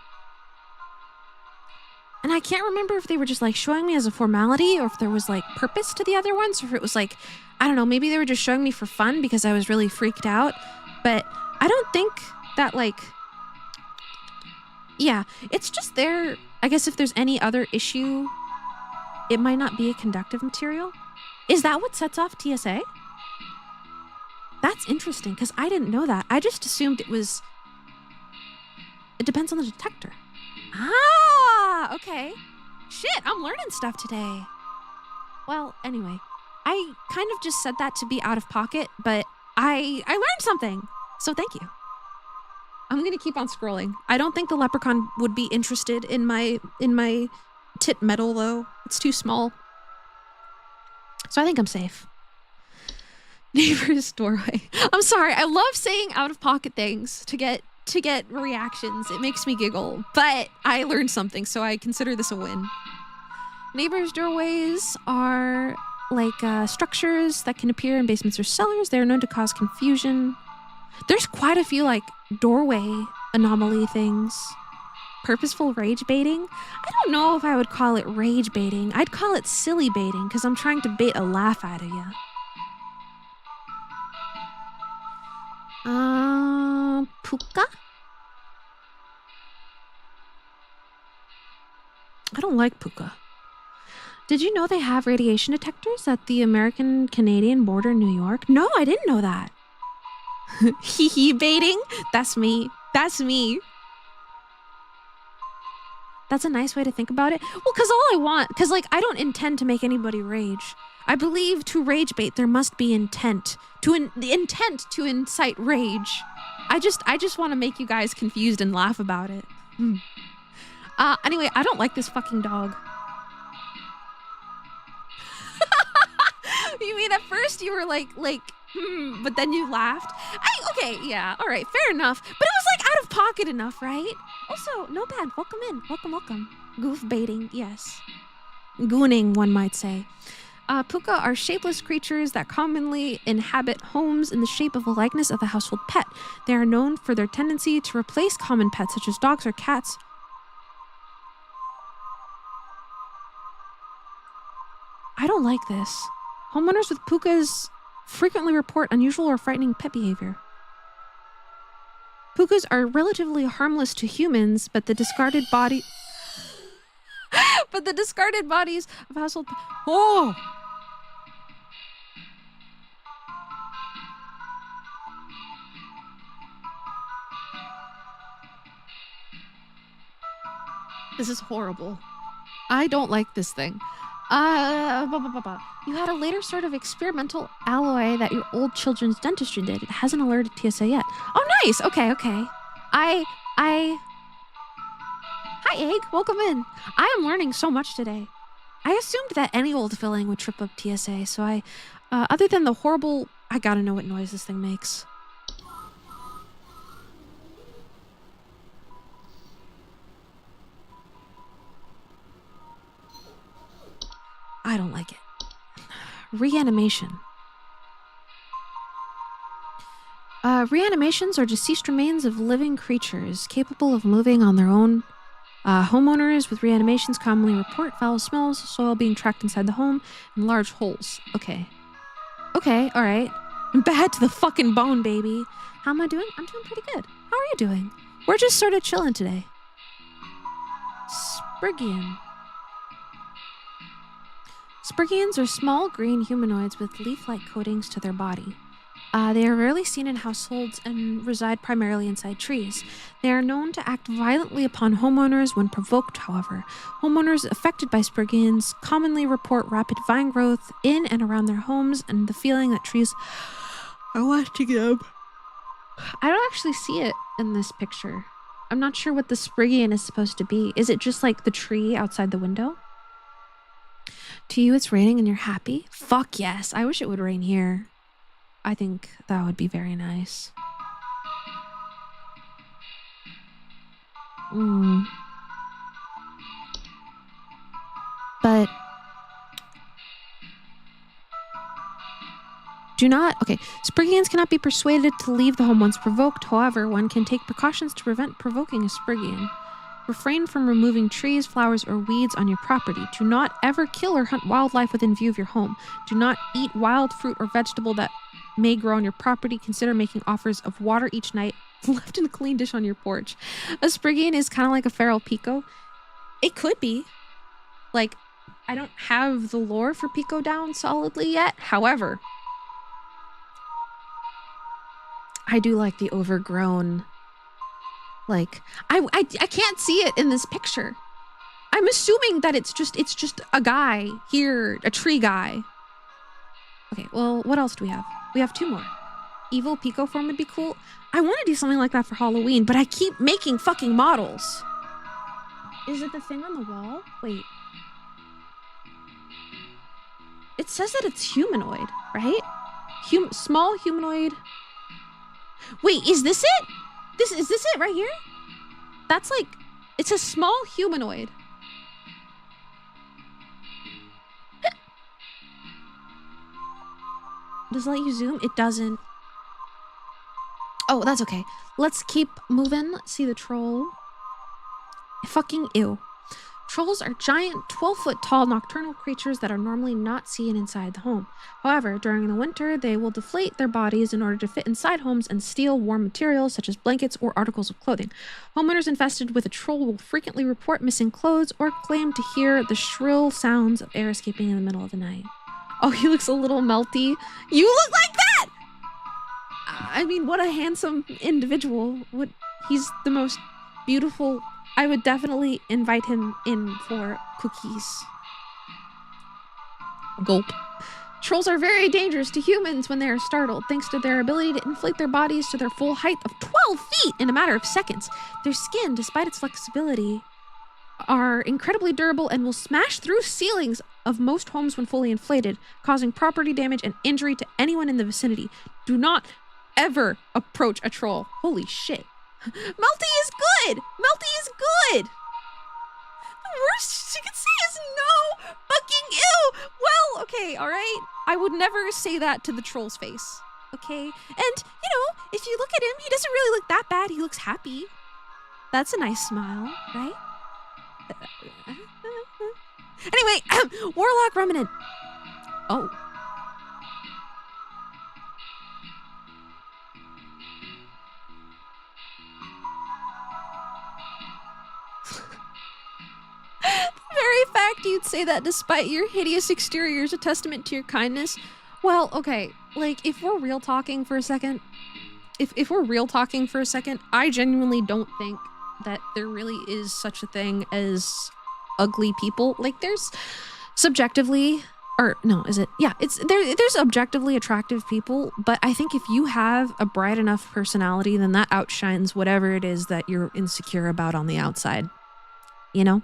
And I can't remember if they were just like showing me as a formality or if there was like purpose to the other ones, or if it was like, I don't know, maybe they were just showing me for fun because I was really freaked out. But I don't think that like, yeah, it's just there. I guess if there's any other issue, it might not be a conductive material. Is that what sets off TSA? That's interesting because I didn't know that. I just assumed it depends on the detector. Ah, okay. Shit, I'm learning stuff today. Well, anyway, I kind of just said that to be out of pocket, but I learned something. So thank you. I'm going to keep on scrolling. I don't think the leprechaun would be interested in my tit metal though. It's too small. So I think I'm safe. Neighbor's doorway. I'm sorry. I love saying out of pocket things to get reactions. It makes me giggle, but I learned something, so I consider this a win. Neighbors' doorways are like structures that can appear in basements or cellars. They are known to cause confusion. There's quite a few like doorway anomaly things. Purposeful rage baiting. I don't know if I would call it rage baiting. I'd call it silly baiting because I'm trying to bait a laugh out of you. Puka? I don't like puka. Did you know they have radiation detectors at the American-Canadian border in New York? No, I didn't know that. Hee baiting? That's me. That's me. That's a nice way to think about it. Well, because like I don't intend to make anybody rage. I believe to rage bait there must be intent. The intent to incite rage. I just want to make you guys confused and laugh about it. Anyway, I don't like this fucking dog. You mean at first you were like, but then you laughed? Okay, yeah, all right, fair enough. But it was like out of pocket enough, right? Also, no bad. Welcome in. Welcome. Goof baiting, yes. Gooning, one might say. Puka are shapeless creatures that commonly inhabit homes in the shape of a likeness of a household pet. They are known for their tendency to replace common pets such as dogs or cats. I don't like this. Homeowners with pukas frequently report unusual or frightening pet behavior. Pukas are relatively harmless to humans, but the discarded bodies of household oh! This is horrible. I don't like this thing. You had a later sort of experimental alloy that your old children's dentistry did. It hasn't alerted TSA yet. Oh, nice. Okay. Hi, Egg. Welcome in. I am learning so much today. I assumed that any old filling would trip up TSA, so other than the horrible, I gotta know what noise this thing makes. I don't like it. Reanimation. Reanimations are deceased remains of living creatures capable of moving on their own. Homeowners with reanimations commonly report foul smells, soil being tracked inside the home, and large holes. Okay, all right. Bad to the fucking bone, baby. How am I doing? I'm doing pretty good. How are you doing? We're just sort of chilling today. Spriggian. Spriggians are small green humanoids with leaf-like coatings to their body. They are rarely seen in households and reside primarily inside trees. They are known to act violently upon homeowners when provoked, however. Homeowners affected by Spriggians commonly report rapid vine growth in and around their homes and the feeling that trees are watching them. I don't actually see it in this picture. I'm not sure what the Spriggian is supposed to be. Is it just like the tree outside the window? To you, it's raining and you're happy? Fuck yes. I wish it would rain here. I think that would be very nice. But do not, okay, Spriggians cannot be persuaded to leave the home once provoked. However, one can take precautions to prevent provoking a Spriggian. Refrain from removing trees, flowers, or weeds on your property. Do not ever kill or hunt wildlife within view of your home. Do not eat wild fruit or vegetable that may grow on your property. Consider making offers of water each night left in a clean dish on your porch. A Spriggian is kind of like a feral Pekoe. It could be. Like, I don't have the lore for Pekoe down solidly yet. However, I do like the overgrown, like, I can't see it in this picture. I'm assuming that it's just a guy here, a tree guy. Okay, well, what else do we have? We have 2 more. Evil Pekoe form would be cool. I want to do something like that for Halloween, but I keep making fucking models. Is it the thing on the wall? Wait. It says that it's humanoid, right? Small humanoid. Wait, is this it? Is this it right here? That's like, it's a small humanoid. Does it let you zoom? It doesn't. Oh, that's okay. Let's keep moving. Let's see the troll. Fucking ew. Trolls are giant, 12-foot tall nocturnal creatures that are normally not seen inside the home. However, during the winter, they will deflate their bodies in order to fit inside homes and steal warm materials such as blankets or articles of clothing. Homeowners infested with a troll will frequently report missing clothes or claim to hear the shrill sounds of air escaping in the middle of the night. Oh, he looks a little melty. You look like that! I mean, what a handsome individual. He's the most beautiful. I would definitely invite him in for cookies. Gulp. Trolls are very dangerous to humans when they are startled, thanks to their ability to inflate their bodies to their full height of 12 feet in a matter of seconds. Their skin, despite its flexibility, are incredibly durable and will smash through ceilings of most homes when fully inflated, causing property damage and injury to anyone in the vicinity. Do not ever approach a troll. Holy shit. Melty is good! Melty is good! The worst she could say is no! Fucking ew! Well, okay, alright? I would never say that to the troll's face. Okay? And, you know, if you look at him, he doesn't really look that bad. He looks happy. That's a nice smile, right? Anyway, Warlock Remnant. Oh. The very fact you'd say that despite your hideous exterior is a testament to your kindness. Well, okay, like, if we're real talking for a second, if we're real talking for a second, I genuinely don't think that there really is such a thing as ugly people. Like, there's subjectively, or no, is it? Yeah, there's objectively attractive people, but I think if you have a bright enough personality, then that outshines whatever it is that you're insecure about on the outside. You know?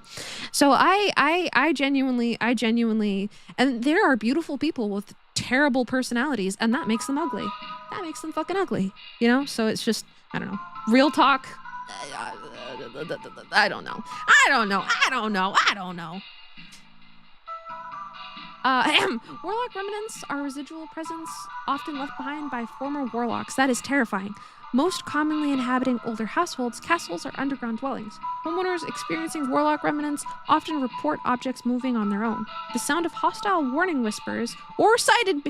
So I genuinely, and there are beautiful people with terrible personalities, and that makes them ugly. That makes them fucking ugly. You know? So it's just, I don't know. Real talk. I don't know. Warlock remnants are residual presence often left behind by former warlocks. That is terrifying. Most commonly inhabiting older households, castles are underground dwellings. Homeowners experiencing warlock remnants often report objects moving on their own. The sound of hostile warning whispers or sighting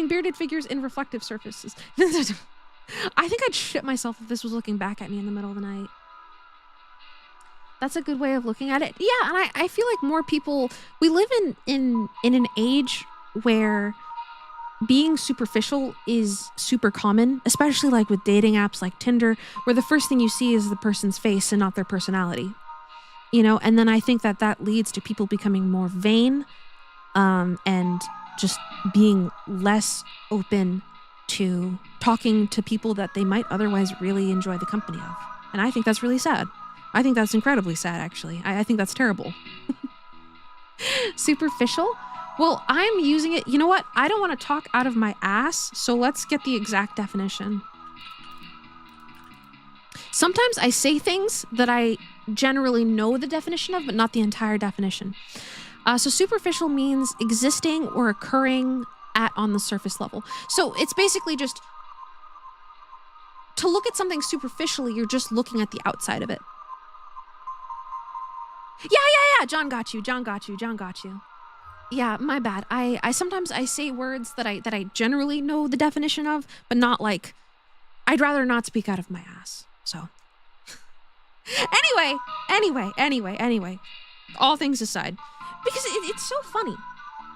bearded figures in reflective surfaces. I think I'd shit myself if this was looking back at me in the middle of the night. That's a good way of looking at it. Yeah, and I feel like more people, we live in an age where being superficial is super common, especially like with dating apps like Tinder, where the first thing you see is the person's face and not their personality. You know, and then I think that leads to people becoming more vain, and just being less open to talking to people that they might otherwise really enjoy the company of. And I think that's really sad. I think that's incredibly sad, actually. I think that's terrible. Superficial? Well, I'm using it. You know what? I don't want to talk out of my ass, so let's get the exact definition. Sometimes I say things that I generally know the definition of, but not the entire definition. So superficial means existing or occurring at on the surface level. So it's basically just to look at something superficially, you're just looking at the outside of it. Yeah. John got you. Yeah, my bad. I sometimes I say words that I generally know the definition of, but not like, I'd rather not speak out of my ass. So anyway, all things aside, because it's so funny.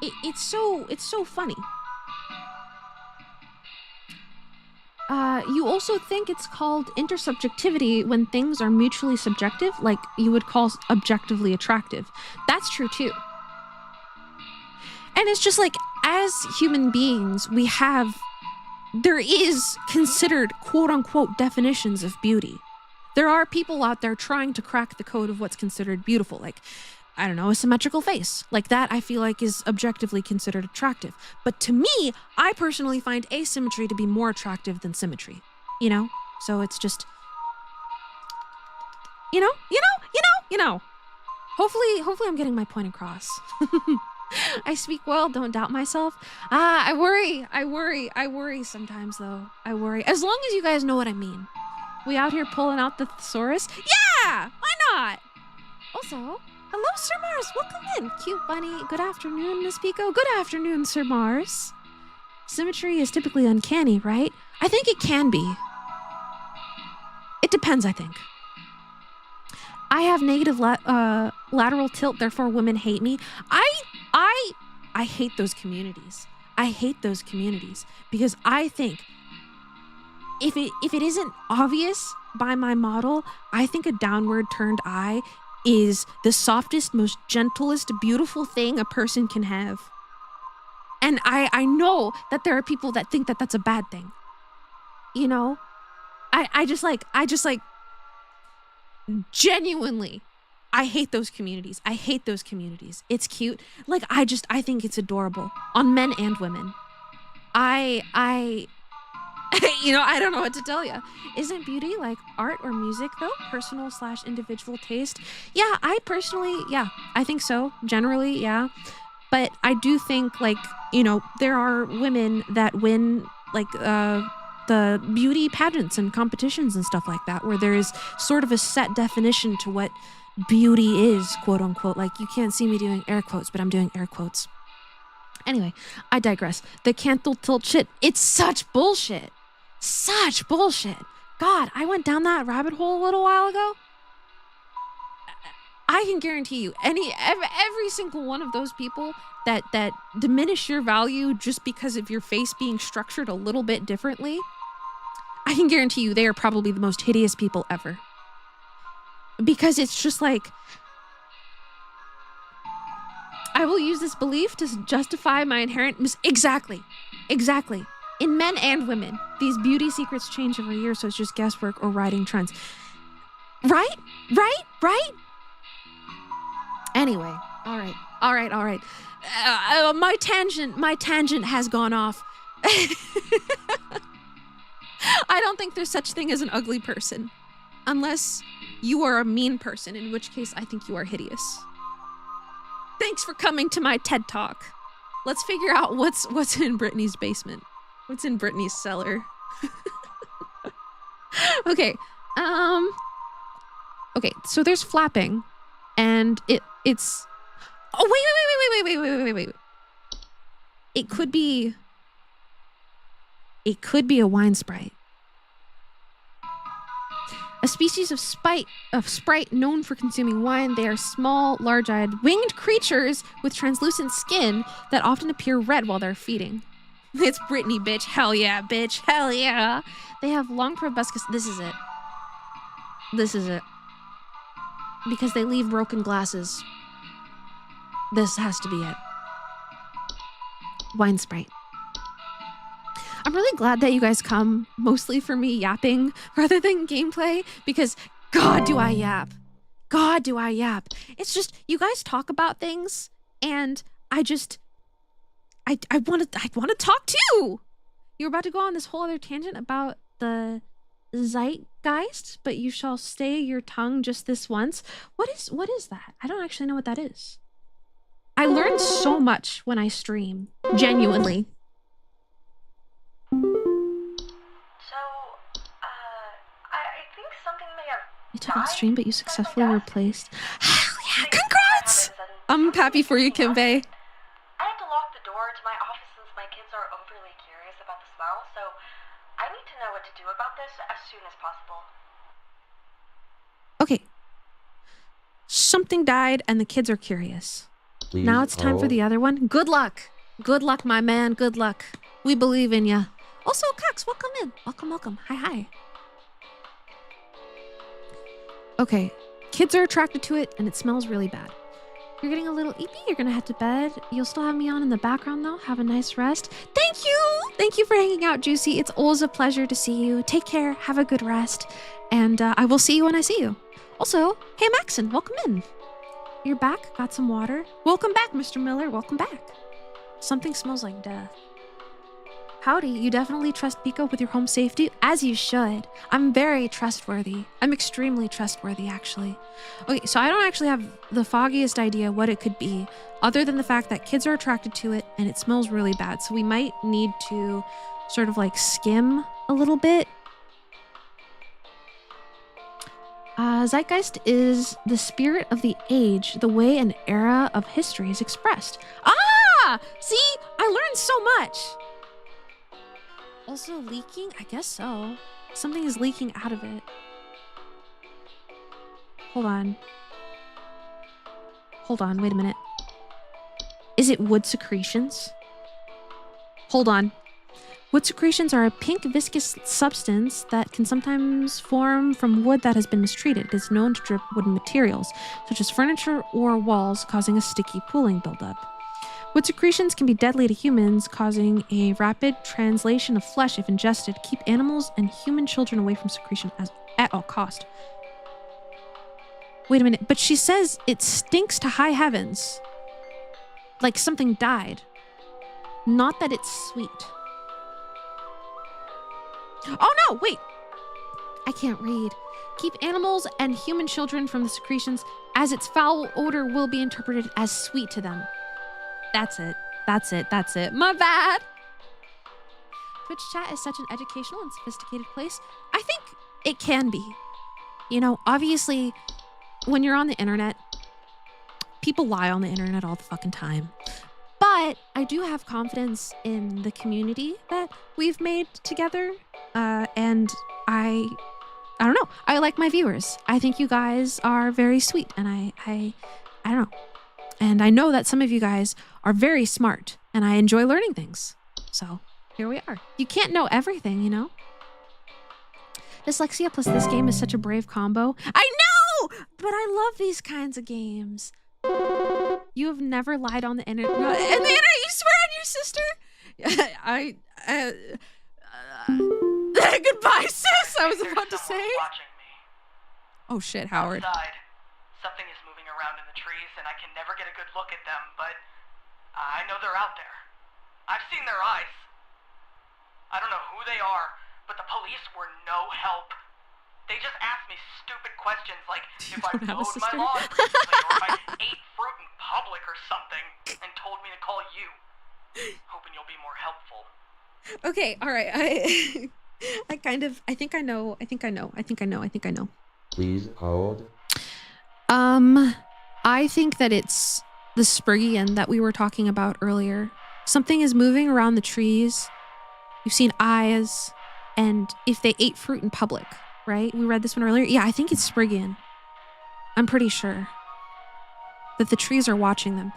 It's so funny. You also think it's called intersubjectivity when things are mutually subjective, like you would call objectively attractive. That's true too. And it's just like, as human beings, there is considered quote unquote definitions of beauty. There are people out there trying to crack the code of what's considered beautiful. Like, I don't know, a symmetrical face. Like that, I feel like is objectively considered attractive. But to me, I personally find asymmetry to be more attractive than symmetry. You know? So it's just, you know. Hopefully I'm getting my point across. I speak well, don't doubt myself. I worry sometimes though. I worry. As long as you guys know what I mean. We out here pulling out the thesaurus? Yeah! Why not? Also, hello, Sir Mars. Welcome in. Cute bunny. Good afternoon, Miss Pekoe. Good afternoon, Sir Mars. Symmetry is typically uncanny, right? I think it can be. It depends, I think. I have negative lateral tilt, therefore women hate me. I hate those communities. I hate those communities because I think if it isn't obvious by my model, I think a downward turned eye is the softest, most gentlest, beautiful thing a person can have. And I know that there are people that think that that's a bad thing. You know? I just like genuinely, I hate those communities. It's cute. Like, I think it's adorable on men and women. You know, I don't know what to tell you. Isn't beauty like art or music though? Personal/individual taste? Yeah, I think so. Generally, yeah. But I do think, like, you know, there are women that win, like, the beauty pageants and competitions and stuff like that, where there is sort of a set definition to what beauty is, quote unquote. Like, you can't see me doing air quotes, but I'm doing air quotes. Anyway, I digress. The canthal tilt shit, it's such bullshit. Such bullshit. God, I went down that rabbit hole a little while ago. I can guarantee you, every single one of those people that diminish your value just because of your face being structured a little bit differently, I can guarantee you they are probably the most hideous people ever. Because it's just like, I will use this belief to justify my inherent Exactly. In men and women, these beauty secrets change every year, so it's just guesswork or riding trends. Right? Anyway, all right. My tangent has gone off. I don't think there's such thing as an ugly person, unless you are a mean person, in which case I think you are hideous. Thanks for coming to my TED Talk. Let's figure out what's in Brittany's basement. What's in Brittany's cellar? Okay. Okay, so there's flapping, and it's. Oh, wait. It could be a wine sprite. A species of sprite known for consuming wine. They are small, large-eyed, winged creatures with translucent skin that often appear red while they're feeding. It's Brittany, bitch. Hell yeah, bitch. Hell yeah. They have long proboscis. This is it. Because they leave broken glasses. This has to be it. Wine sprite. I'm really glad that you guys come mostly for me yapping rather than gameplay because God, do I yap. God, do I yap. It's just, you guys talk about things and I want to talk too. You're about to go on this whole other tangent about the zeitgeist, but you shall stay your tongue just this once. What is that? I don't actually know what that is. I learn so much when I stream, genuinely. So, I think something may have You took off died stream, but you from the successfully death. replaced. Hell yeah! Things Congrats! happened and I'm happy for you, something Kimbe. I had to lock the door to my office since my kids are overly curious about the smell, so I need to know what to do about this as soon as possible. Okay. Something died and the kids are curious. Please Now it's time for hold. the other one. Good luck. Good luck, my man. Good luck. We believe in ya. Also, Cox, welcome in. Welcome. Hi. Okay. Kids are attracted to it and it smells really bad. You're getting a little eepy. You're going to head to bed. You'll still have me on in the background, though. Have a nice rest. Thank you. Thank you for hanging out, Juicy. It's always a pleasure to see you. Take care. Have a good rest. And I will see you when I see you. Also, hey, Maxon, welcome in. You're back. Got some water. Welcome back, Mr. Miller. Welcome back. Something smells like death. Howdy, you definitely trust Pekoe with your home safety, as you should. I'm very trustworthy. I'm extremely trustworthy, actually. Okay, so I don't actually have the foggiest idea what it could be, other than the fact that kids are attracted to it and it smells really bad. So we might need to sort of like skim a little bit. Zeitgeist is the spirit of the age, the way an era of history is expressed. Ah! See? I learned so much. Also leaking? I guess so. Something is leaking out of it. Hold on, wait a minute. Is it wood secretions? Hold on. Wood secretions are a pink viscous substance that can sometimes form from wood that has been mistreated. It is known to drip wooden materials, such as furniture or walls, causing a sticky pooling buildup. Wood secretions can be deadly to humans, causing a rapid translation of flesh if ingested. Keep animals and human children away from secretion at all cost. Wait a minute, but she says it stinks to high heavens. Like something died. Not that it's sweet. Oh no, wait. I can't read. Keep animals and human children from the secretions, as its foul odor will be interpreted as sweet to them. That's it. My bad. Twitch chat is such an educational and sophisticated place. I think it can be. You know, obviously, when you're on the internet, people lie on the internet all the fucking time. But I do have confidence in the community that we've made together. And I don't know. I like my viewers. I think you guys are very sweet. And I don't know. And I know that some of you guys are very smart. And I enjoy learning things. So here we are. You can't know everything, you know? Dyslexia plus this game is such a brave combo. I know! But I love these kinds of games. You have never lied on the internet. On the internet, you swear on your sister? Goodbye, sis. I was about to say. Watching me. Oh shit, Howard. Outside, something is moving around in the trees, and I can never get a good look at them, but I know they're out there. I've seen their eyes. I don't know who they are, but the police were no help. They just asked me stupid questions like if I don't have a mowed my sister? lawn recently or if I ate fruit in public or something, and told me to call you. Hoping you'll be more helpful. Okay, all right. I think I know. Please hold. I think that it's the Spriggian that we were talking about earlier. Something is moving around the trees. You've seen eyes, and if they ate fruit in public, right? We read this one earlier. Yeah, I think it's Spriggian. I'm pretty sure that the trees are watching them.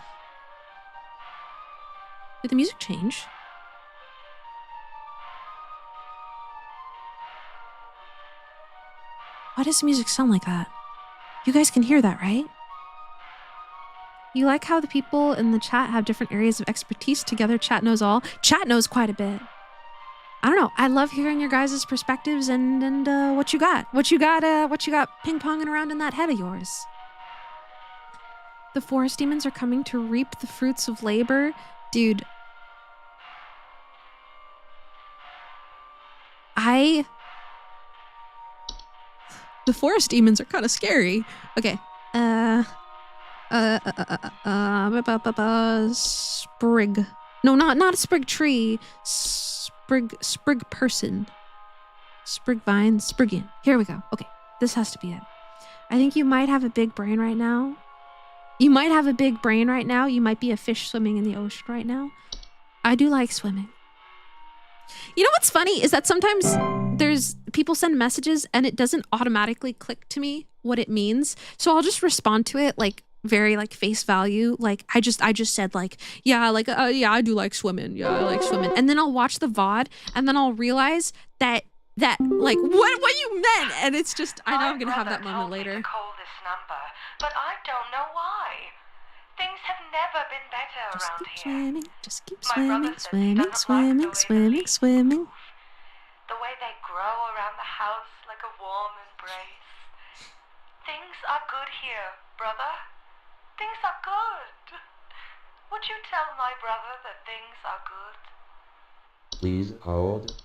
Did the music change? Why does the music sound like that? You guys can hear that, right? You like how the people in the chat have different areas of expertise together? Chat knows all. Chat knows quite a bit. I don't know. I love hearing your guys' perspectives and what you got ping ponging around in that head of yours. The forest demons are coming to reap the fruits of labor. Dude. The forest demons are kind of scary. Okay. Sprig. No, not a sprig tree. Sprig person. Sprig vine. Sprigian. Here we go. Okay. This has to be it. I think you might have a big brain right now. You might be a fish swimming in the ocean right now. I do like swimming. You know what's funny is that sometimes there's people send messages and it doesn't automatically click to me what it means. So I'll just respond to it like very like face value. Like I just said like, yeah, I do like swimming. Yeah, I like swimming. And then I'll watch the VOD and then I'll realize that like what you meant. And it's just, I know I'm going to have that moment later. My brother told me to call this number, but I don't know why. Things have never been better around here. Just keep My brother says he doesn't like swimming. The way they grow around the house like a warm embrace. Things are good here, brother. Things are good. Would you tell my brother that things are good? Please hold.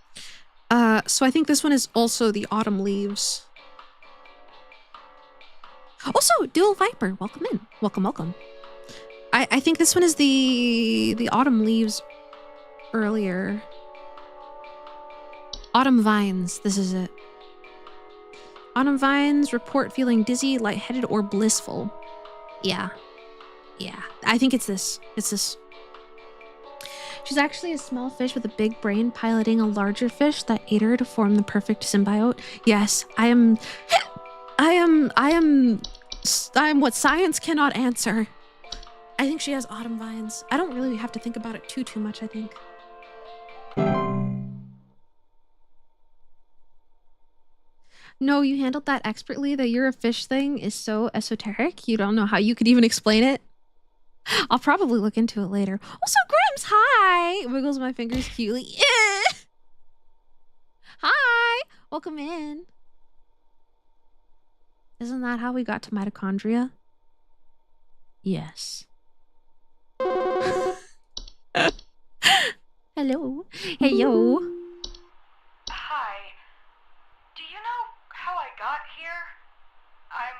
So I think this one is also the autumn leaves. Also, Dual Viper, welcome in. Welcome. I think this one is the autumn leaves earlier. Autumn vines, this is it. Autumn vines report feeling dizzy, lightheaded, or blissful. Yeah. I think it's this. She's actually a small fish with a big brain piloting a larger fish that ate her to form the perfect symbiote. Yes, I am what science cannot answer. I think she has autumn vines. I don't really have to think about it too much, I think. No, you handled that expertly. The you're a fish thing is so esoteric. You don't know how you could even explain it. I'll probably look into it later. Also, Grims, hi! Wiggles my fingers cutely. Hi! Welcome in. Isn't that how we got to mitochondria? Yes. Hello. Heyo. Hi. Do you know how I got here? I'm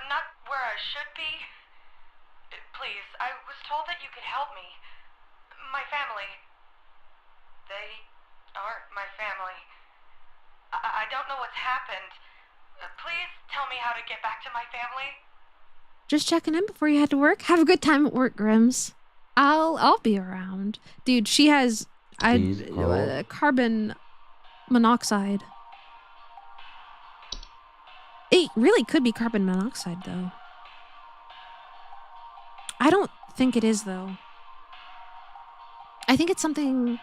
not where I should be. Please, I was told that you could help me. My family. They aren't my family. I don't know what's happened. Please tell me how to get back to my family. Just checking in before you head to work. Have a good time at work, Grims. I'll be around. Dude, she has carbon monoxide. It really could be carbon monoxide, though. I don't think it is, though. I think it's something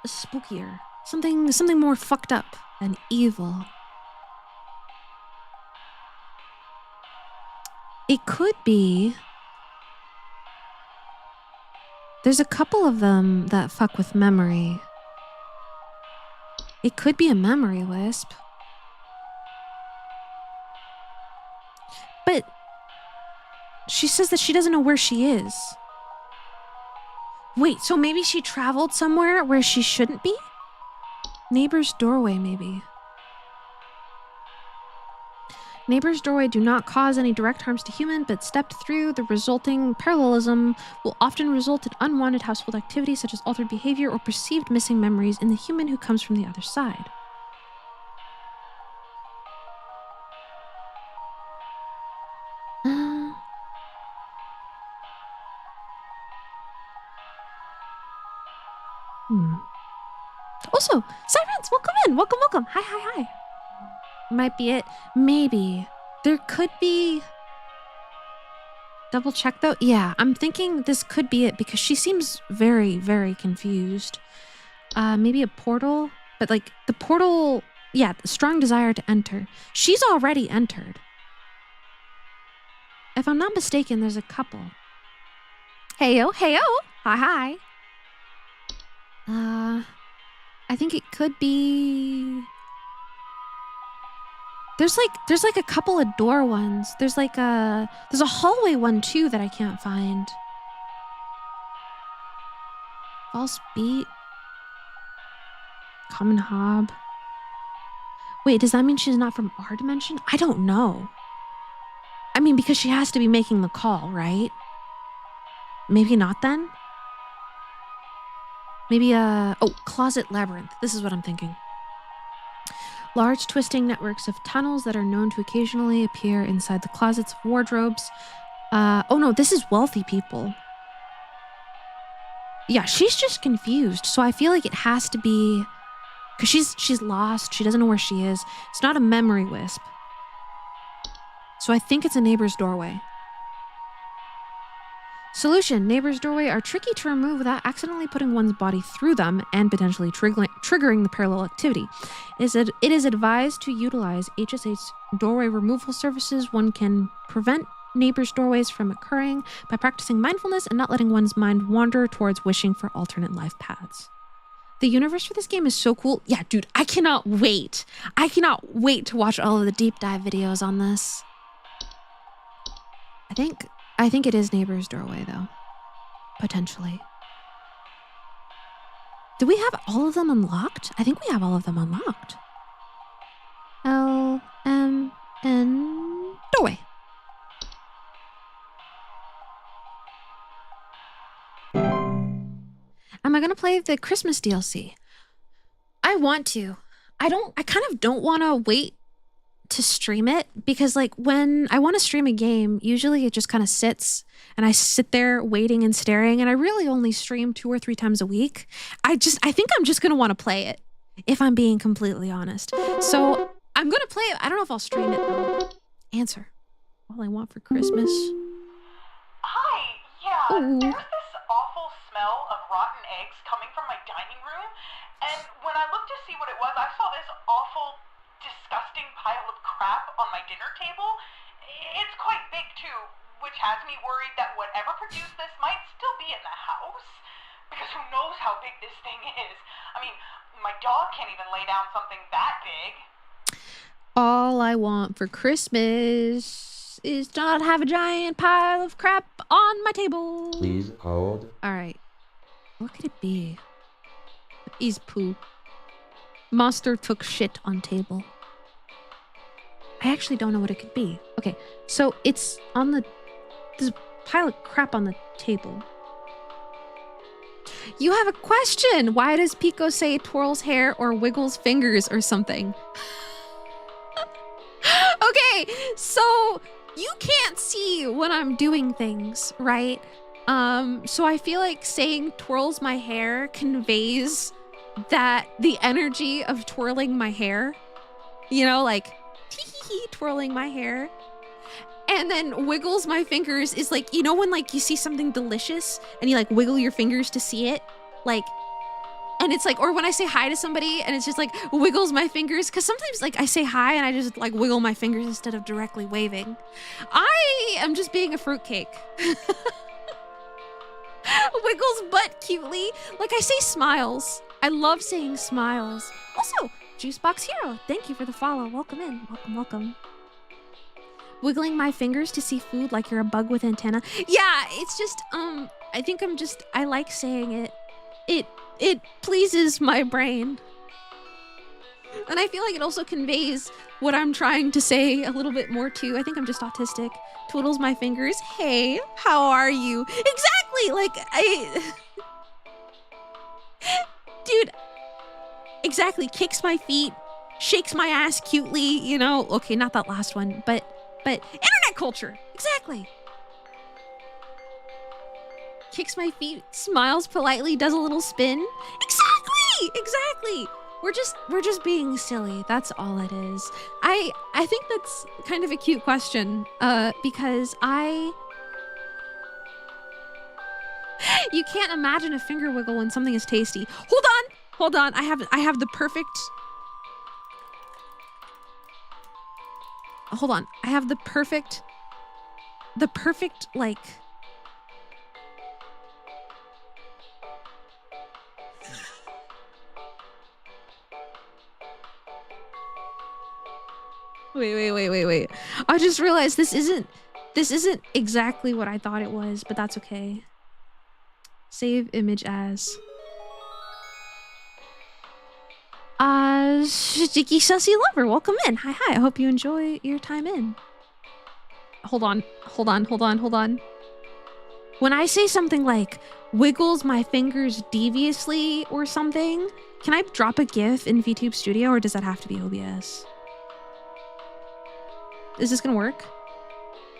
spookier. Something more fucked up and evil. It could be... There's a couple of them that fuck with memory. It could be a memory wisp. But she says that she doesn't know where she is. Wait, so maybe she traveled somewhere where she shouldn't be? Neighbor's doorway, maybe. Neighbor's doorway do not cause any direct harms to human, but stepped through the resulting parallelism will often result in unwanted household activities such as altered behavior or perceived missing memories in the human who comes from the other side. Also, Sirens, welcome in. Welcome. Hi. Might be it. Maybe. There could be... Double check, though? Yeah, I'm thinking this could be it because she seems very, very confused. Maybe a portal? But, like, the portal... Yeah, the strong desire to enter. She's already entered. If I'm not mistaken, there's a couple. Heyo. Hi. I think it could be. There's like a couple of door ones. There's a hallway one too that I can't find. False beat. Common hob. Wait, does that mean she's not from our dimension? I don't know. I mean, because she has to be making the call, right? Maybe not then? Maybe closet labyrinth. This is what I'm thinking. Large twisting networks of tunnels that are known to occasionally appear inside the closets of wardrobes. Oh no, this is wealthy people. Yeah, she's just confused. So I feel like it has to be because she's lost. She doesn't know where she is. It's not a memory wisp. So I think it's a neighbor's doorway. Solution. Neighbor's doorway are tricky to remove without accidentally putting one's body through them and potentially triggering the parallel activity. It is advised to utilize HSH's doorway removal services. One can prevent neighbors' doorways from occurring by practicing mindfulness and not letting one's mind wander towards wishing for alternate life paths. The universe for this game is so cool. Yeah, dude, I cannot wait. I cannot wait to watch all of the deep dive videos on this. I think it is neighbor's doorway though. Potentially. Do we have all of them unlocked? I think we have all of them unlocked. L, M, N, doorway. Am I gonna play the Christmas DLC? I want to. I kind of don't want to wait to stream it because like when I want to stream a game, usually it just kind of sits and I sit there waiting and staring, and I really only stream 2 or 3 times a week. I think I'm just going to want to play it if I'm being completely honest. So I'm going to play it. I don't know if I'll stream it though. Answer. All I want for Christmas. Hi, yeah, Ooh. there's this awful smell of rotten eggs coming from my dining room, and when I looked to see what it was, I saw this awful, disgusting pile of crap on my dinner table. It's quite big too, which has me worried that whatever produced this might still be in the house, because who knows how big this thing is. I mean, my dog can't even lay down something that big. All I want for Christmas is to not have a giant pile of crap on my table. Please hold. All right. What could it be? Is poo. Monster took shit on table. I actually don't know what it could be. Okay, so it's on there's a pile of crap on the table. You have a question. Why does Pekoe say twirls hair or wiggles fingers or something? Okay, so you can't see when I'm doing things, right? So I feel like saying twirls my hair conveys that the energy of twirling my hair, you know, like tee-hee-hee, twirling my hair. And then wiggles my fingers is like, you know, when like you see something delicious and you like wiggle your fingers to see it, like, and it's like, or when I say hi to somebody and it's just like wiggles my fingers, because sometimes like I say hi and I just like wiggle my fingers instead of directly waving. I am just being a fruitcake. Wiggles butt cutely. Like I say smiles. I love saying smiles. Also, Juicebox Hero, thank you for the follow. Welcome in. Welcome, welcome. Wiggling my fingers to see food like you're a bug with antenna. Yeah, it's just, I think I like saying it. It pleases my brain. And I feel like it also conveys what I'm trying to say a little bit more too. I think I'm just autistic. Twiddles my fingers. Hey, how are you? Exactly, like dude, exactly, kicks my feet, shakes my ass cutely, you know. Okay, not that last one, but internet culture, exactly. Kicks my feet, smiles politely, does a little spin. Exactly. We're just being silly. That's all it is. I think that's kind of a cute question, because you can't imagine a finger wiggle when something is tasty. Hold on. I have the perfect. Hold on. I have the perfect like. Wait. I just realized this isn't exactly what I thought it was, but that's okay. Save image as. Shiki Sussy Lover, welcome in. Hi. I hope you enjoy your time in. Hold on. When I say something like wiggles my fingers deviously or something, can I drop a GIF in VTube Studio or does that have to be OBS? Is this gonna work?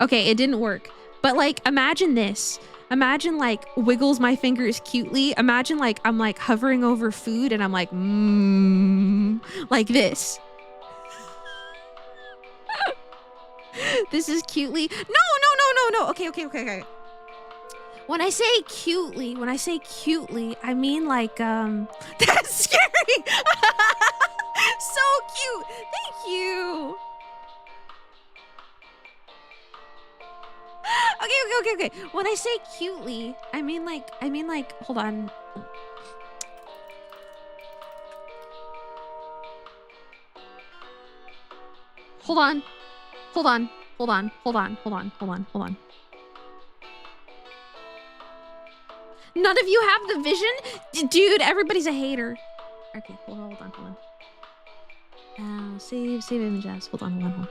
Okay, it didn't work. But like, imagine this. Imagine like wiggles my fingers cutely. Imagine like I'm like hovering over food and I'm like, like this. This is cutely. No. Okay. When I say cutely, I mean like, that's scary. So cute. Thank you. Okay. When I say cutely, I mean like, hold on. Hold on. None of you have the vision? Dude, everybody's a hater. Okay, hold on. Save image as. Hold on.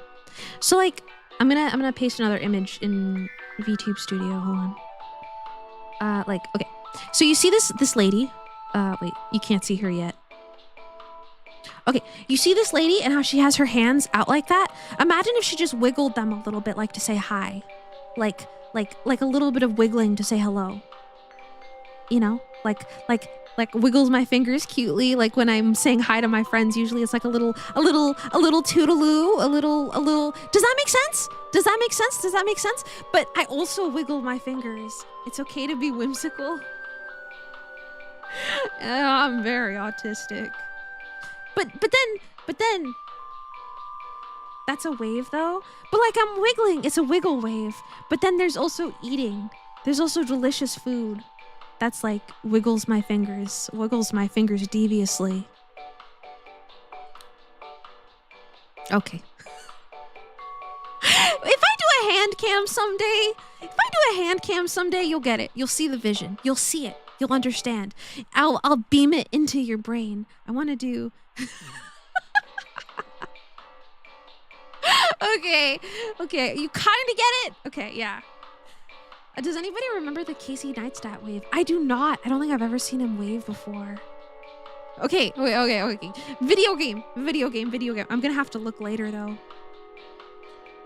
So like, I'm gonna paste another image in VTube Studio. Hold on. Okay. So you see this lady? Wait, you can't see her yet. Okay, you see this lady and how she has her hands out like that? Imagine if she just wiggled them a little bit, like to say hi, like a little bit of wiggling to say hello. You know, like wiggles my fingers cutely, like when I'm saying hi to my friends. Usually it's like a little toodaloo, a little. Does that make sense? But I also wiggle my fingers. It's okay to be whimsical. I'm very autistic. But then that's a wave though. But like I'm wiggling, it's a wiggle wave. But then there's also eating. There's also delicious food. That's like wiggles my fingers deviously. Okay. If I do a hand cam someday, you'll get it. You'll see the vision. You'll see it. You'll understand. I'll beam it into your brain. I want to do. Okay. You kind of get it. Okay, yeah. Does anybody remember the Casey Neistat wave? I do not. I don't think I've ever seen him wave before. Okay. Video game. I'm gonna have to look later though.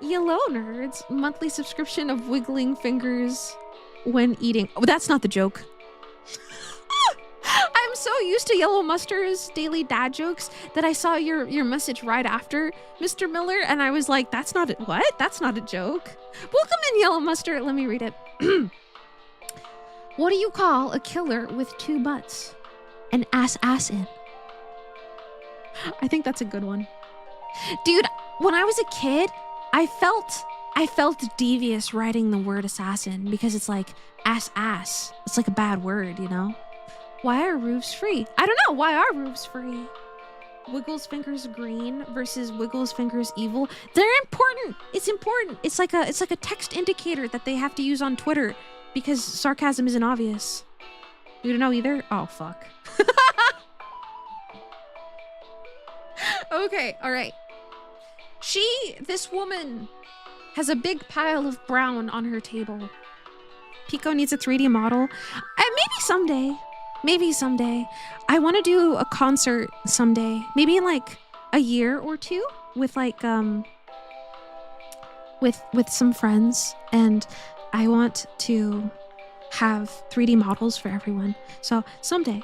Yellow nerds. Monthly subscription of wiggling fingers when eating. Oh, that's not the joke. I'm so used to Yellow Mustard's daily dad jokes that I saw your message right after Mr. Miller and I was like, that's not it. What? That's not a joke. Welcome in, Yellow Mustard. Let me read it. What do you call a killer with two butts? An assassin. I think that's a good one. Dude, when I was a kid, I felt devious writing the word assassin because it's like ass. It's like a bad word, you know? Why are roofs free? I don't know. Why are roofs free? Wiggles fingers green versus Wiggles fingers evil. They're important. It's important. It's like a text indicator that they have to use on Twitter because sarcasm isn't obvious. You don't know either? Oh, fuck. Okay, all right. This woman has a big pile of brown on her table. Pekoe needs a 3D model. Maybe someday. I want to do a concert someday. Maybe in like a year or two with like with some friends, and I want to have 3D models for everyone. So someday.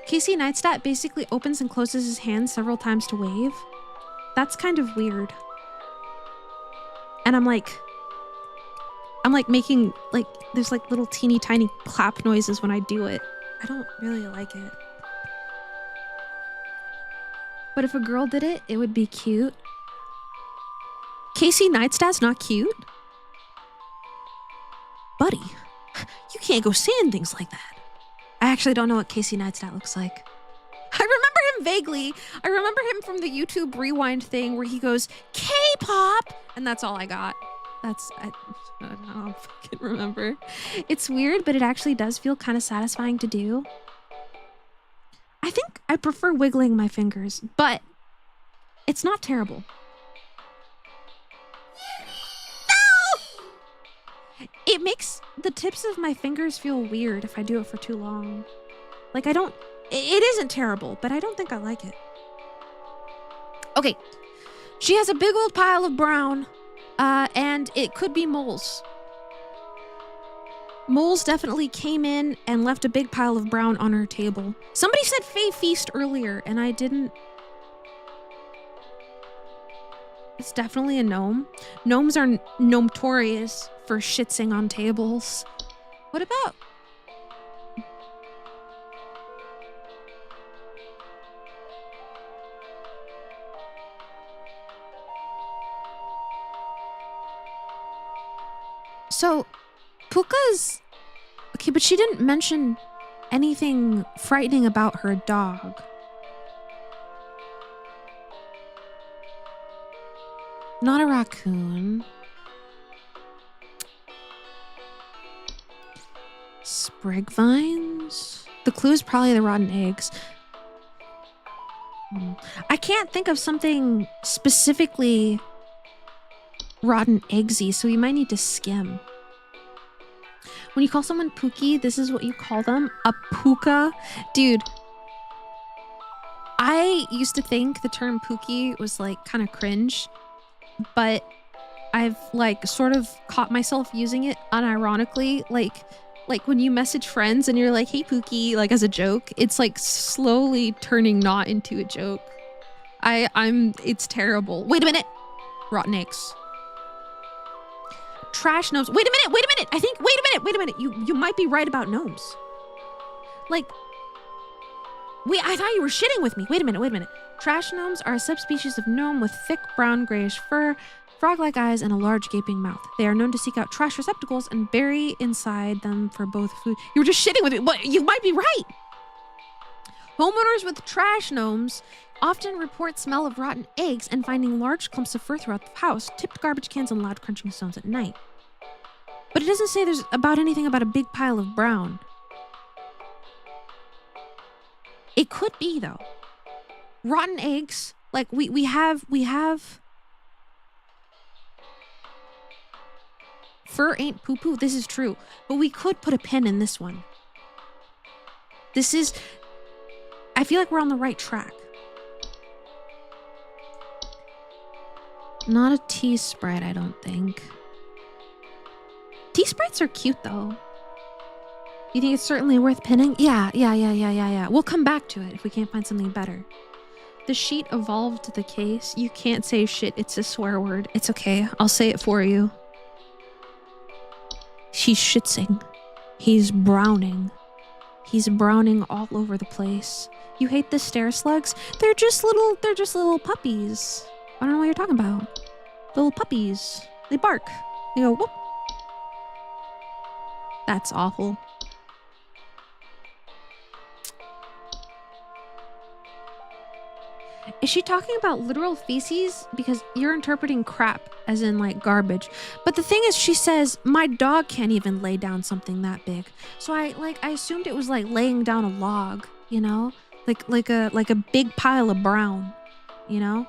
Casey Neistat basically opens and closes his hands several times to wave. That's kind of weird. And I'm like making like there's like little teeny tiny clap noises when I do it. I don't really like it. But if a girl did it, it would be cute. Casey Neistat's not cute? Buddy, you can't go saying things like that. I actually don't know what Casey Neistat looks like. I remember him vaguely. I remember him from the YouTube Rewind thing where he goes, K-pop! And that's all I got. I don't fucking remember. It's weird, but it actually does feel kind of satisfying to do. I think I prefer wiggling my fingers, but it's not terrible. No! It makes the tips of my fingers feel weird if I do it for too long. Like it isn't terrible, but I don't think I like it. Okay. She has a big old pile of brown, and it could be moles. Moles definitely came in and left a big pile of brown on her table. Somebody said Fae Feast earlier, and I didn't. It's definitely a gnome. Gnomes are notorious for shitsing on tables. What about... So, Puka's... Okay, but she didn't mention anything frightening about her dog. Not a raccoon. Sprig vines? The clue is probably the rotten eggs. I can't think of something specifically rotten eggsy, so we might need to skim. When you call someone Pookie, this is what you call them? A puka? Dude, I used to think the term Pookie was like kind of cringe, but I've like sort of caught myself using it unironically, like when you message friends and you're like, hey Pookie, like as a joke. It's like slowly turning not into a joke. It's terrible. Wait a minute. Rotten eggs. Trash gnomes. Wait a minute. Wait a minute. You might be right about gnomes. Like, wait, I thought you were shitting with me. Wait a minute. Trash gnomes are a subspecies of gnome with thick brown grayish fur, frog-like eyes, and a large gaping mouth. They are known to seek out trash receptacles and bury inside them for both food. You were just shitting with me. What? You might be right. Homeowners with trash gnomes often report smell of rotten eggs and finding large clumps of fur throughout the house, tipped garbage cans, and loud crunching sounds at night. But it doesn't say there's anything about a big pile of brown. It could be though. Rotten eggs, like we have fur ain't poo-poo. This is true, but we could put a pin in this one. I feel like we're on the right track. Not a tea sprite, I don't think. Tea sprites are cute, though. You think it's certainly worth pinning? Yeah. We'll come back to it if we can't find something better. The sheet evolved the case. You can't say shit, it's a swear word. It's okay, I'll say it for you. She's shitsing. He's browning. He's browning all over the place. You hate the stair slugs? They're just little puppies. I don't know what you're talking about. Little puppies. They bark. They go, whoop. That's awful. Is she talking about literal feces? Because you're interpreting crap as in like garbage. But the thing is, she says, my dog can't even lay down something that big. So I assumed it was like laying down a log, you know? Like a big pile of brown, you know?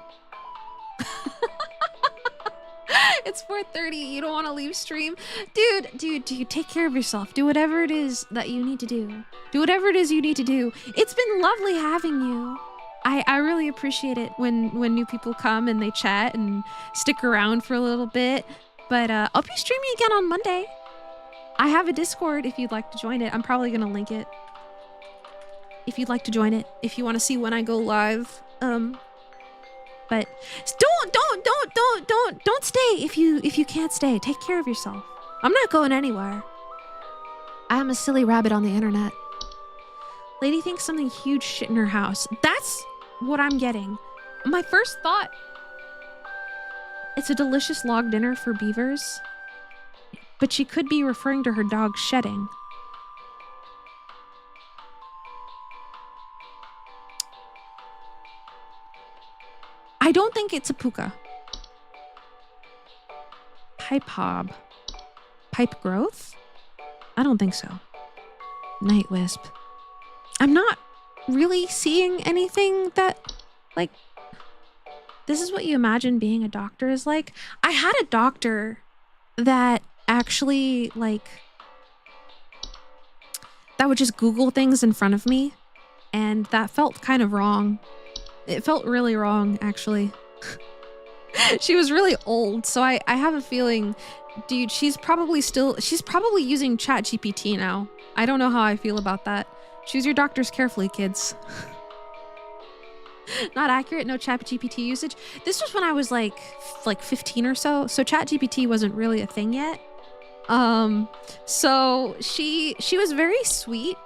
It's 4:30. You don't want to leave stream? Dude, take care of yourself. Do whatever it is that you need to do. Do whatever it is you need to do. It's been lovely having you. I really appreciate it when new people come and they chat and stick around for a little bit. But I'll be streaming again on Monday. I have a Discord if you'd like to join it. I'm probably going to link it. If you'd like to join it. If you want to see when I go live. But don't stay if you can't stay. Take care of yourself. I'm not going anywhere. I am a silly rabbit on the internet. Lady thinks something huge shit in her house. That's what I'm getting. My first thought, it's a delicious log dinner for beavers. But she could be referring to her dog shedding. I don't think it's a puka. Pipe hob. Pipe growth? I don't think so. Night wisp. I'm not really seeing anything that, like, this is what you imagine being a doctor is like. I had a doctor that actually, like, that would just Google things in front of me, and that felt kind of wrong. It felt really wrong, actually. She was really old, so I have a feeling, dude, she's probably using ChatGPT now. I don't know how I feel about that. Choose your doctors carefully, kids. Not accurate, no ChatGPT usage. This was when I was like 15 or so ChatGPT wasn't really a thing yet. So she was very sweet,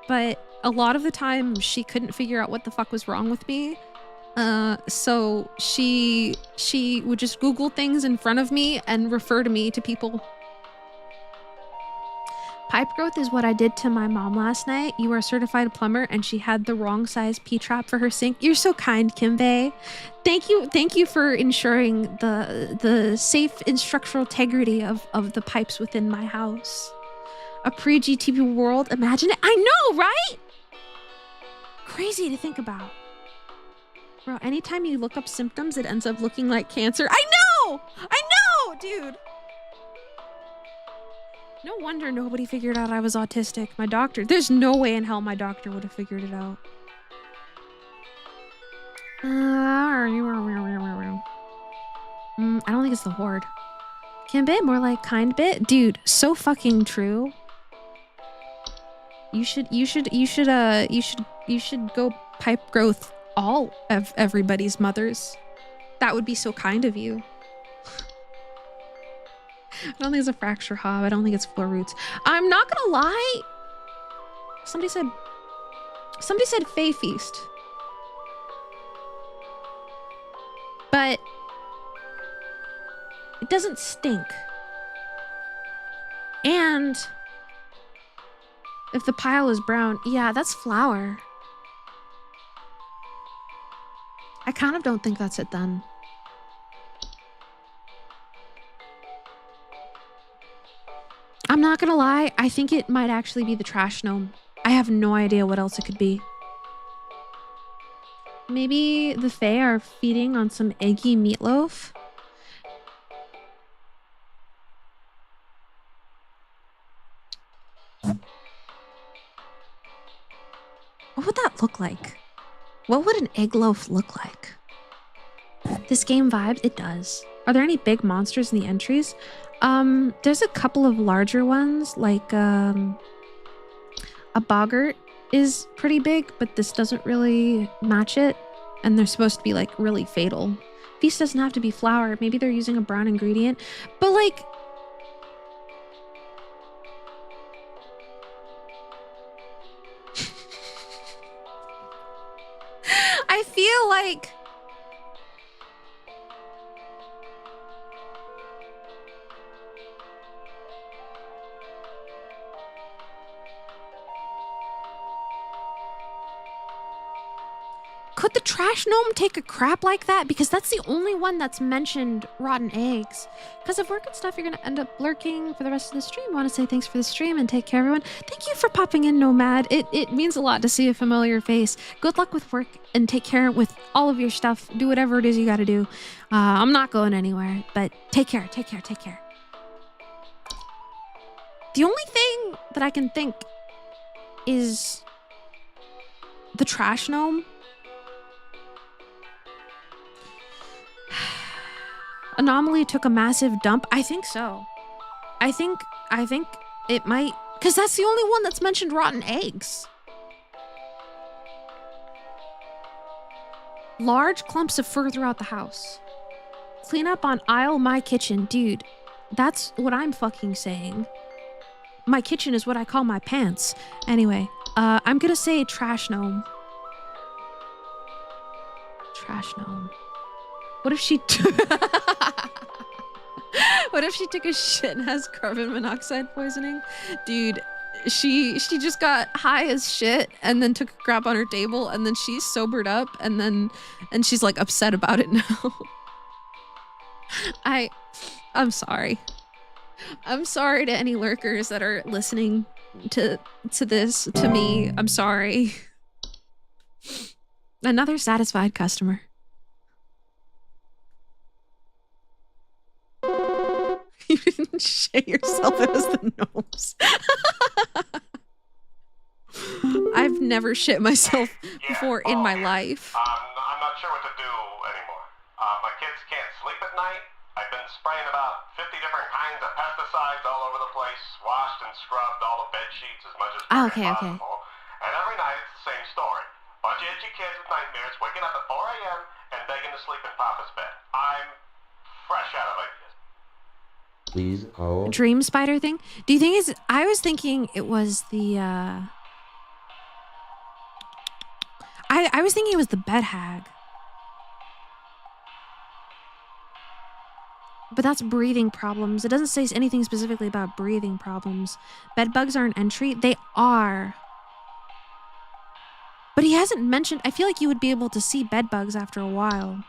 but a lot of the time she couldn't figure out what the fuck was wrong with me. So she would just Google things in front of me and refer to me to people. Pipe growth is what I did to my mom last night. You are a certified plumber and she had the wrong size P-trap for her sink. You're so kind, Kimbe. Thank you for ensuring the safe and structural integrity of the pipes within my house. A pre-GTP world, imagine it. I know, right? Crazy to think about. Bro, anytime you look up symptoms, it ends up looking like cancer. I know, dude. No wonder nobody figured out I was autistic. My doctor, there's no way in hell my doctor would have figured it out. I don't think it's the horde. Kimbe, more like kind bit. Dude, so fucking true. You should go pipe growth all of everybody's mothers. That would be so kind of you. I don't think it's a fracture hob. I don't think it's floor roots. I'm not gonna lie. Somebody said Fey Feast. But it doesn't stink. And if the pile is brown, yeah, that's flour. I kind of don't think that's it then. I'm not gonna lie, I think it might actually be the trash gnome. I have no idea what else it could be. Maybe the Fae are feeding on some eggy meatloaf? What would that look like? What would an egg loaf look like? This game vibes? It does. Are there any big monsters in the entries? There's a couple of larger ones, like a boggart is pretty big, but this doesn't really match it. And they're supposed to be like really fatal. Feast doesn't have to be flour. Maybe they're using a brown ingredient, but like, I feel like could the trash gnome take a crap like that? Because that's the only one that's mentioned rotten eggs. Because of work and stuff, you're going to end up lurking for the rest of the stream. I want to say thanks for the stream and take care, everyone. Thank you for popping in, Nomad. It means a lot to see a familiar face. Good luck with work and take care with all of your stuff. Do whatever it is you got to do. I'm not going anywhere, but take care, take care, take care. The only thing that I can think is the trash gnome. Anomaly took a massive dump. I think so. I think it might, because that's the only one that's mentioned rotten eggs. Large clumps of fur throughout the house. Clean up on aisle my kitchen. Dude, that's what I'm fucking saying. My kitchen is what I call my pants. Anyway, I'm gonna say trash gnome. Trash gnome. What if she what if she took a shit and has carbon monoxide poisoning? Dude, she just got high as shit and then took a crap on her table and then she sobered up and she's like upset about it now. I'm sorry. I'm sorry to any lurkers that are listening to this, to me. I'm sorry. Another satisfied customer. You didn't shit yourself. It was the gnomes. I've never shit myself before in my life. I'm not sure what to do anymore. My kids can't sleep at night. I've been spraying about 50 different kinds of pesticides all over the place, washed and scrubbed all the bed sheets as much as possible. And every night it's the same story. Bunch of itchy kids with nightmares waking up at 4 a.m. and begging to sleep in Papa's bed. I'm fresh out of ideas. Please hold. Dream spider thing? Do you think I was thinking it was the I was thinking it was the bed hag. But that's breathing problems. It doesn't say anything specifically about breathing problems. Bed bugs are an entry. They are. But he hasn't mentioned... I feel like you would be able to see bed bugs after a while.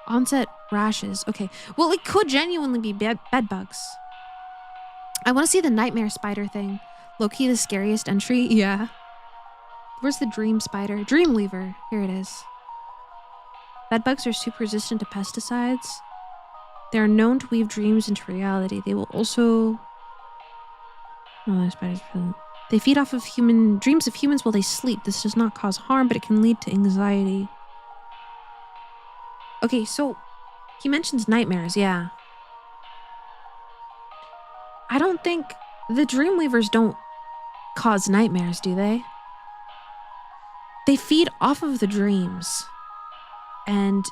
Onset rashes. Okay. Well, it could genuinely be bed bugs. I want to see the nightmare spider thing. Low-key the scariest entry. Yeah. Where's the dream spider? Dreamweaver. Here it is. Bedbugs are super resistant to pesticides. They are known to weave dreams into reality. They will also... Oh, spiders. They feed off of dreams of humans while they sleep. This does not cause harm, but it can lead to anxiety. Okay, so he mentions nightmares, yeah. I don't think the Dreamweavers don't cause nightmares, do they? They feed off of the dreams. And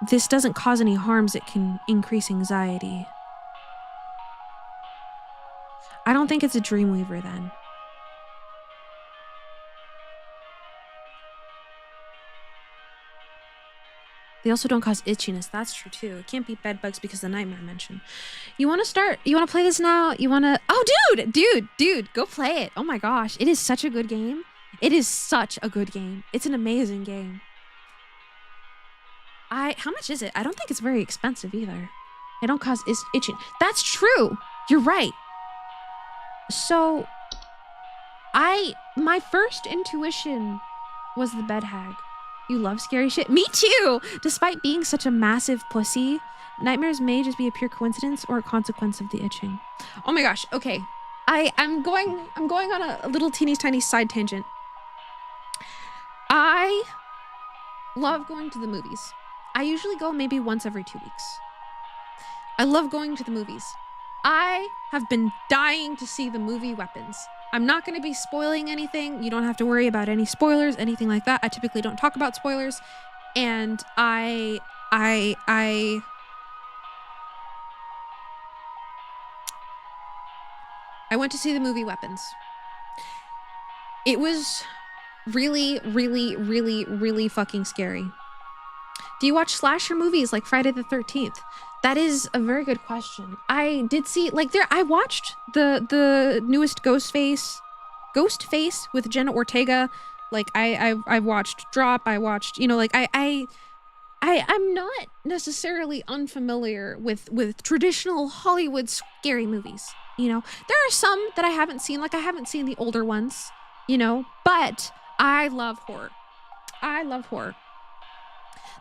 this doesn't cause any harms. It can increase anxiety. I don't think it's a Dreamweaver then. They also don't cause itchiness. That's true too. It can't be bed bugs because the nightmare mentioned. You want to play this now? You want to... Oh, dude, go play it. Oh my gosh. It is such a good game. It is such a good game. It's an amazing game. How much is it? I don't think it's very expensive either. They don't cause itching. That's true. You're right. So, my first intuition was the bed hag. You love scary shit? Me too! Despite being such a massive pussy, nightmares may just be a pure coincidence or a consequence of the itching. Oh my gosh, okay. I'm going on a little teeny tiny side tangent. I love going to the movies. I usually go maybe once every 2 weeks. I love going to the movies. I have been dying to see the movie Weapons. I'm not going to be spoiling anything. You don't have to worry about any spoilers, anything like that. I typically don't talk about spoilers. And I went to see the movie Weapons. It was really, really, really, really fucking scary. Do you watch slasher movies like Friday the 13th? That is a very good question. I did see, I watched the newest Ghostface with Jenna Ortega. I've watched Drop. I watched, I'm not necessarily unfamiliar with traditional Hollywood scary movies. There are some that I haven't seen. I haven't seen the older ones, but I love horror.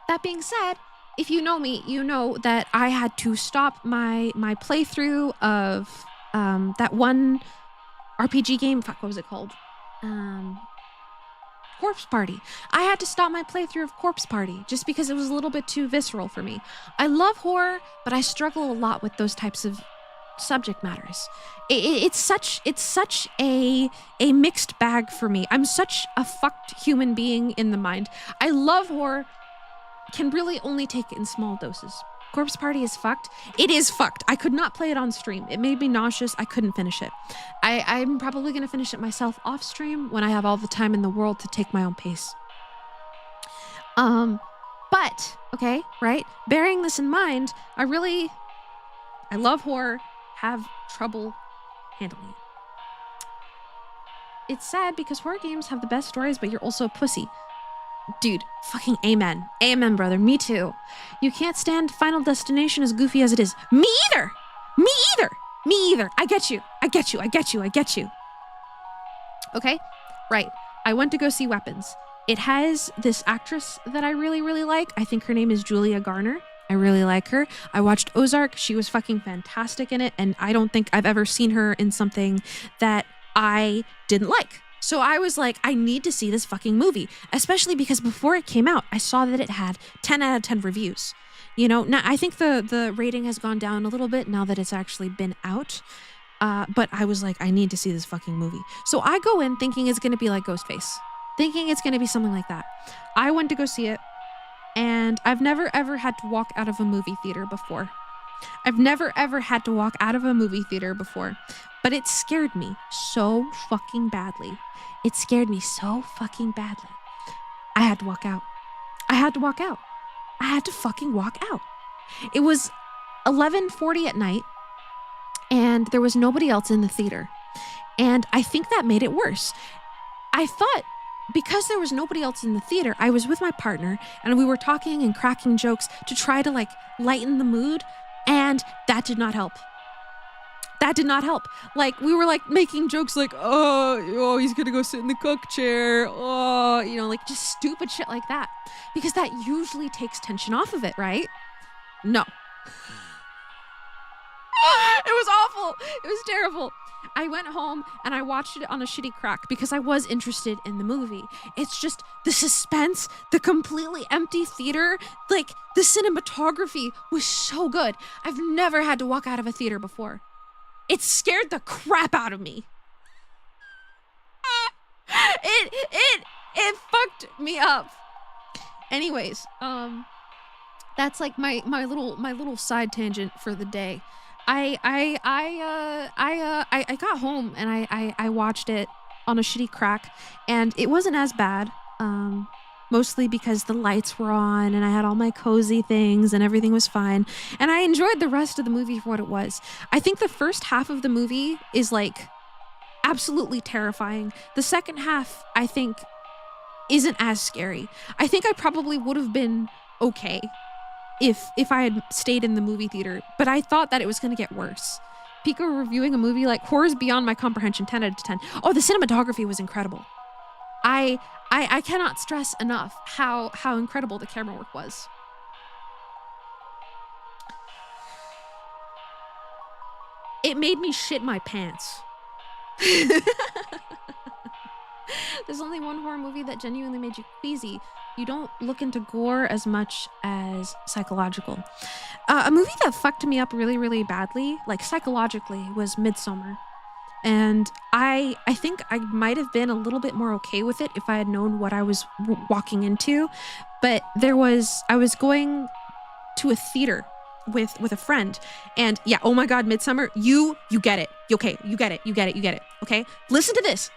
That being said, if you know me, you know that I had to stop my playthrough of that one RPG game. Fuck, what was it called? Corpse Party. I had to stop my playthrough of Corpse Party just because it was a little bit too visceral for me. I love horror, but I struggle a lot with those types of subject matters. It's such a mixed bag for me. I'm such a fucked human being in the mind. I love horror, can really only take it in small doses. Corpse Party is fucked. It is fucked. I could not play it on stream. It made me nauseous. I couldn't finish it. I'm probably going to finish it myself off stream when I have all the time in the world to take my own pace. But, okay, right? Bearing this in mind, I really I love horror, have trouble handling it. It's sad because horror games have the best stories, but you're also a pussy. Dude, fucking amen. Amen, brother. Me too. You can't stand Final Destination as goofy as it is. Me either. Me either. Me either. I get you. I get you. I get you. I get you. Okay? Right. I went to go see Weapons. It has this actress that I really, really like. I think her name is Julia Garner. I really like her. I watched Ozark. She was fucking fantastic in it. And I don't think I've ever seen her in something that I didn't like. So I was like, I need to see this fucking movie, especially because before it came out, I saw that it had 10 out of 10 reviews. You know, now I think the rating has gone down a little bit now that it's actually been out. But I was like, I need to see this fucking movie. So I go in thinking it's going to be like Ghostface, thinking it's going to be something like that. I went to go see it, and I've never ever had to walk out of a movie theater before. I've never ever had to walk out of a movie theater before, but it scared me so fucking badly. It scared me so fucking badly. I had to walk out. I had to walk out. I had to fucking walk out. It was 11:40 at night, and there was nobody else in the theater. And I think that made it worse. I thought because there was nobody else in the theater, I was with my partner, and we were talking and cracking jokes to try to like lighten the mood, and that did not help. That did not help. Like, we were like making jokes like, oh, he's gonna go sit in the cook chair. Oh, you know, like just stupid shit like that. Because that usually takes tension off of it, right? No. It was awful. It was terrible. I went home and I watched it on a shitty crack because I was interested in the movie. It's just the suspense, the completely empty theater, like the cinematography was so good. I've never had to walk out of a theater before. It scared the crap out of me. It fucked me up. Anyways, that's like my little side tangent for the day. I got home and I watched it on a shitty crack, and it wasn't as bad. Mostly because the lights were on and I had all my cozy things and everything was fine. And I enjoyed the rest of the movie for what it was. I think the first half of the movie is like absolutely terrifying. The second half, I think, isn't as scary. I think I probably would have been okay if I had stayed in the movie theater, but I thought that it was going to get worse. Pekoe reviewing a movie like horror's beyond my comprehension, 10 out of 10. Oh, the cinematography was incredible. I cannot stress enough how incredible the camera work was. It made me shit my pants. There's only one horror movie that genuinely made you queasy. You don't look into gore as much as psychological. A movie that fucked me up really, really badly, like psychologically, was Midsommar. And I think I might have been a little bit more okay with it if I had known what I was walking into. But I was going to a theater with a friend, and yeah, oh my God, Midsommar, you get it. Okay, you get it. Okay, listen to this,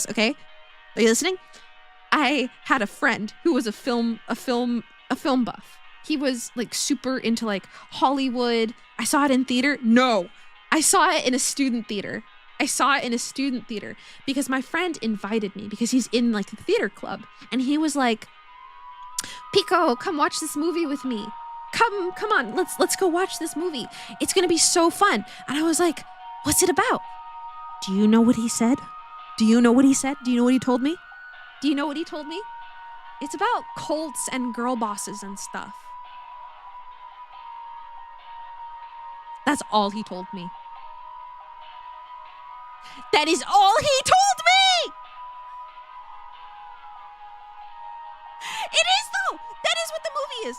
okay? Are you listening? I had a friend who was a film buff. He was like super into like Hollywood. I saw it in theater. No, I saw it in a student theater. Because my friend invited me because he's in like the theater club, and he was like, Pekoe, come watch this movie with me. Come on, let's go watch this movie. It's gonna be so fun. And I was like, what's it about? Do you know what he said? Do you know what he told me? It's about cults and girl bosses and stuff. That's all he told me. That is all he told me! It is though! That is what the movie is!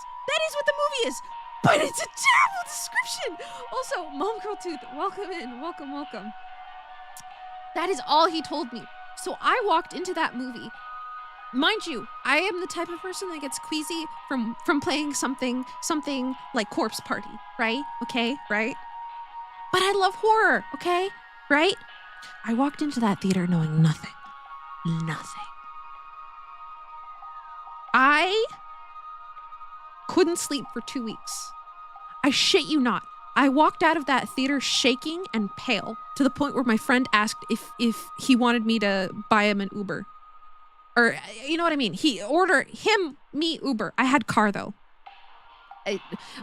But it's a terrible description! Also, Mom Girl Tooth, welcome in. Welcome. That is all he told me. So I walked into that movie. Mind you, I am the type of person that gets queasy from playing something like Corpse Party, right? Okay, right? But I love horror, okay? Right? I walked into that theater knowing nothing. I couldn't sleep for 2 weeks. I shit you not. I walked out of that theater shaking and pale to the point where my friend asked if he wanted me to buy him an Uber. Or, you know what I mean? He ordered me Uber. I had car though.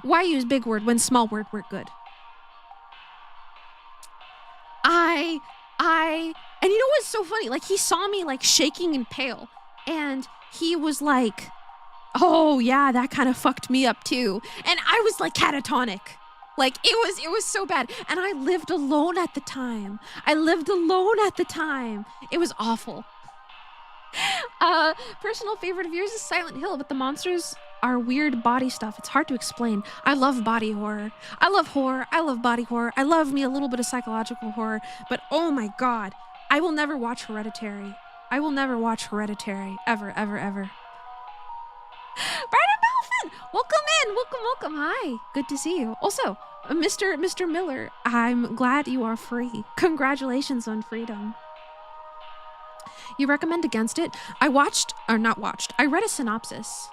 Why use big word when small word work good? And you know what's so funny? Like, he saw me like shaking and pale, and he was like, oh yeah, that kind of fucked me up too. And I was like catatonic. Like, it was so bad. And I lived alone at the time. It was awful. Personal favorite of yours is Silent Hill, but the monsters are weird body stuff. It's hard to explain. I love body horror. I love horror. I love body horror. I love me a little bit of psychological horror, but oh my God, I will never watch Hereditary. Ever, ever, ever. Brandon Balfin, welcome in. Welcome. Hi, good to see you. Also, Mr. Miller, I'm glad you are free. Congratulations on freedom. You recommend against it? I read a synopsis.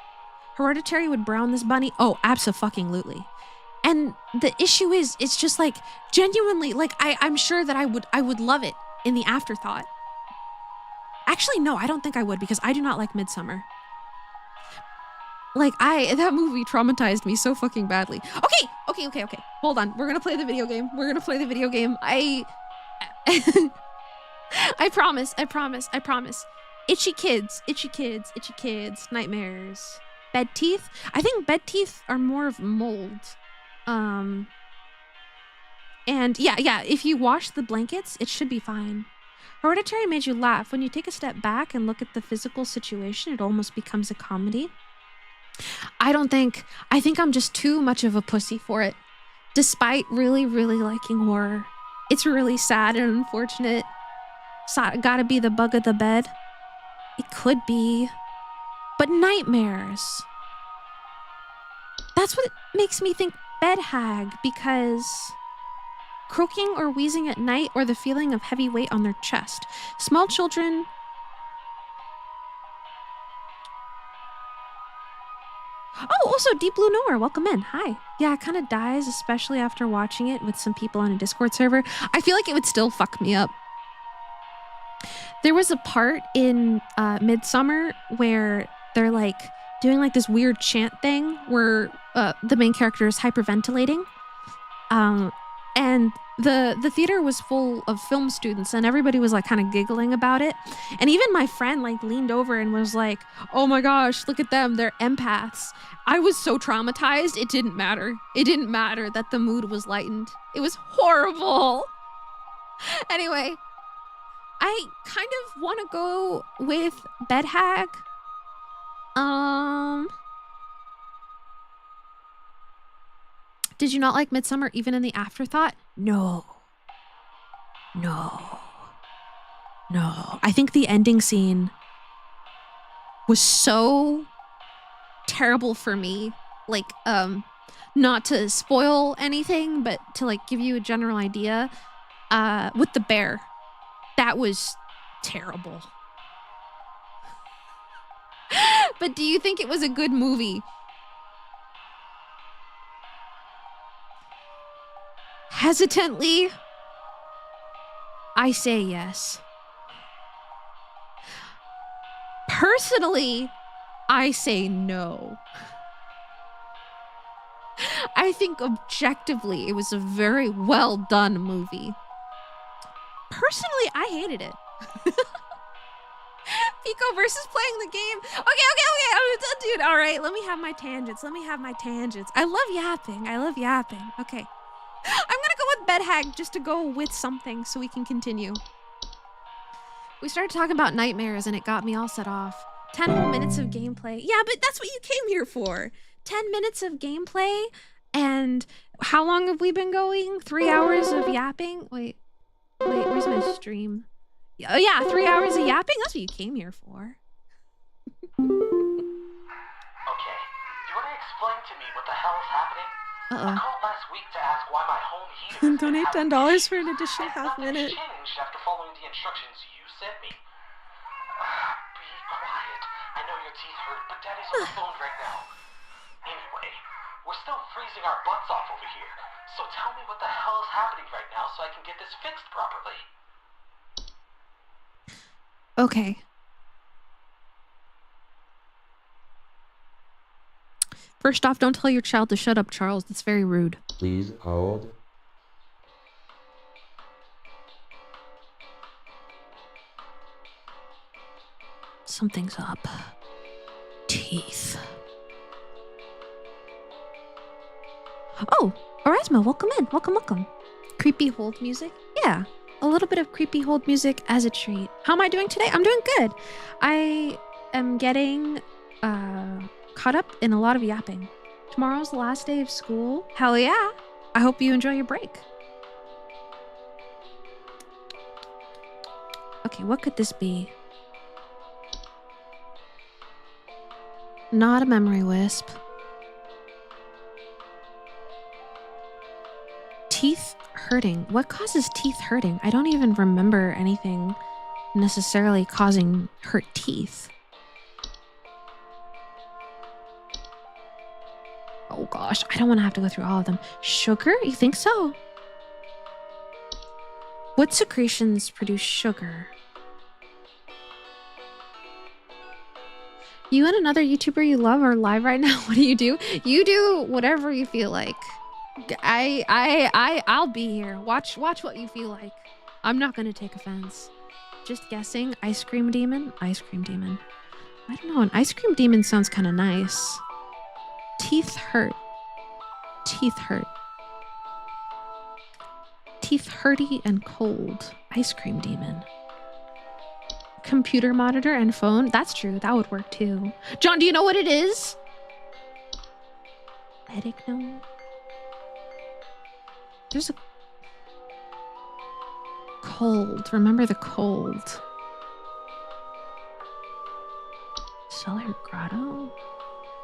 Hereditary would brown this bunny? Oh, abso-fucking-lutely. And the issue is, it's just like, genuinely, like, I'm sure that I would love it in the afterthought. Actually, no, I don't think I would, because I do not like Midsummer. Like, that movie traumatized me so fucking badly. Okay. Hold on. We're gonna play the video game. I promise. Itchy kids, nightmares. Bed teeth? I think bed teeth are more of mold. And yeah, if you wash the blankets, it should be fine. Hereditary made you laugh. When you take a step back and look at the physical situation, it almost becomes a comedy. I think I'm just too much of a pussy for it. Despite really, really liking horror. It's really sad and unfortunate. Gotta be the bug of the bed. It could be. But nightmares. That's what makes me think bed hag, because croaking or wheezing at night, or the feeling of heavy weight on their chest. Small children. Oh, also Deep Blue Nowhere, welcome in. Hi. Yeah, it kind of dies, especially after watching it with some people on a Discord server. I feel like it would still fuck me up. There was a part in Midsummer where they're like doing like this weird chant thing where the main character is hyperventilating. And the theater was full of film students, and everybody was like kind of giggling about it. And even my friend like leaned over and was like, oh my gosh, look at them, they're empaths. I was so traumatized, it didn't matter that the mood was lightened. It was horrible. Anyway, I kind of want to go with bed hag. Did you not like Midsummer even in the afterthought? No. I think the ending scene was so terrible for me. Like, not to spoil anything, but to like give you a general idea, with the bear. That was terrible. But do you think it was a good movie? Hesitantly, I say yes. Personally, I say no. I think objectively, it was a very well done movie. Personally, I hated it. Pekoe versus playing the game. Okay. Dude, all right. Let me have my tangents. I love yapping. Okay. I'm gonna go with bed hag just to go with something so we can continue. We started talking about nightmares and it got me all set off. 10 whole minutes of gameplay. Yeah, but that's what you came here for. 10 minutes of gameplay. And how long have we been going? 3 hours of yapping? Wait, where's my stream? Oh yeah, 3 hours of yapping? That's what you came here for. Okay, you want to explain to me what the hell is happening? I called last week to ask why my home heater... Donate $10 for an additional half minute. ...changed after following the instructions you sent me. Be quiet. I know your teeth hurt, but Daddy's on the phone right now. Anyway, we're still freezing our butts off over here. So tell me what the hell is happening right now so I can get this fixed properly. Okay. First off, don't tell your child to shut up, Charles. That's very rude. Please hold. Something's up. Teeth. Oh, Erasmo, welcome in. Welcome, welcome. Creepy hold music? Yeah, a little bit of creepy hold music as a treat. How am I doing today? I'm doing good. I am getting caught up in a lot of yapping. Tomorrow's the last day of school. Hell yeah. I hope you enjoy your break. Okay, what could this be? Not a memory wisp. Teeth hurting. What causes teeth hurting? I don't even remember anything necessarily causing hurt teeth. Oh gosh, I don't want to have to go through all of them. Sugar? You think so? What secretions produce sugar? You and another YouTuber you love are live right now. What do? You do whatever you feel like. I'll be here. Watch what you feel like. I'm not gonna take offense. Just guessing. Ice cream demon? Ice cream demon. I don't know. An ice cream demon sounds kind of nice. Teeth hurt. Teeth hurt. Teeth hurty and cold. Ice cream demon. Computer monitor and phone. That's true. That would work too. John, do you know what it is? Headache? No. There's a cold. Remember the cold. Cellar grotto?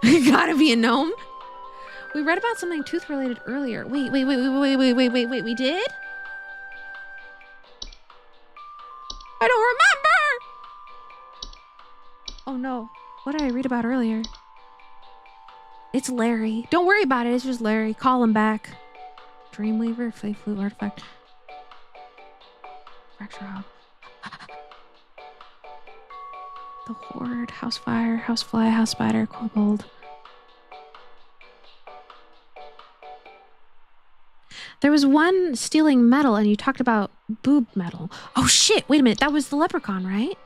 Gotta be a gnome. We read about something tooth related earlier. Wait. We did? I don't remember. Oh no. What did I read about earlier? It's Larry. Don't worry about it. It's just Larry. Call him back. Dreamweaver, Flea Flute, Artifact. Fracture Hog. The Horde, Housefire, Housefly, House Spider, Kobold. There was one stealing metal and you talked about boob metal. Oh shit, wait a minute. That was the leprechaun, right?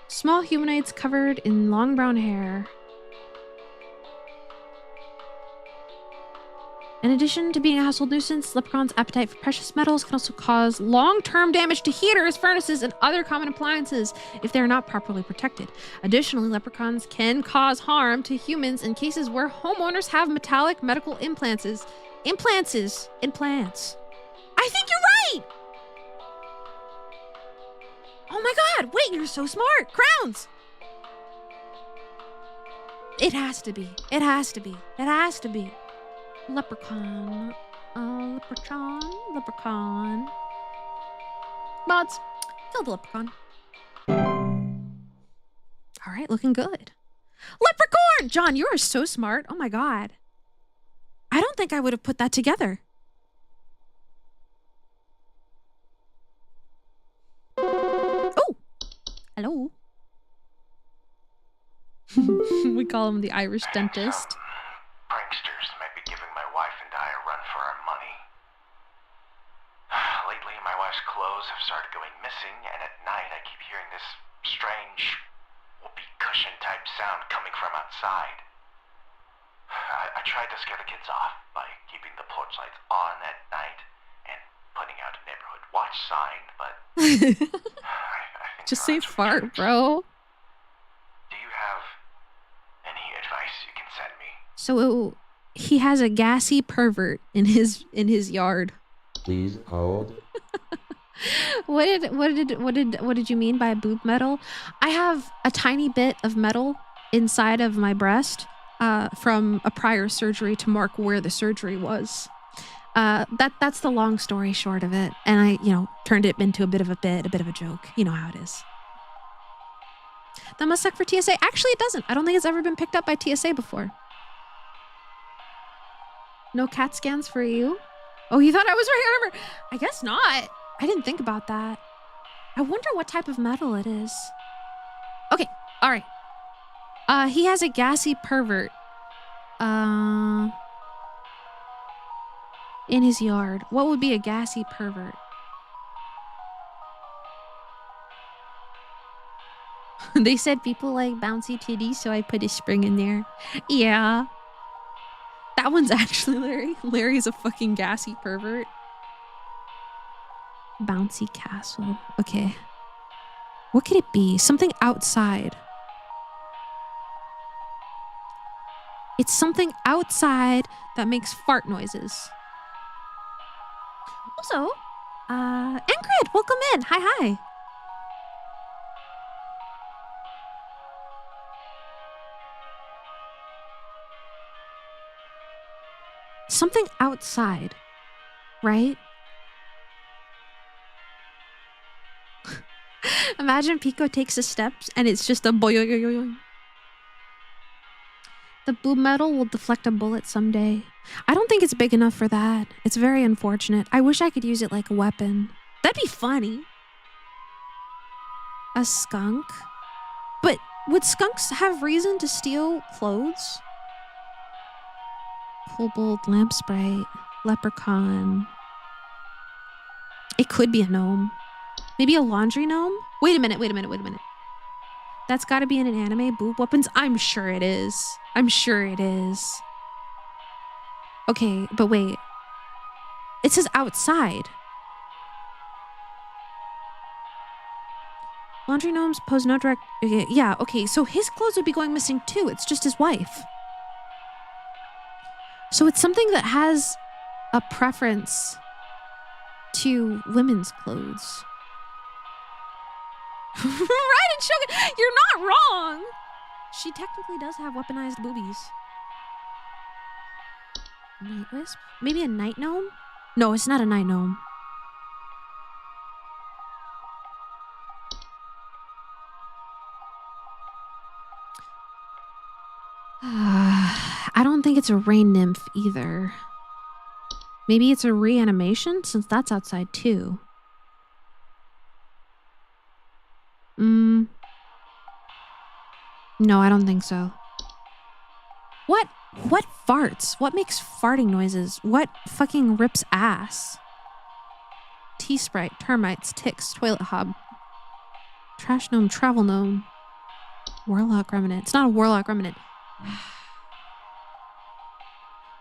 Small humanoids covered in long brown hair. In addition to being a household nuisance, leprechauns' appetite for precious metals can also cause long-term damage to heaters, furnaces, and other common appliances if they are not properly protected. Additionally, leprechauns can cause harm to humans in cases where homeowners have metallic medical implants. Implants. I think you're right! Oh my god, wait, you're so smart! Crowns! It has to be. It has to be. It has to be. Leprechaun. Leprechaun. Mods, kill the leprechaun. All right, looking good. Leprechaun! John, you are so smart. Oh my god. I don't think I would have put that together. Oh! Hello. We call him the Irish dentist. Pranksters might be giving my wife and I a run for our money. Lately, my wife's clothes have started going missing, and at night I keep hearing this strange whoopee cushion type sound coming from outside. I tried to scare the kids off by keeping the porch lights on at night and putting out a neighborhood watch sign, but I think Just say fart, bro. Do you have any advice you can send me? So he has a gassy pervert in his yard. Please hold. What did you mean by boob metal? I have a tiny bit of metal inside of my breast from a prior surgery to mark where the surgery was. That's the long story short of it. And I, turned it into a bit of a joke. You know how it is. That must suck for TSA. Actually, it doesn't. I don't think it's ever been picked up by TSA before. No CAT scans for you? Oh, you thought I was right? Remember? I guess not. I didn't think about that. I wonder what type of metal it is. Okay, all right. He has a gassy pervert. In his yard. What would be a gassy pervert? They said people like bouncy titties, so I put a spring in there. Yeah. That one's actually Larry. Larry's a fucking gassy pervert. Bouncy castle. Okay. What could it be? Something outside. It's something outside that makes fart noises. Also, Ingrid, welcome in. Hi. Something outside, right? Imagine Pekoe takes a step and it's just a boy. The blue metal will deflect a bullet someday. I don't think it's big enough for that. It's very unfortunate. I wish I could use it like a weapon. That'd be funny. A skunk? But would skunks have reason to steal clothes? Kobold, lamp sprite, leprechaun. It could be a gnome. Maybe a laundry gnome? Wait a minute. That's gotta be in an anime. Boob weapons? I'm sure it is. Okay, but wait. It says outside. Laundry gnomes pose no direct... Yeah, okay, so his clothes would be going missing too. It's just his wife. So it's something that has a preference to women's clothes. Right, and Shogun, you're not wrong. She technically does have weaponized boobies. Night wisp? Maybe a night gnome? No, it's not a night gnome. I don't think it's a rain nymph either. Maybe it's a reanimation, since that's outside too. No, I don't think so. What farts? What makes farting noises? What fucking rips ass? Tea-sprite, termites, ticks, toilet hob. Trash gnome, travel gnome. Warlock remnant. It's not a warlock remnant.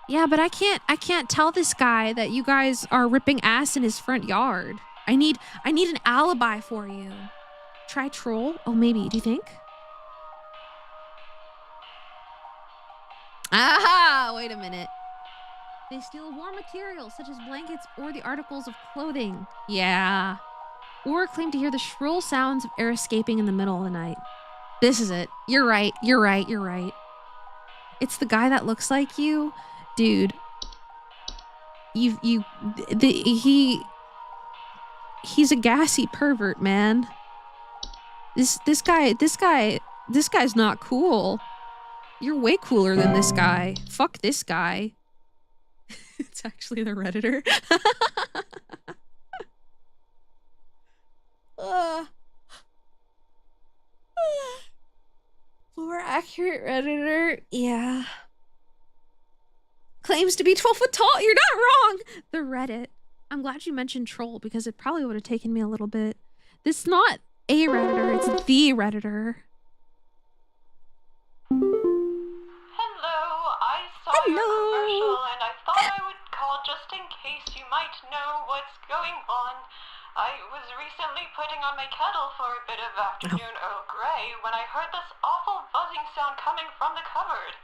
Yeah, but I can't tell this guy that you guys are ripping ass in his front yard. I need an alibi for you. Try troll? Oh, maybe. Do you think? Aha! Wait a minute. They steal war materials such as blankets or the articles of clothing. Yeah. Or claim to hear the shrill sounds of air escaping in the middle of the night. This is it. You're right. It's the guy that looks like you. Dude. He's a gassy pervert, man. This guy's not cool. You're way cooler than this guy. Fuck this guy. It's actually the Redditor. More accurate Redditor. Yeah. Claims to be 12 foot tall. You're not wrong. The Reddit. I'm glad you mentioned troll because it probably would have taken me a little bit. This is not a Redditor. It's the Redditor. Your commercial, and I thought I would call just in case you might know what's going on. I was recently putting on my kettle for a bit of afternoon Earl Grey when I heard this awful buzzing sound coming from the cupboard.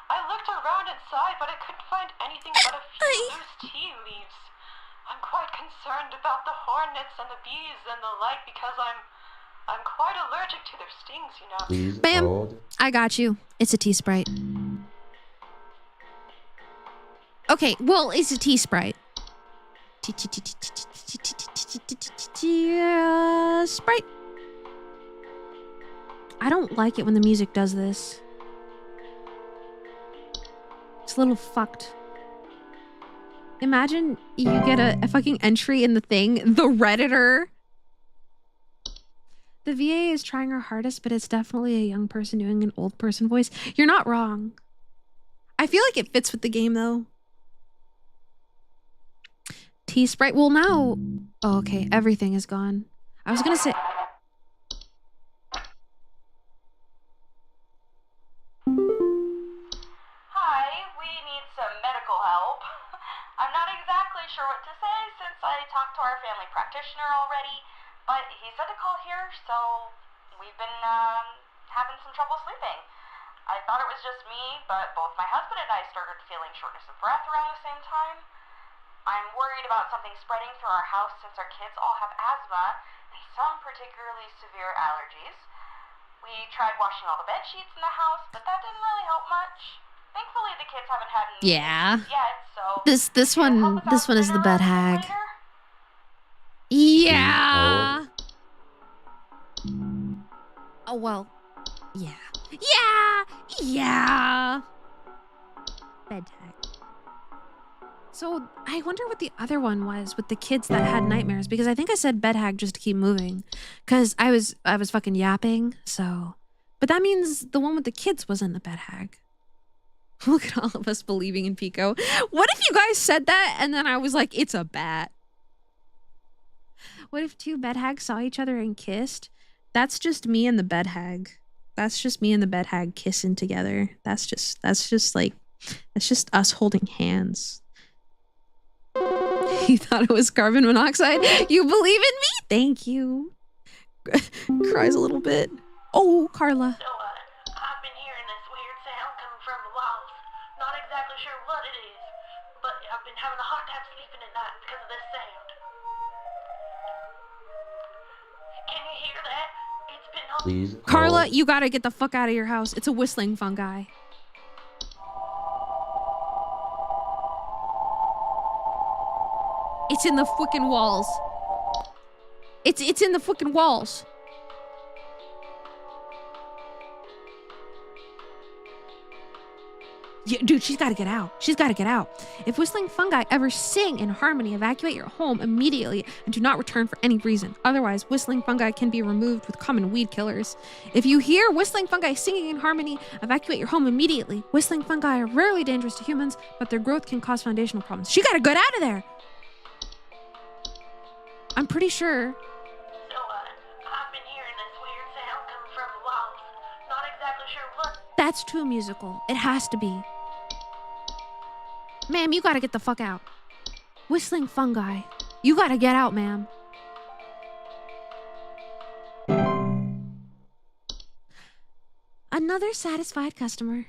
I looked around inside, but I couldn't find anything but a few loose tea leaves. I'm quite concerned about the hornets and the bees and the like because I'm quite allergic to their stings, you know. Please Bam! hold. I got you. It's a tea sprite. Okay, well, it's a tea sprite. Sprite. I don't like it when the music does this. It's a little fucked. Imagine you get a fucking entry in the thing, the Redditor. The VA is trying her hardest, but it's definitely a young person doing an old person voice. You're not wrong. I feel like it fits with the game, though. T-Sprite. Well, now... Oh, okay. Everything is gone. I was gonna say... Hi, we need some medical help. I'm not exactly sure what to say since I talked to our family practitioner already, but he said to call here, so we've been having some trouble sleeping. I thought it was just me, but both my husband and I started feeling shortness of breath around the same time. I'm worried about something spreading through our house since our kids all have asthma and some particularly severe allergies. We tried washing all the bed sheets in the house, but that didn't really help much. Thankfully, the kids haven't had any yet, so This one is the bed hag. Yeah. Oh well. Yeah. Yeah. Bed hag. So I wonder what the other one was with the kids that had nightmares, because I think I said bed hag just to keep moving, because I was fucking yapping. So, but that means the one with the kids wasn't the bed hag. Look at all of us believing in Pekoe. What if you guys said that and then I was like, it's a bat? What if two bed hags saw each other and kissed? That's just me and the bed hag. That's just me and the bed hag kissing together. That's just us holding hands. You thought it was carbon monoxide? You believe in me? Thank you. Cries a little bit. Oh, Carla. So, I've been hearing this weird sound coming from the walls. Not exactly sure what it is, but I've been having a hard time sleeping at night because of this sound. Can you hear that? It's been on. Please Carla, hold. you gotta get the fuck out of your house. It's a whistling fungi. It's in the fucking walls. It's in the fucking walls. Yeah, dude, she's gotta get out. She's gotta get out. If whistling fungi ever sing in harmony, evacuate your home immediately and do not return for any reason. Otherwise, whistling fungi can be removed with common weed killers. If you hear whistling fungi singing in harmony, evacuate your home immediately. Whistling fungi are rarely dangerous to humans, but their growth can cause foundational problems. She gotta get out of there. I'm pretty sure. So, I've been hearing this weird sound coming from the walls. Not exactly sure what. That's too musical. It has to be. Ma'am, you gotta get the fuck out. Whistling fungi. You gotta get out, ma'am. Another satisfied customer.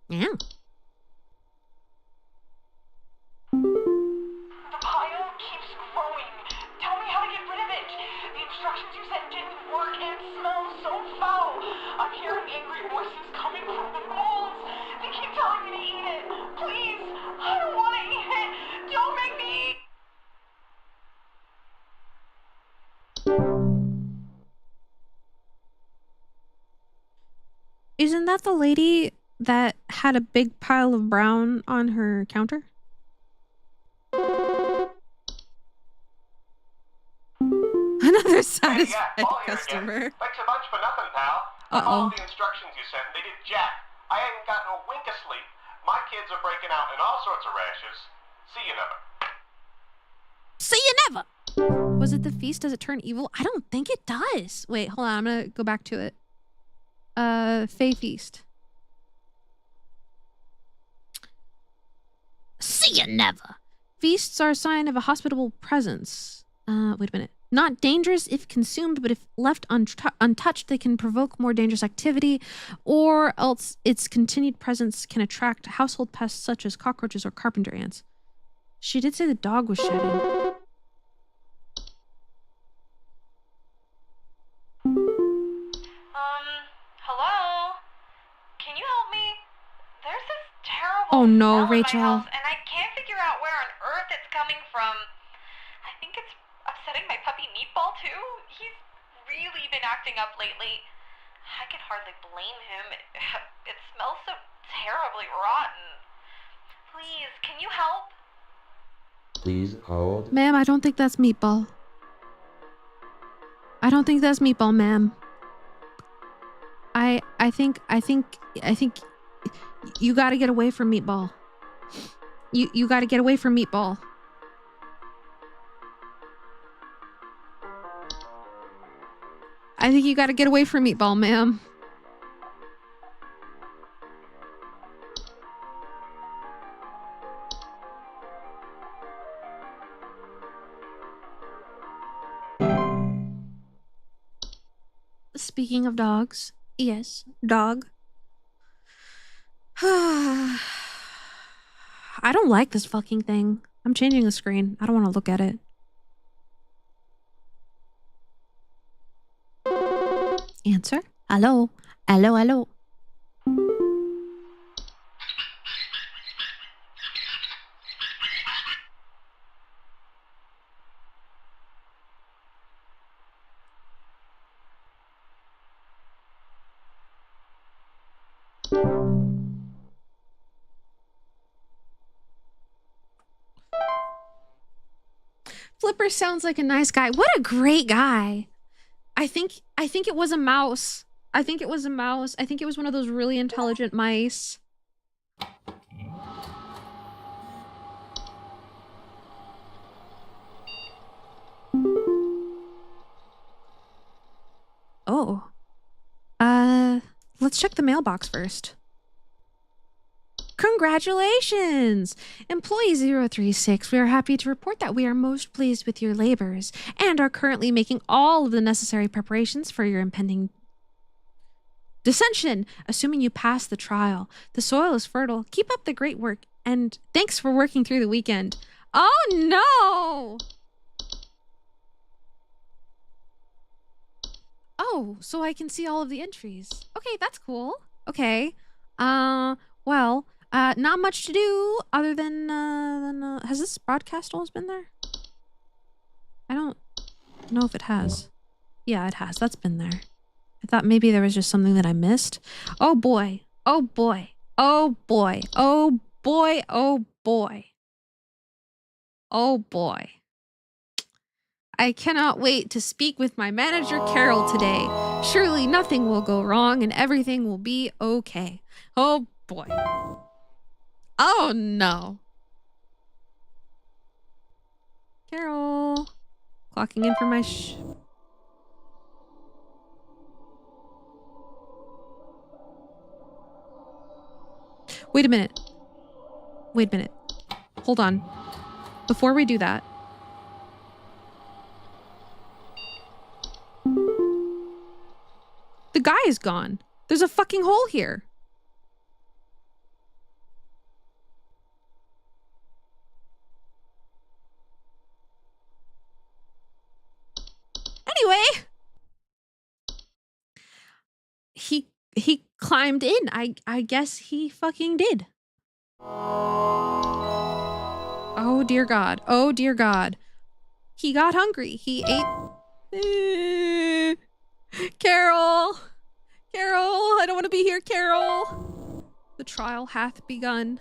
Yeah. The pile keeps growing. Tell me how to get rid of it. The instructions you sent didn't work and it smells so foul. I'm hearing angry voices coming from the walls. They keep telling me to eat it. Please, I don't want to eat it. Don't make me eat. Isn't that the lady that had a big pile of brown on her counter? Another satisfied Paul here customer. again. Thanks a bunch for nothing, pal. I followed the instructions you sent and they did jack. I ain't gotten a wink of sleep. My kids are breaking out in all sorts of rashes. See you never. See you never. Was it the feast? Does it turn evil? I don't think it does. Wait, hold on. I'm gonna go back to it. Fey feast. See you never. Feasts are a sign of a hospitable presence. Wait a minute. Not dangerous if consumed, but if left untouched, they can provoke more dangerous activity, or else its continued presence can attract household pests such as cockroaches or carpenter ants. She did say the dog was shedding. Hello? Can you help me? Oh no, smell in my Rachel. house, and I can't figure out where on earth it's coming from. I think it's upsetting my puppy Meatball too. He's really been acting up lately. I could hardly blame him. It smells so terribly rotten. Please, can you help? Please hold. Ma'am, I don't think that's Meatball. I don't think that's Meatball, ma'am. I think you gotta get away from Meatball. You gotta get away from Meatball. I think you gotta get away from Meatball, ma'am. Speaking of dogs, yes, dog. I don't like this fucking thing. I'm changing the screen. I don't want to look at it. Answer? Hello? Hello, hello. Flipper sounds like a nice guy. What a great guy. I think it was a mouse. I think it was a mouse. I think it was one of those really intelligent mice. Oh. Let's check the mailbox first. Congratulations! Employee 036, we are happy to report that we are most pleased with your labors and are currently making all of the necessary preparations for your impending dissension, assuming you pass the trial. The soil is fertile. Keep up the great work, and thanks for working through the weekend. Oh no! Oh, so I can see all of the entries. Okay, that's cool. Okay. Well, not much to do other than has this broadcast always been there? I don't know if it has. Yeah, it has. That's been there. I thought maybe there was just something that I missed. Oh boy. Oh boy. Oh boy. Oh boy. Oh boy. Oh boy. I cannot wait to speak with my manager, Carol, today. Surely nothing will go wrong and everything will be okay. Oh boy. Oh no. Carol. Clocking in for my Wait a minute. Wait a minute. Hold on. Before we do that. The guy is gone. There's a fucking hole here. Anyway. He climbed in. I guess he fucking did. Oh dear God. Oh dear God. He got hungry. He ate. Carol. Carol, I don't want to be here, Carol. The trial hath begun.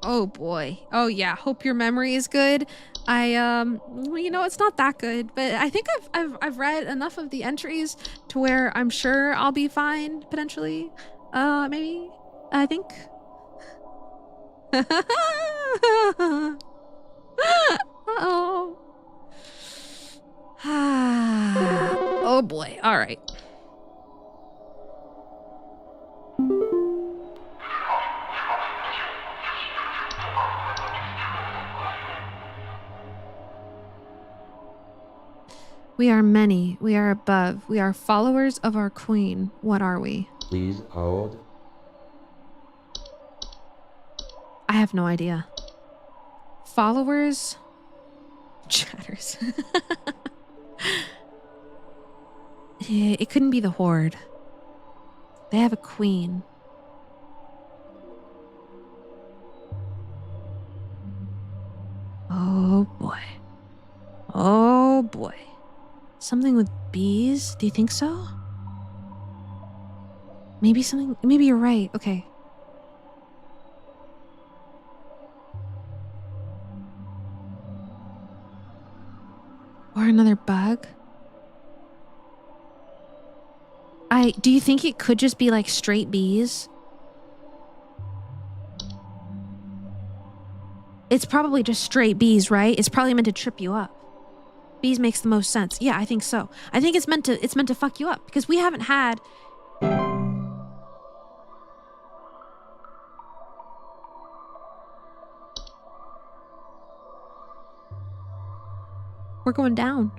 Oh boy. Oh yeah. Hope your memory is good. Well, you know, it's not that good, but I think I've read enough of the entries to where I'm sure I'll be fine potentially. Maybe. I think. Uh-oh. Oh boy. All right. We are many. We are above. We are followers of our queen. What are we? Please hold. I have no idea. Followers? Chatters. It couldn't be the Horde. They have a queen. Something with bees? Do you think so? Maybe something... Maybe you're right. Okay. Or another bug? Do you think it could just be like straight bees? It's probably just straight bees, right? It's probably meant to trip you up. Bees makes the most sense. Yeah, I think so. I think it's meant to fuck you up because we haven't had... We're going down.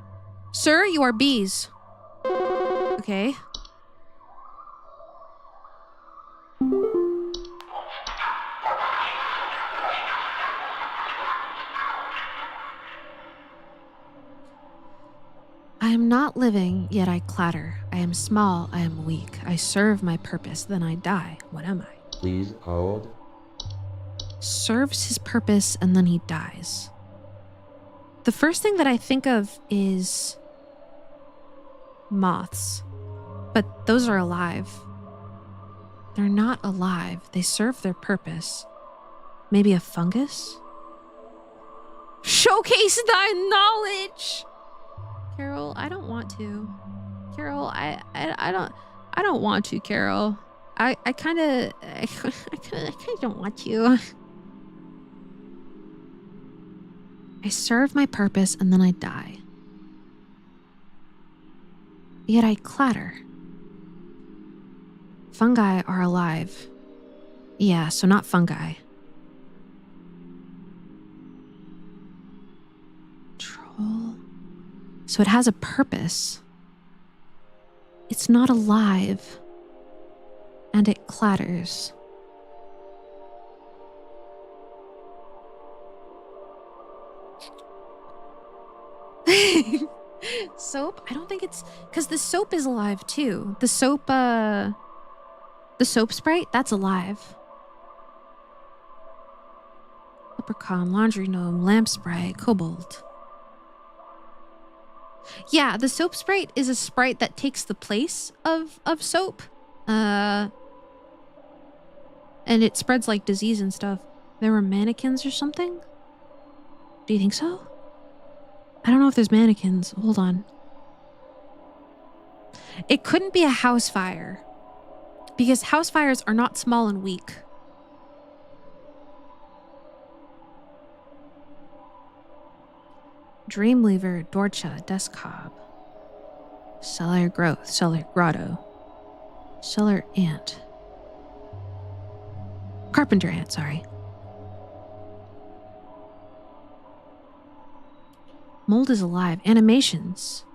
Sir, you are bees. Okay. I am not living, yet I clatter. I am small, I am weak. I serve my purpose, then I die. What am I? Please hold. Serves his purpose, and then he dies. The first thing that I think of is moths, but those are alive. They're not alive. They serve their purpose. Maybe a fungus? Showcase thy knowledge! Carol, I don't want to. Carol, I don't want to, Carol. I kind of don't want to. I serve my purpose and then I die. Yet I clatter. Fungi are alive. Yeah, so not fungi. Troll. So it has a purpose. It's not alive. And it clatters. Soap? I don't think it's... Because the soap is alive too. The soap sprite? That's alive. Leprechaun, laundry gnome, lamp sprite, kobold. Yeah, the soap sprite is a sprite that takes the place of soap. And it spreads like disease and stuff. There were mannequins or something? Do you think so? I don't know if there's mannequins. Hold on. It couldn't be a house fire. Because house fires are not small and weak. Dreamweaver, Dorcha, Dust Cob. Cellar growth, cellar grotto. Cellar ant. Carpenter ant, sorry. Mold is alive. Animations.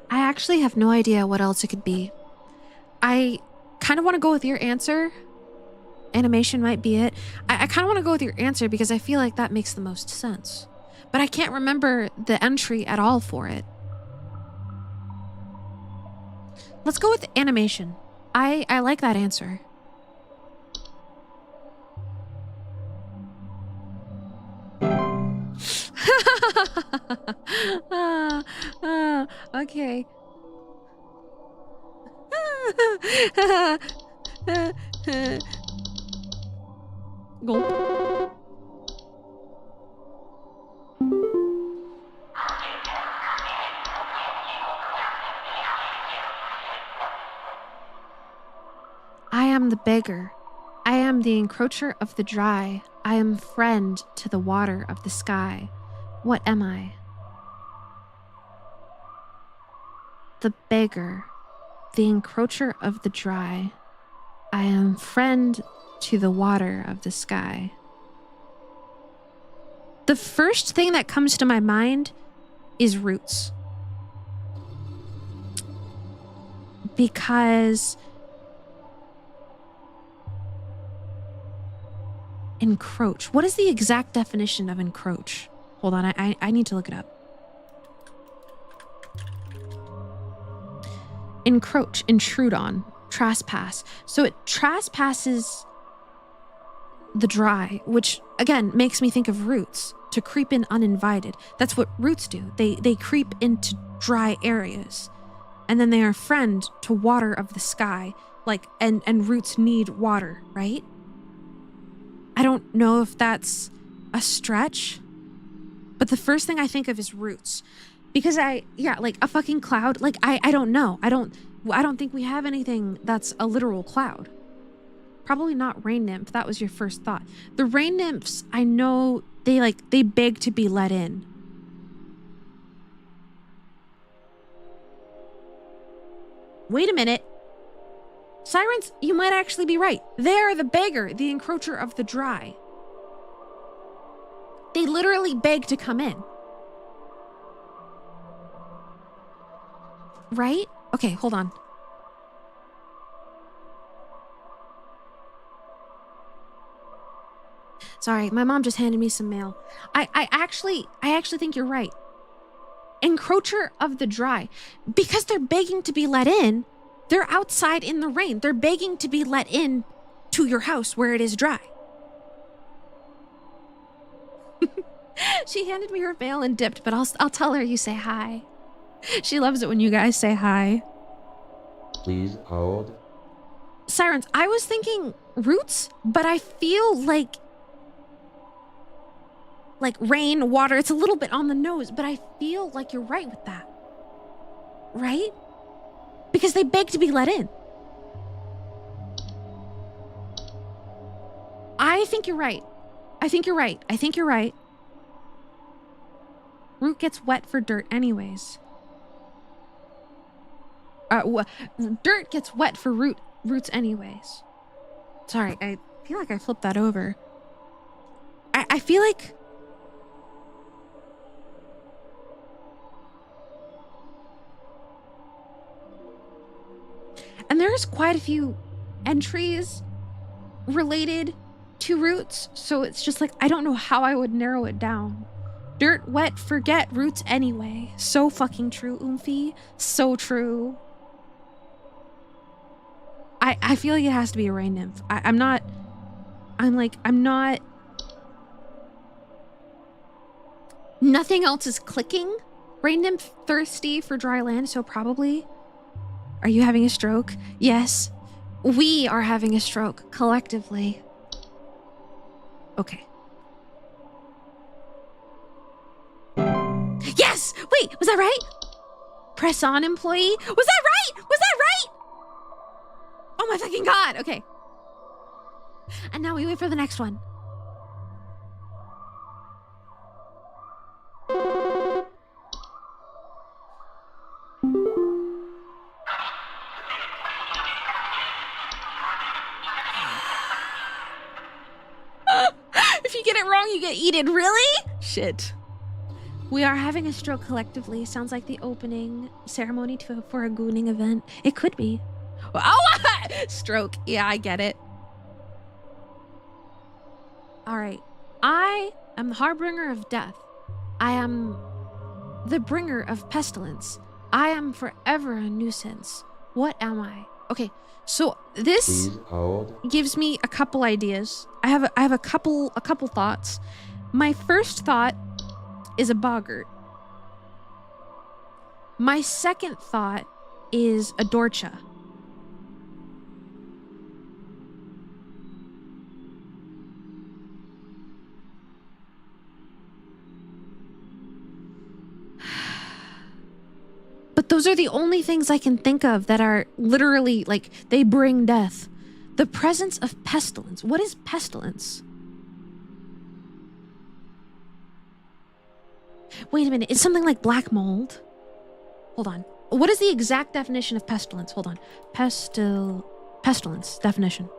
I actually have no idea what else it could be. I kind of want to go with your answer. Animation might be it. I kind of want to go with your answer because I feel like that makes the most sense. But I can't remember the entry at all for it. Let's go with animation. I like that answer. Okay. Go. I am the beggar. I am the encroacher of the dry. I am friend to the water of the sky. What am I? The beggar, the encroacher of the dry. I am friend to the water of the sky. The first thing that comes to my mind is roots. Because encroach. What is the exact definition of encroach? Hold on, I need to look it up. encroach, intrude on, trespass. So it trespasses the dry, which again makes me think of roots, to creep in uninvited. That's what roots do. They creep into dry areas, and then they are a friend to water of the sky. Like, and roots need water, right? I don't know if that's a stretch, but the first thing I think of is roots. Because like a fucking cloud, like I don't know. I don't think we have anything that's a literal cloud. Probably not rain nymph. That was your first thought. The rain nymphs, I know they beg to be let in. Wait a minute. Sirens, you might actually be right. They are the beggar, the encroacher of the dry. They literally beg to come in. Right? Okay, hold on. Sorry, my mom just handed me some mail. I actually think you're right. Encroacher of the dry. Because they're begging to be let in, they're outside in the rain. They're begging to be let in to your house where it is dry. She handed me her mail and dipped, but I'll tell her you say hi. She loves it when you guys say hi. Please hold. Sirens, I was thinking roots, but I feel like rain, water, it's a little bit on the nose, but I feel like you're right with that. Right? Because they beg to be let in. I think you're right. I think you're right. Root gets wet for dirt anyways. Dirt gets wet for roots anyways. Sorry, I feel like I flipped that over. I feel like... And there's quite a few entries related to roots, so it's just like, I don't know how I would narrow it down. Dirt, wet, forget, roots anyway. So fucking true, Oomphy. So true. I feel like it has to be a rain nymph. I'm not... Nothing else is clicking. Rain nymph thirsty for dry land, so probably... Are you having a stroke? Yes. We are having a stroke, collectively. Okay. Yes! Wait, was that right? Press on, employee. Was that right? Was that right? Oh my fucking god. Okay. And now we wait for the next one. If you get it wrong, you get eaten. Really? Shit. We are having a stroke collectively. Sounds like the opening ceremony for a gooning event. It could be. Oh, stroke. Yeah, I get it. All right. I am the harbinger of death. I am the bringer of pestilence. I am forever a nuisance. What am I? Okay, so this Please hold. gives me a couple ideas. I have a couple thoughts. My first thought is a boggart. My second thought is a dorcha. But those are the only things I can think of that are literally, like, they bring death. The presence of pestilence. What is pestilence? Wait a minute. It's something like black mold. Hold on. What is the exact definition of pestilence? Hold on. Pestilence definition.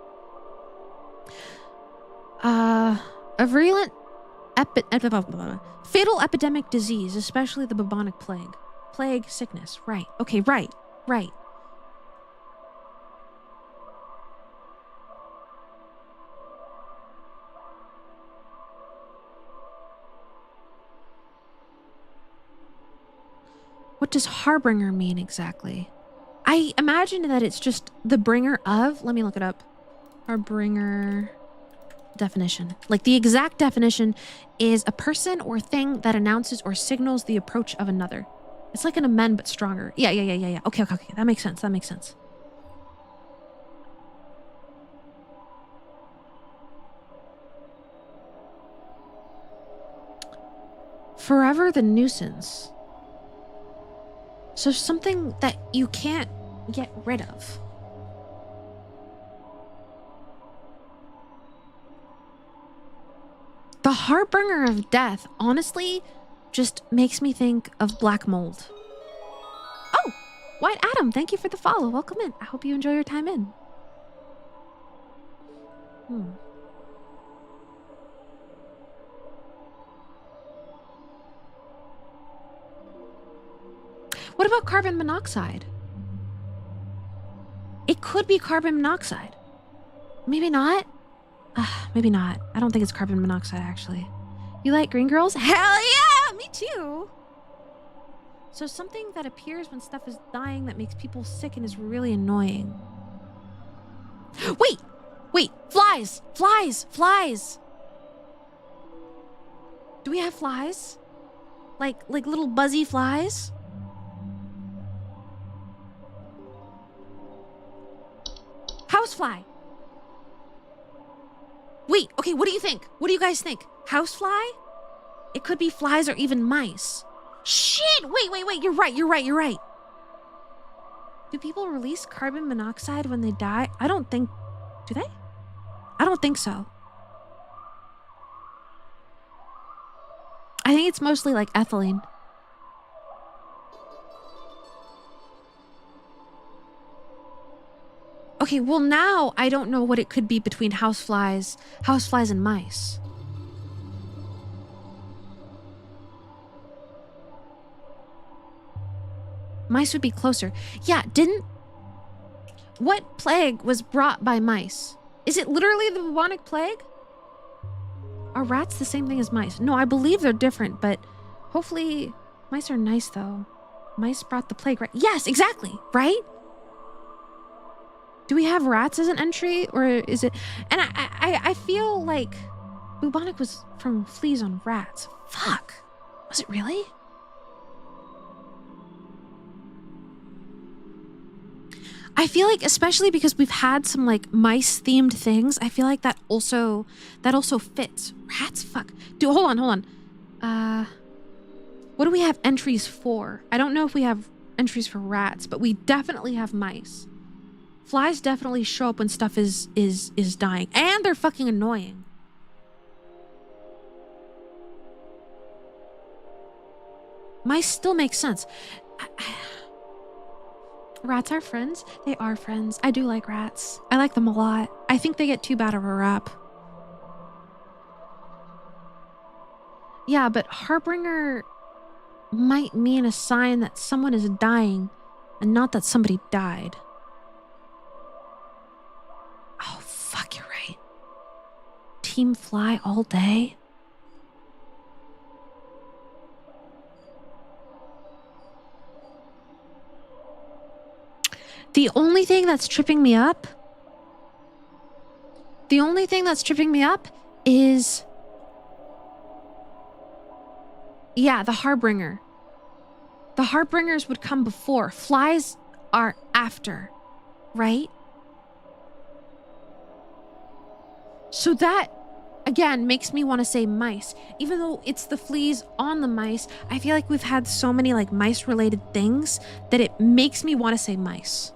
A virulent fatal epidemic disease, especially the bubonic plague. Plague, sickness. Right. Okay, right. What does harbinger mean exactly? I imagine that it's just the bringer of, let me look it up. Harbinger definition. Like the exact definition is a person or thing that announces or signals the approach of another. It's like an amend but stronger. Yeah. Okay. That makes sense. Forever the nuisance. So something that you can't get rid of. The harbinger of death, honestly, just makes me think of black mold. Oh, White Adam, thank you for the follow. Welcome in. I hope you enjoy your time in. What about carbon monoxide? It could be carbon monoxide. Maybe not. Maybe not. I don't think it's carbon monoxide, actually. You like green girls? Hell yeah! Me too! So something that appears when stuff is dying that makes people sick and is really annoying. Wait! Flies! Do we have flies? Like little buzzy flies? Housefly. Wait, okay, what do you think? What do you guys think? Housefly? It could be flies or even mice. Shit! Wait, you're right. Do people release carbon monoxide when they die? Do they? I don't think so. I think it's mostly like ethylene. Okay, well now I don't know what it could be between houseflies and mice. Mice would be closer. Yeah, what plague was brought by mice? Is it literally the bubonic plague? Are rats the same thing as mice? No, I believe they're different, but hopefully mice are nice though. Mice brought the plague, right? Yes, exactly, right? Do we have rats as an entry, or is it? And I feel like bubonic was from fleas on rats. Fuck. Was it really? I feel like, especially because we've had some like mice themed things, I feel like that also fits. Rats? Fuck. Dude, hold on. What do we have entries for? I don't know if we have entries for rats, but we definitely have mice. Flies definitely show up when stuff is dying, and they're fucking annoying. Mice still make sense. Rats are friends. They are friends. I do like rats. I like them a lot. I think they get too bad of a rap. Yeah, but harbinger might mean a sign that someone is dying and not that somebody died. Oh, fuck, you're right. Team fly all day? The only thing that's tripping me up is, yeah, the harbinger. The harbingers would come before. Flies are after, right? So that, again, makes me want to say mice. Even though it's the fleas on the mice, I feel like we've had so many like mice-related things that it makes me want to say mice.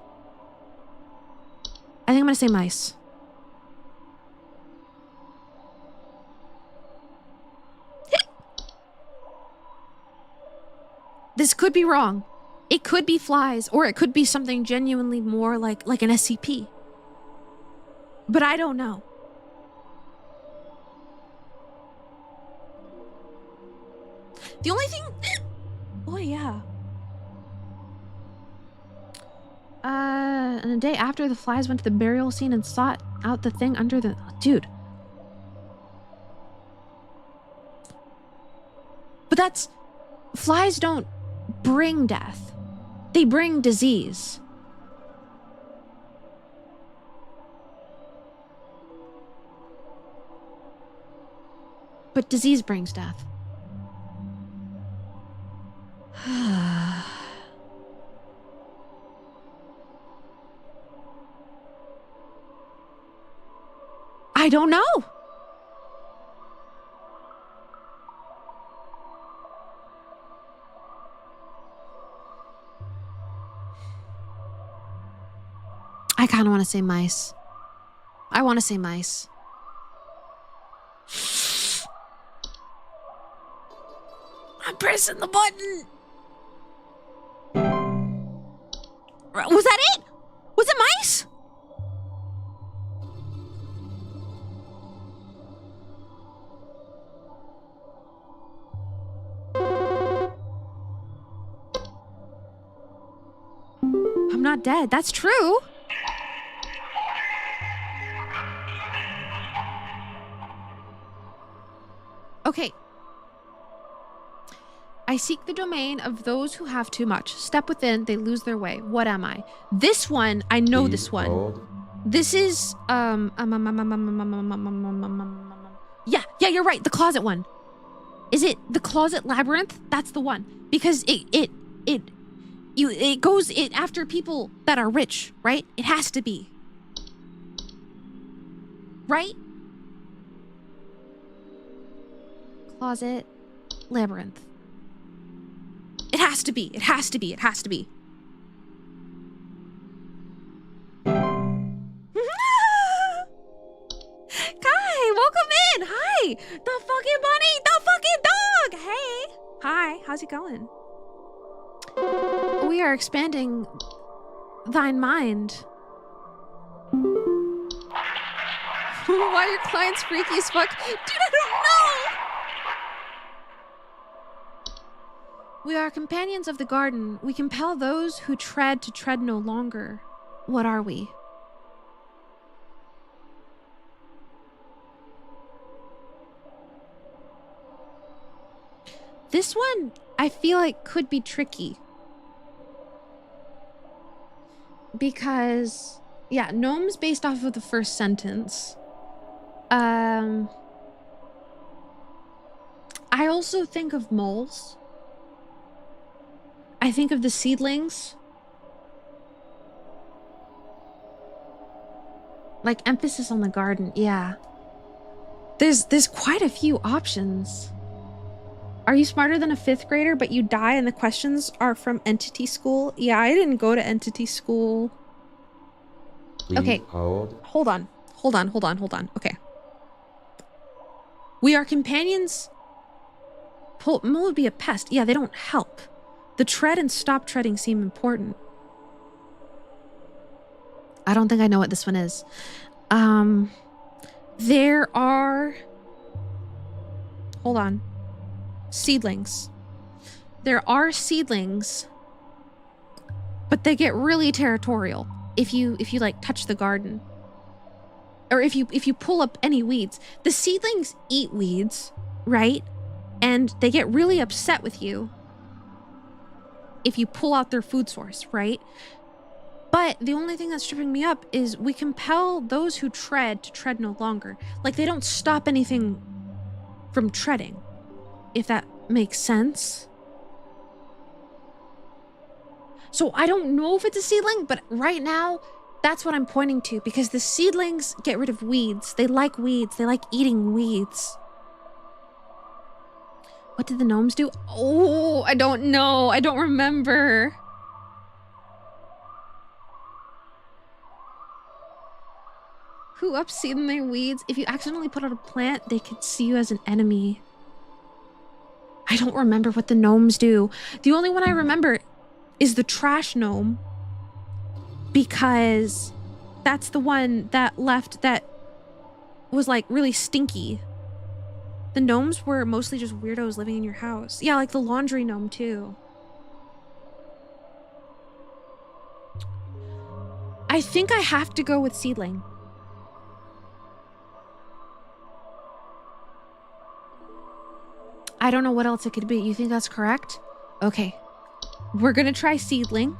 I think I'm going to say mice. This could be wrong. It could be flies, or it could be something genuinely more like an SCP. But I don't know. The only thing... Oh, yeah. And a day after, the flies went to the burial scene and sought out the thing under the... Dude. But that's... Flies don't bring death. They bring disease. But disease brings death. I don't know. I kind of want to say mice. I want to say mice. I'm pressing the button. Was that it? Was it mice? I'm not dead. That's true. Okay. I seek the domain of those who have too much. Step within, they lose their way. What am I? This one, I know Please this one. hold. This is yeah, you're right. The closet one. Is it the closet labyrinth? That's the one. Because it goes after people that are rich, right? It has to be. Right? Closet labyrinth. It has to be. It has to be. It has to be. Kai, welcome in. Hi. The fucking bunny. The fucking dog. Hey. Hi. How's it going? We are expanding thine mind. Why are your clients freaky as fuck? Dude, I don't know. We are companions of the garden. We compel those who tread to tread no longer. What are we? This one, I feel like could be tricky. Because, yeah, gnomes based off of the first sentence. I also think of moles. I think of the seedlings. Like emphasis on the garden, yeah. There's quite a few options. Are you smarter than a 5th grader, but you die and the questions are from entity school? Yeah, I didn't go to entity school. Please Okay. hold. Hold on. Okay. We are companions. Mole would be a pest. Yeah, they don't help. The tread and stop treading seem important. I don't think I know what this one is. There are... Hold on. Seedlings. There are seedlings, but they get really territorial if you like touch the garden. Or if you pull up any weeds. The seedlings eat weeds, right? And they get really upset with you if you pull out their food source, right? But the only thing that's tripping me up is we compel those who tread to tread no longer. Like they don't stop anything from treading, if that makes sense. So I don't know if it's a seedling, but right now, that's what I'm pointing to, because the seedlings get rid of weeds. They like weeds. They like eating weeds. What did the gnomes do? Oh, I don't know. I don't remember. Who upseed their weeds? If you accidentally put out a plant, they could see you as an enemy. I don't remember what the gnomes do. The only one I remember is the trash gnome. Because that's the one that left that was like really stinky. The gnomes were mostly just weirdos living in your house. Yeah, like the laundry gnome too. I think I have to go with seedling. I don't know what else it could be. You think that's correct? Okay. We're gonna try seedling.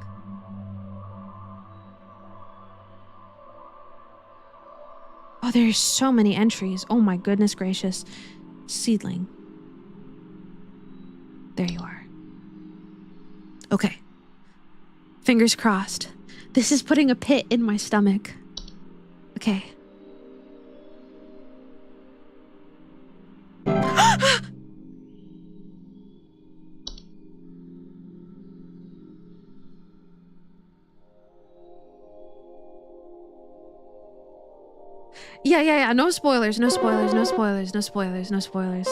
Oh, there's so many entries. Oh my goodness gracious. Seedling. There you are. Okay. Fingers crossed. This is putting a pit in my stomach. Okay. Yeah. No spoilers, no spoilers, no spoilers, no spoilers, no spoilers.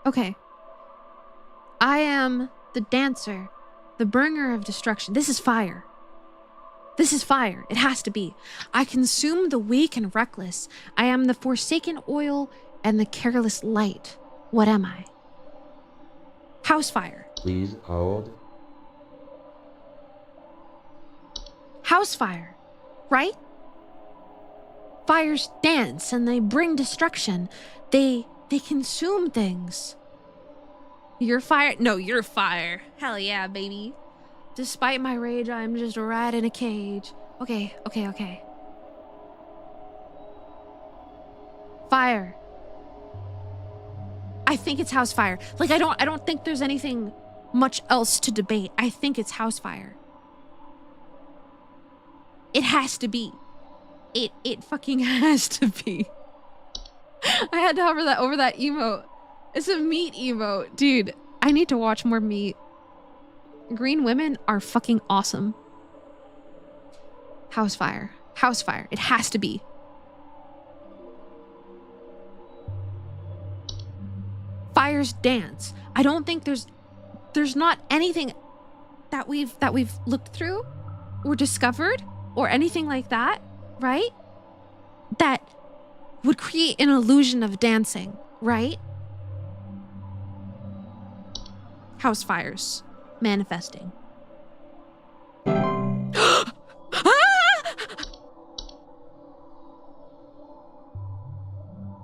Okay. I am the dancer, the bringer of destruction. This is fire. This is fire. It has to be. I consume the weak and reckless. I am the forsaken oil and the careless light. What am I? House fire. Please hold. House fire, right? Fires dance and they bring destruction. They consume things. You're fire. No, you're fire. Hell yeah, baby. Despite my rage, I'm just a rat in a cage. Okay. Fire. I think it's house fire. Like, I don't think there's anything much else to debate. I think it's house fire. It has to be. It fucking has to be. I had to hover that over that emote. It's a meat emote. Dude, I need to watch more meat. Green women are fucking awesome. House fire. House fire. It has to be. Fires dance. I don't think there's not anything that we've looked through or discovered or anything like that, right? That would create an illusion of dancing, right? House fires. Manifesting.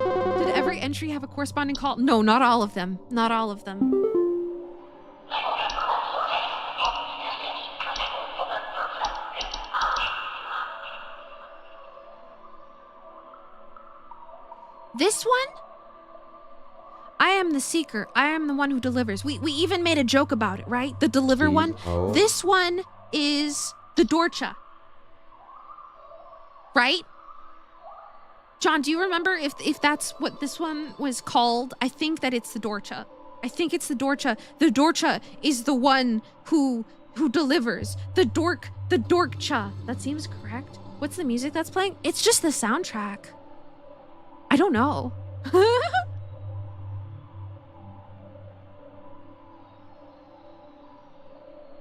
Did every entry have a corresponding call? No, not all of them. Not all of them. This one? I am the seeker. I am the one who delivers. We even made a joke about it, right? The deliver Please one. hold. This one is the Dorcha. Right? John, do you remember if that's what this one was called? I think that it's the Dorcha. I think it's the Dorcha. The Dorcha is the one who delivers. The Dorkcha. That seems correct. What's the music that's playing? It's just the soundtrack. I don't know.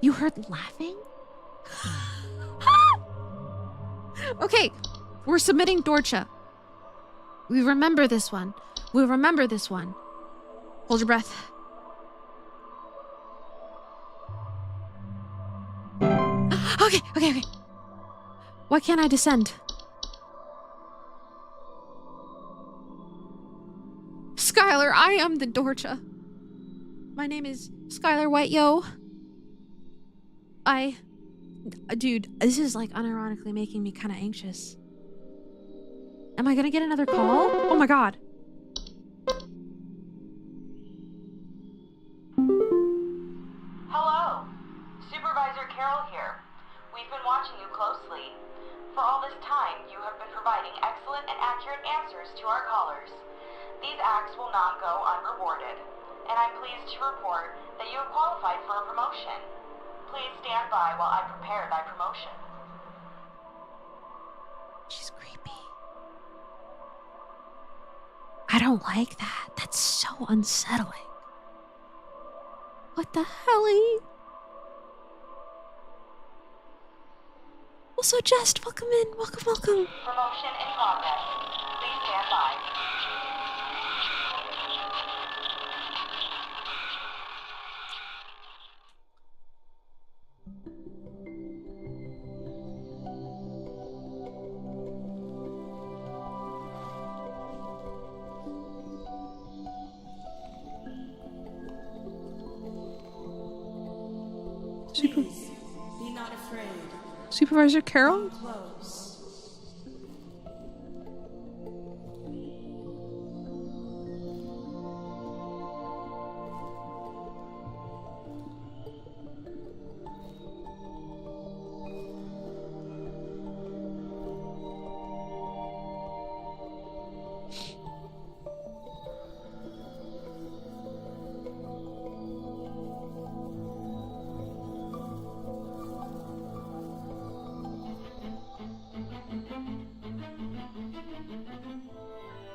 You heard laughing? Okay, we're submitting Dorcha. We remember this one. We remember this one. Hold your breath. Okay. Why can't I descend? Skylar, I am the Dorcha. My name is Skylar White, yo. Dude, this is like unironically making me kind of anxious. Am I gonna get another call? Oh my god. Hello, Supervisor Carroll here. We've been watching you closely. For all this time, you have been providing excellent and accurate answers to our callers. These acts will not go unrewarded, and I'm pleased to report that you have qualified for a promotion. Please stand by while I prepare thy promotion. She's creepy. I don't like that. That's so unsettling. What the helly? Also, Jest, welcome in. Welcome. Promotion in progress. Please stand by. Be not afraid. Supervisor Carol? Close.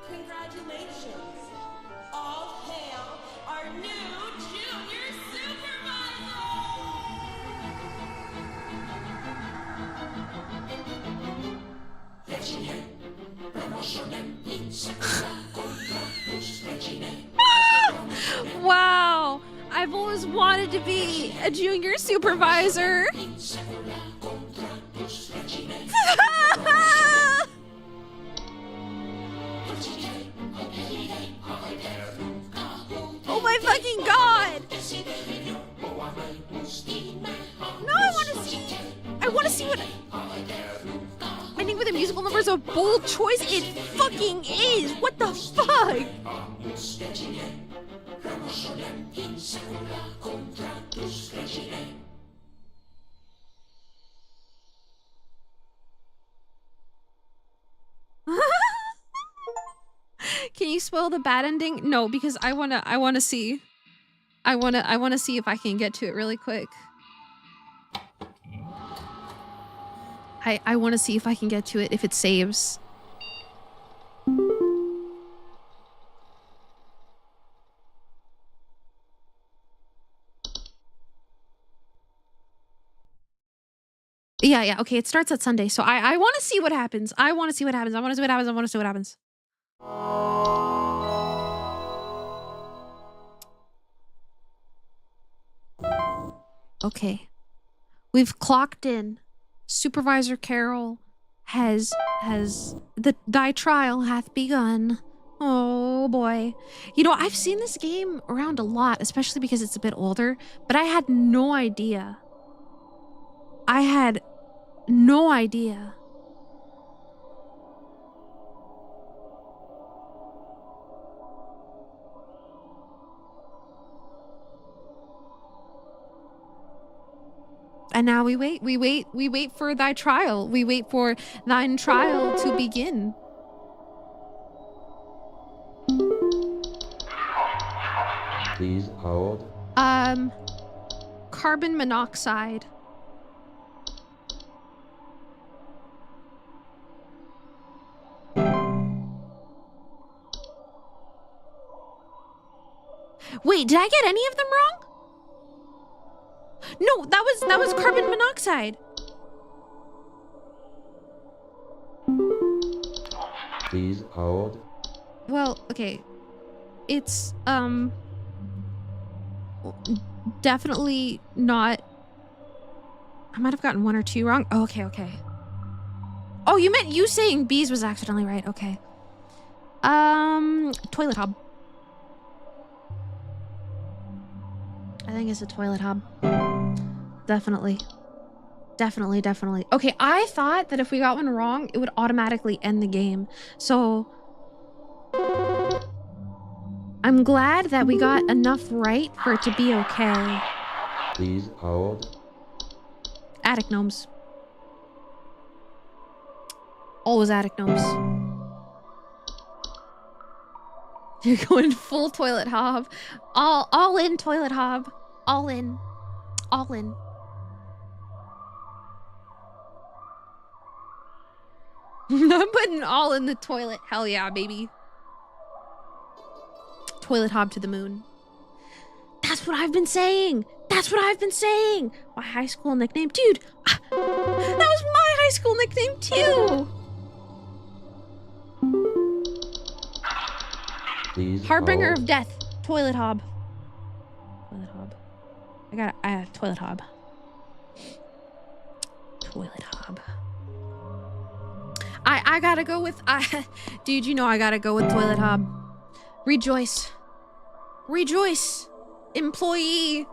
Congratulations! All hail our new junior Wow! I've always wanted to be a junior supervisor. Oh my fucking god! No, I want to see what I think with the musical number is a bold choice. It fucking is. What the fuck? Can you spoil the bad ending? No, because I wanna see. I wanna see if I can get to it really quick. I wanna see if I can get to it if it saves. Yeah, okay, it starts at Sunday, so I wanna see what happens. I wanna see what happens. I wanna see what happens. I wanna see what happens. Okay. We've clocked in. Supervisor Carol has thy trial hath begun. Oh boy. You know, I've seen this game around a lot, especially because it's a bit older, but I had no idea. I had no idea. And now we wait for thy trial. We wait for thine trial to begin. Please hold. Carbon monoxide. Wait, did I get any of them wrong? No, that was carbon monoxide. Please hold. Well, okay. It's definitely not. I might have gotten one or two wrong. Oh, okay. Oh, you meant you saying bees was accidentally right. Okay. Toilet hob. I think it's a toilet hob. Definitely. Okay, I thought that if we got one wrong, it would automatically end the game. So I'm glad that we got enough right for it to be okay. Please hold. Attic gnomes. Always attic gnomes. You're going full toilet hob. All in toilet hob. All in. I'm putting all in the toilet. Hell yeah, baby. Toilet hob to the moon. That's what I've been saying. My high school nickname. Dude, that was my high school nickname too. Please Harbinger hold. of death. Toilet hob. I have toilet hob. I gotta go with dude, you know I gotta go with toilet hob. Rejoice. Employee.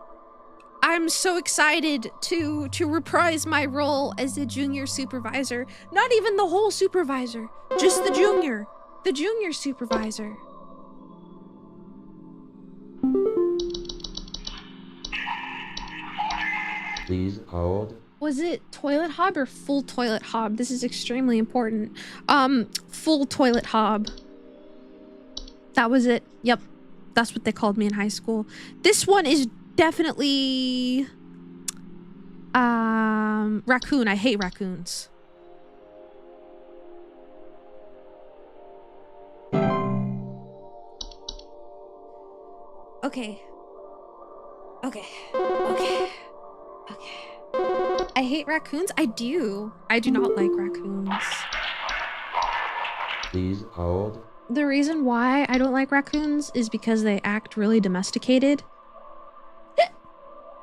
I'm so excited to reprise my role as the junior supervisor. Not even the whole supervisor, just the junior supervisor. Please hold. Was it toilet hob or full toilet hob? This is extremely important. Full toilet hob. That was it. Yep. That's what they called me in high school. This one is definitely raccoon. I hate raccoons. Okay. I hate raccoons. I do not like raccoons. Please hold. The reason why I don't like raccoons is because they act really domesticated.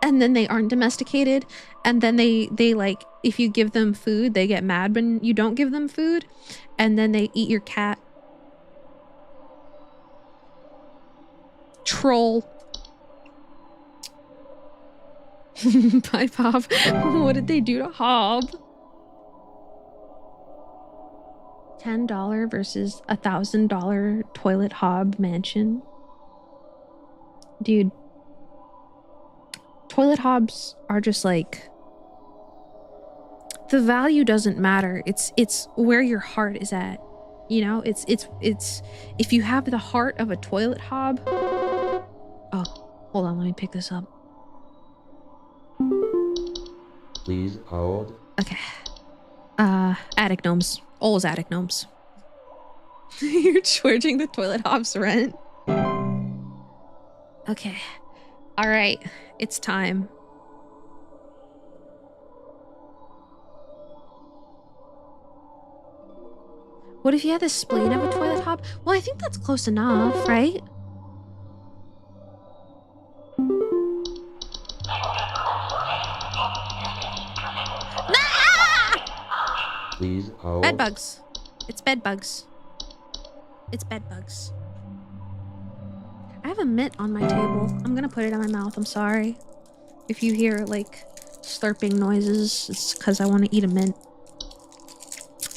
And then they aren't domesticated. And then they like, if you give them food, they get mad when you don't give them food. And then they eat your cat. Troll. Bye, Pop. What did they do to Hob? $10 versus $1,000 toilet Hob mansion. Dude. Toilet Hobs are just like... The value doesn't matter. It's where your heart is at. You know, it's if you have the heart of a toilet Hob. Oh, hold on, let me pick this up. Please hold. Okay. Attic gnomes. Always attic gnomes. You're charging the toilet Hob's rent. Okay. All right. It's time. What if you had the spleen of a toilet Hob? Well, I think that's close enough, right? Please hold. Bed bugs. It's bed bugs. It's bed bugs. I have a mint on my table. I'm gonna put it in my mouth. I'm sorry. If you hear like slurping noises, it's because I want to eat a mint.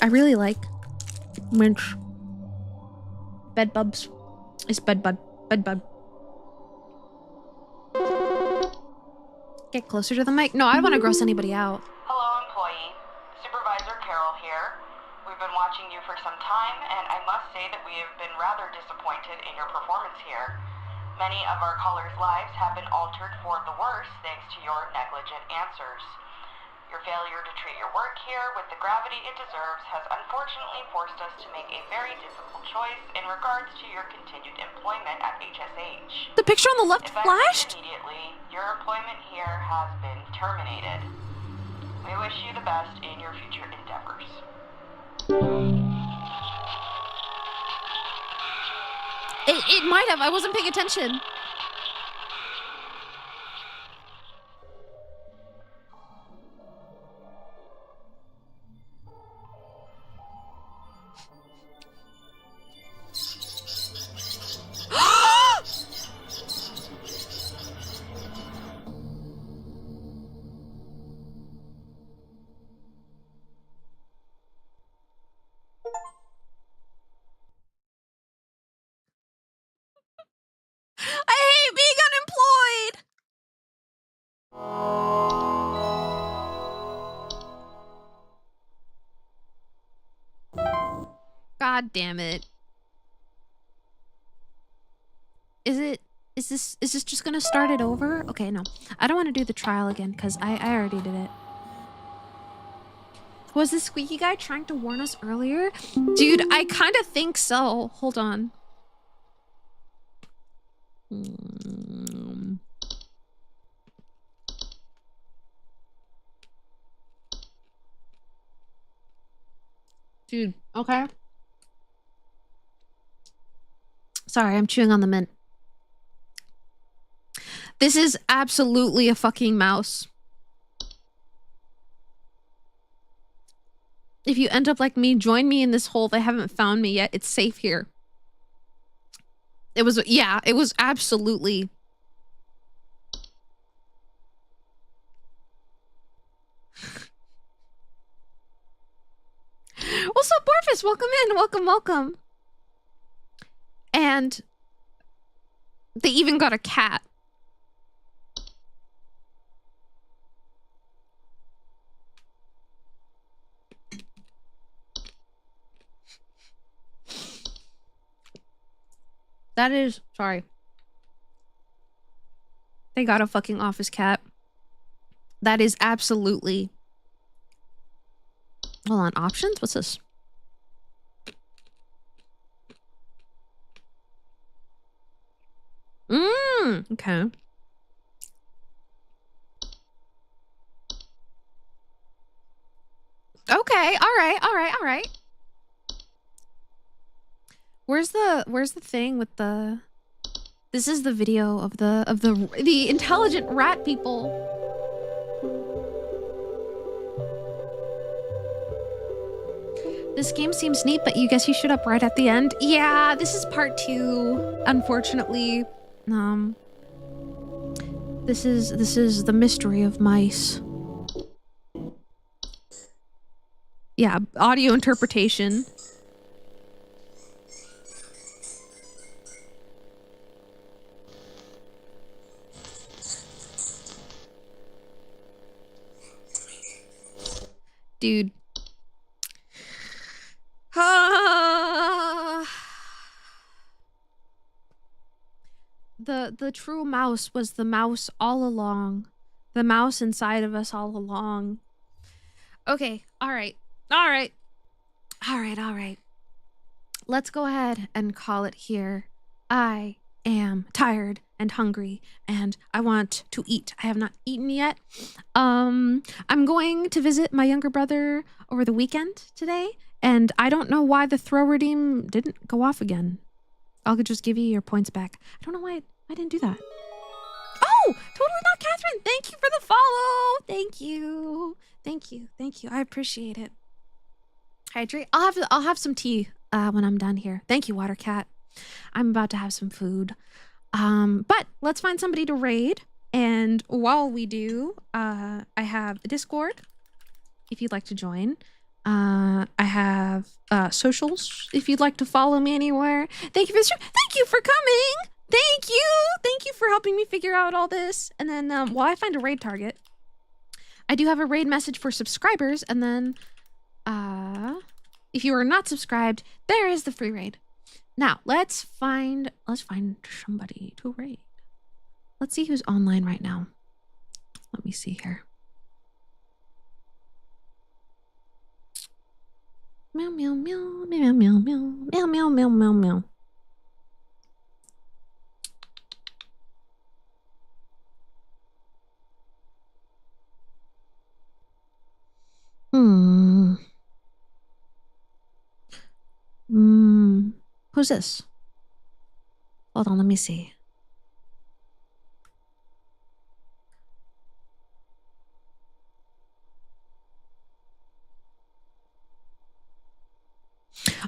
I really like mint. Bed bubs. It's bed bug. Bed bug. Get closer to the mic. No, I don't want to gross anybody out. Hello, employee. Supervisor Carol here. We've been watching you for some time, and I must say that we have been rather disappointed in your performance here. Many of our callers' lives have been altered for the worse thanks to your negligent answers. Your failure to treat your work here with the gravity it deserves has unfortunately forced us to make a very difficult choice in regards to your continued employment at HSH. The picture on the left Effective flashed? immediately, your employment here has been terminated. We wish you the best in your future endeavors. It might have. I wasn't paying attention. I hate being unemployed. God damn it. Is this just gonna start it over? Okay, no. I don't want to do the trial again because I already did it. Was the squeaky guy trying to warn us earlier? Dude, I kind of think so. Hold on. Dude, okay. Sorry, I'm chewing on the mint. This is absolutely a fucking mouse. If you end up like me, join me in this hole. They haven't found me yet. It's safe here. It was, yeah, it was absolutely. What's up, Borfus? Welcome in. Welcome. And they even got a cat. That is, sorry. They got a fucking office cat. That is absolutely... Hold on, options? What's this? Okay. Okay, all right. Where's the thing with the... This is the video of the intelligent rat people. This game seems neat, but you guess you showed up right at the end. Yeah, this is part 2, unfortunately. This is the mystery of mice. Yeah, audio interpretation. Dude. The true mouse was the mouse all along. The mouse inside of us all along. Okay, all right. Let's go ahead and call it here. I am tired and hungry and I want to eat. I have not eaten yet. I'm going to visit my younger brother over the weekend today, and I don't know why the throw redeem didn't go off again. I'll just give you your points back. I don't know why I didn't do that. Oh, totally not Catherine. Thank you for the follow. Thank you. I appreciate it. Hydrate. I'll have some tea when I'm done here. Thank you, Water Cat. I'm about to have some food. But let's find somebody to raid. And while we do, I have a Discord if you'd like to join. I have socials if you'd like to follow me anywhere. Thank you for the stream. Thank you for coming. Thank you for helping me figure out all this. And then while I find a raid target, I do have a raid message for subscribers. And then if you are not subscribed, there is the free raid. Now let's find somebody to raid. Let's see who's online right now. Let me see here. Meow meow meow meow meow meow meow meow meow meow meow. Who's this? Hold on, let me see.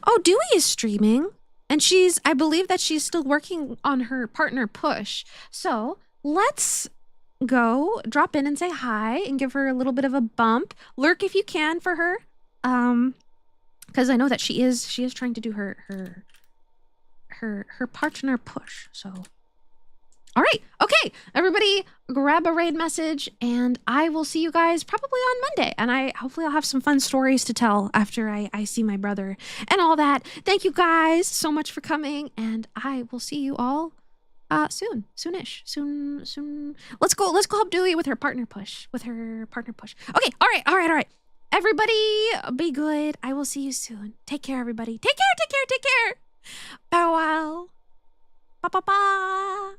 Oh, Dewey is streaming, and I believe that she's still working on her partner push. So let's go drop in and say hi and give her a little bit of a bump. Lurk if you can for her. Because I know that she is trying to do her partner push. So all right, okay, everybody grab a raid message and I will see you guys probably on Monday, and hopefully I'll have some fun stories to tell after I see my brother and all that. Thank you guys so much for coming, and I will see you all soonish. Let's go help Dewey with her partner push. Okay, all right. Everybody be good. I will see you soon. Take care, everybody. Take care. Farewell. Ba.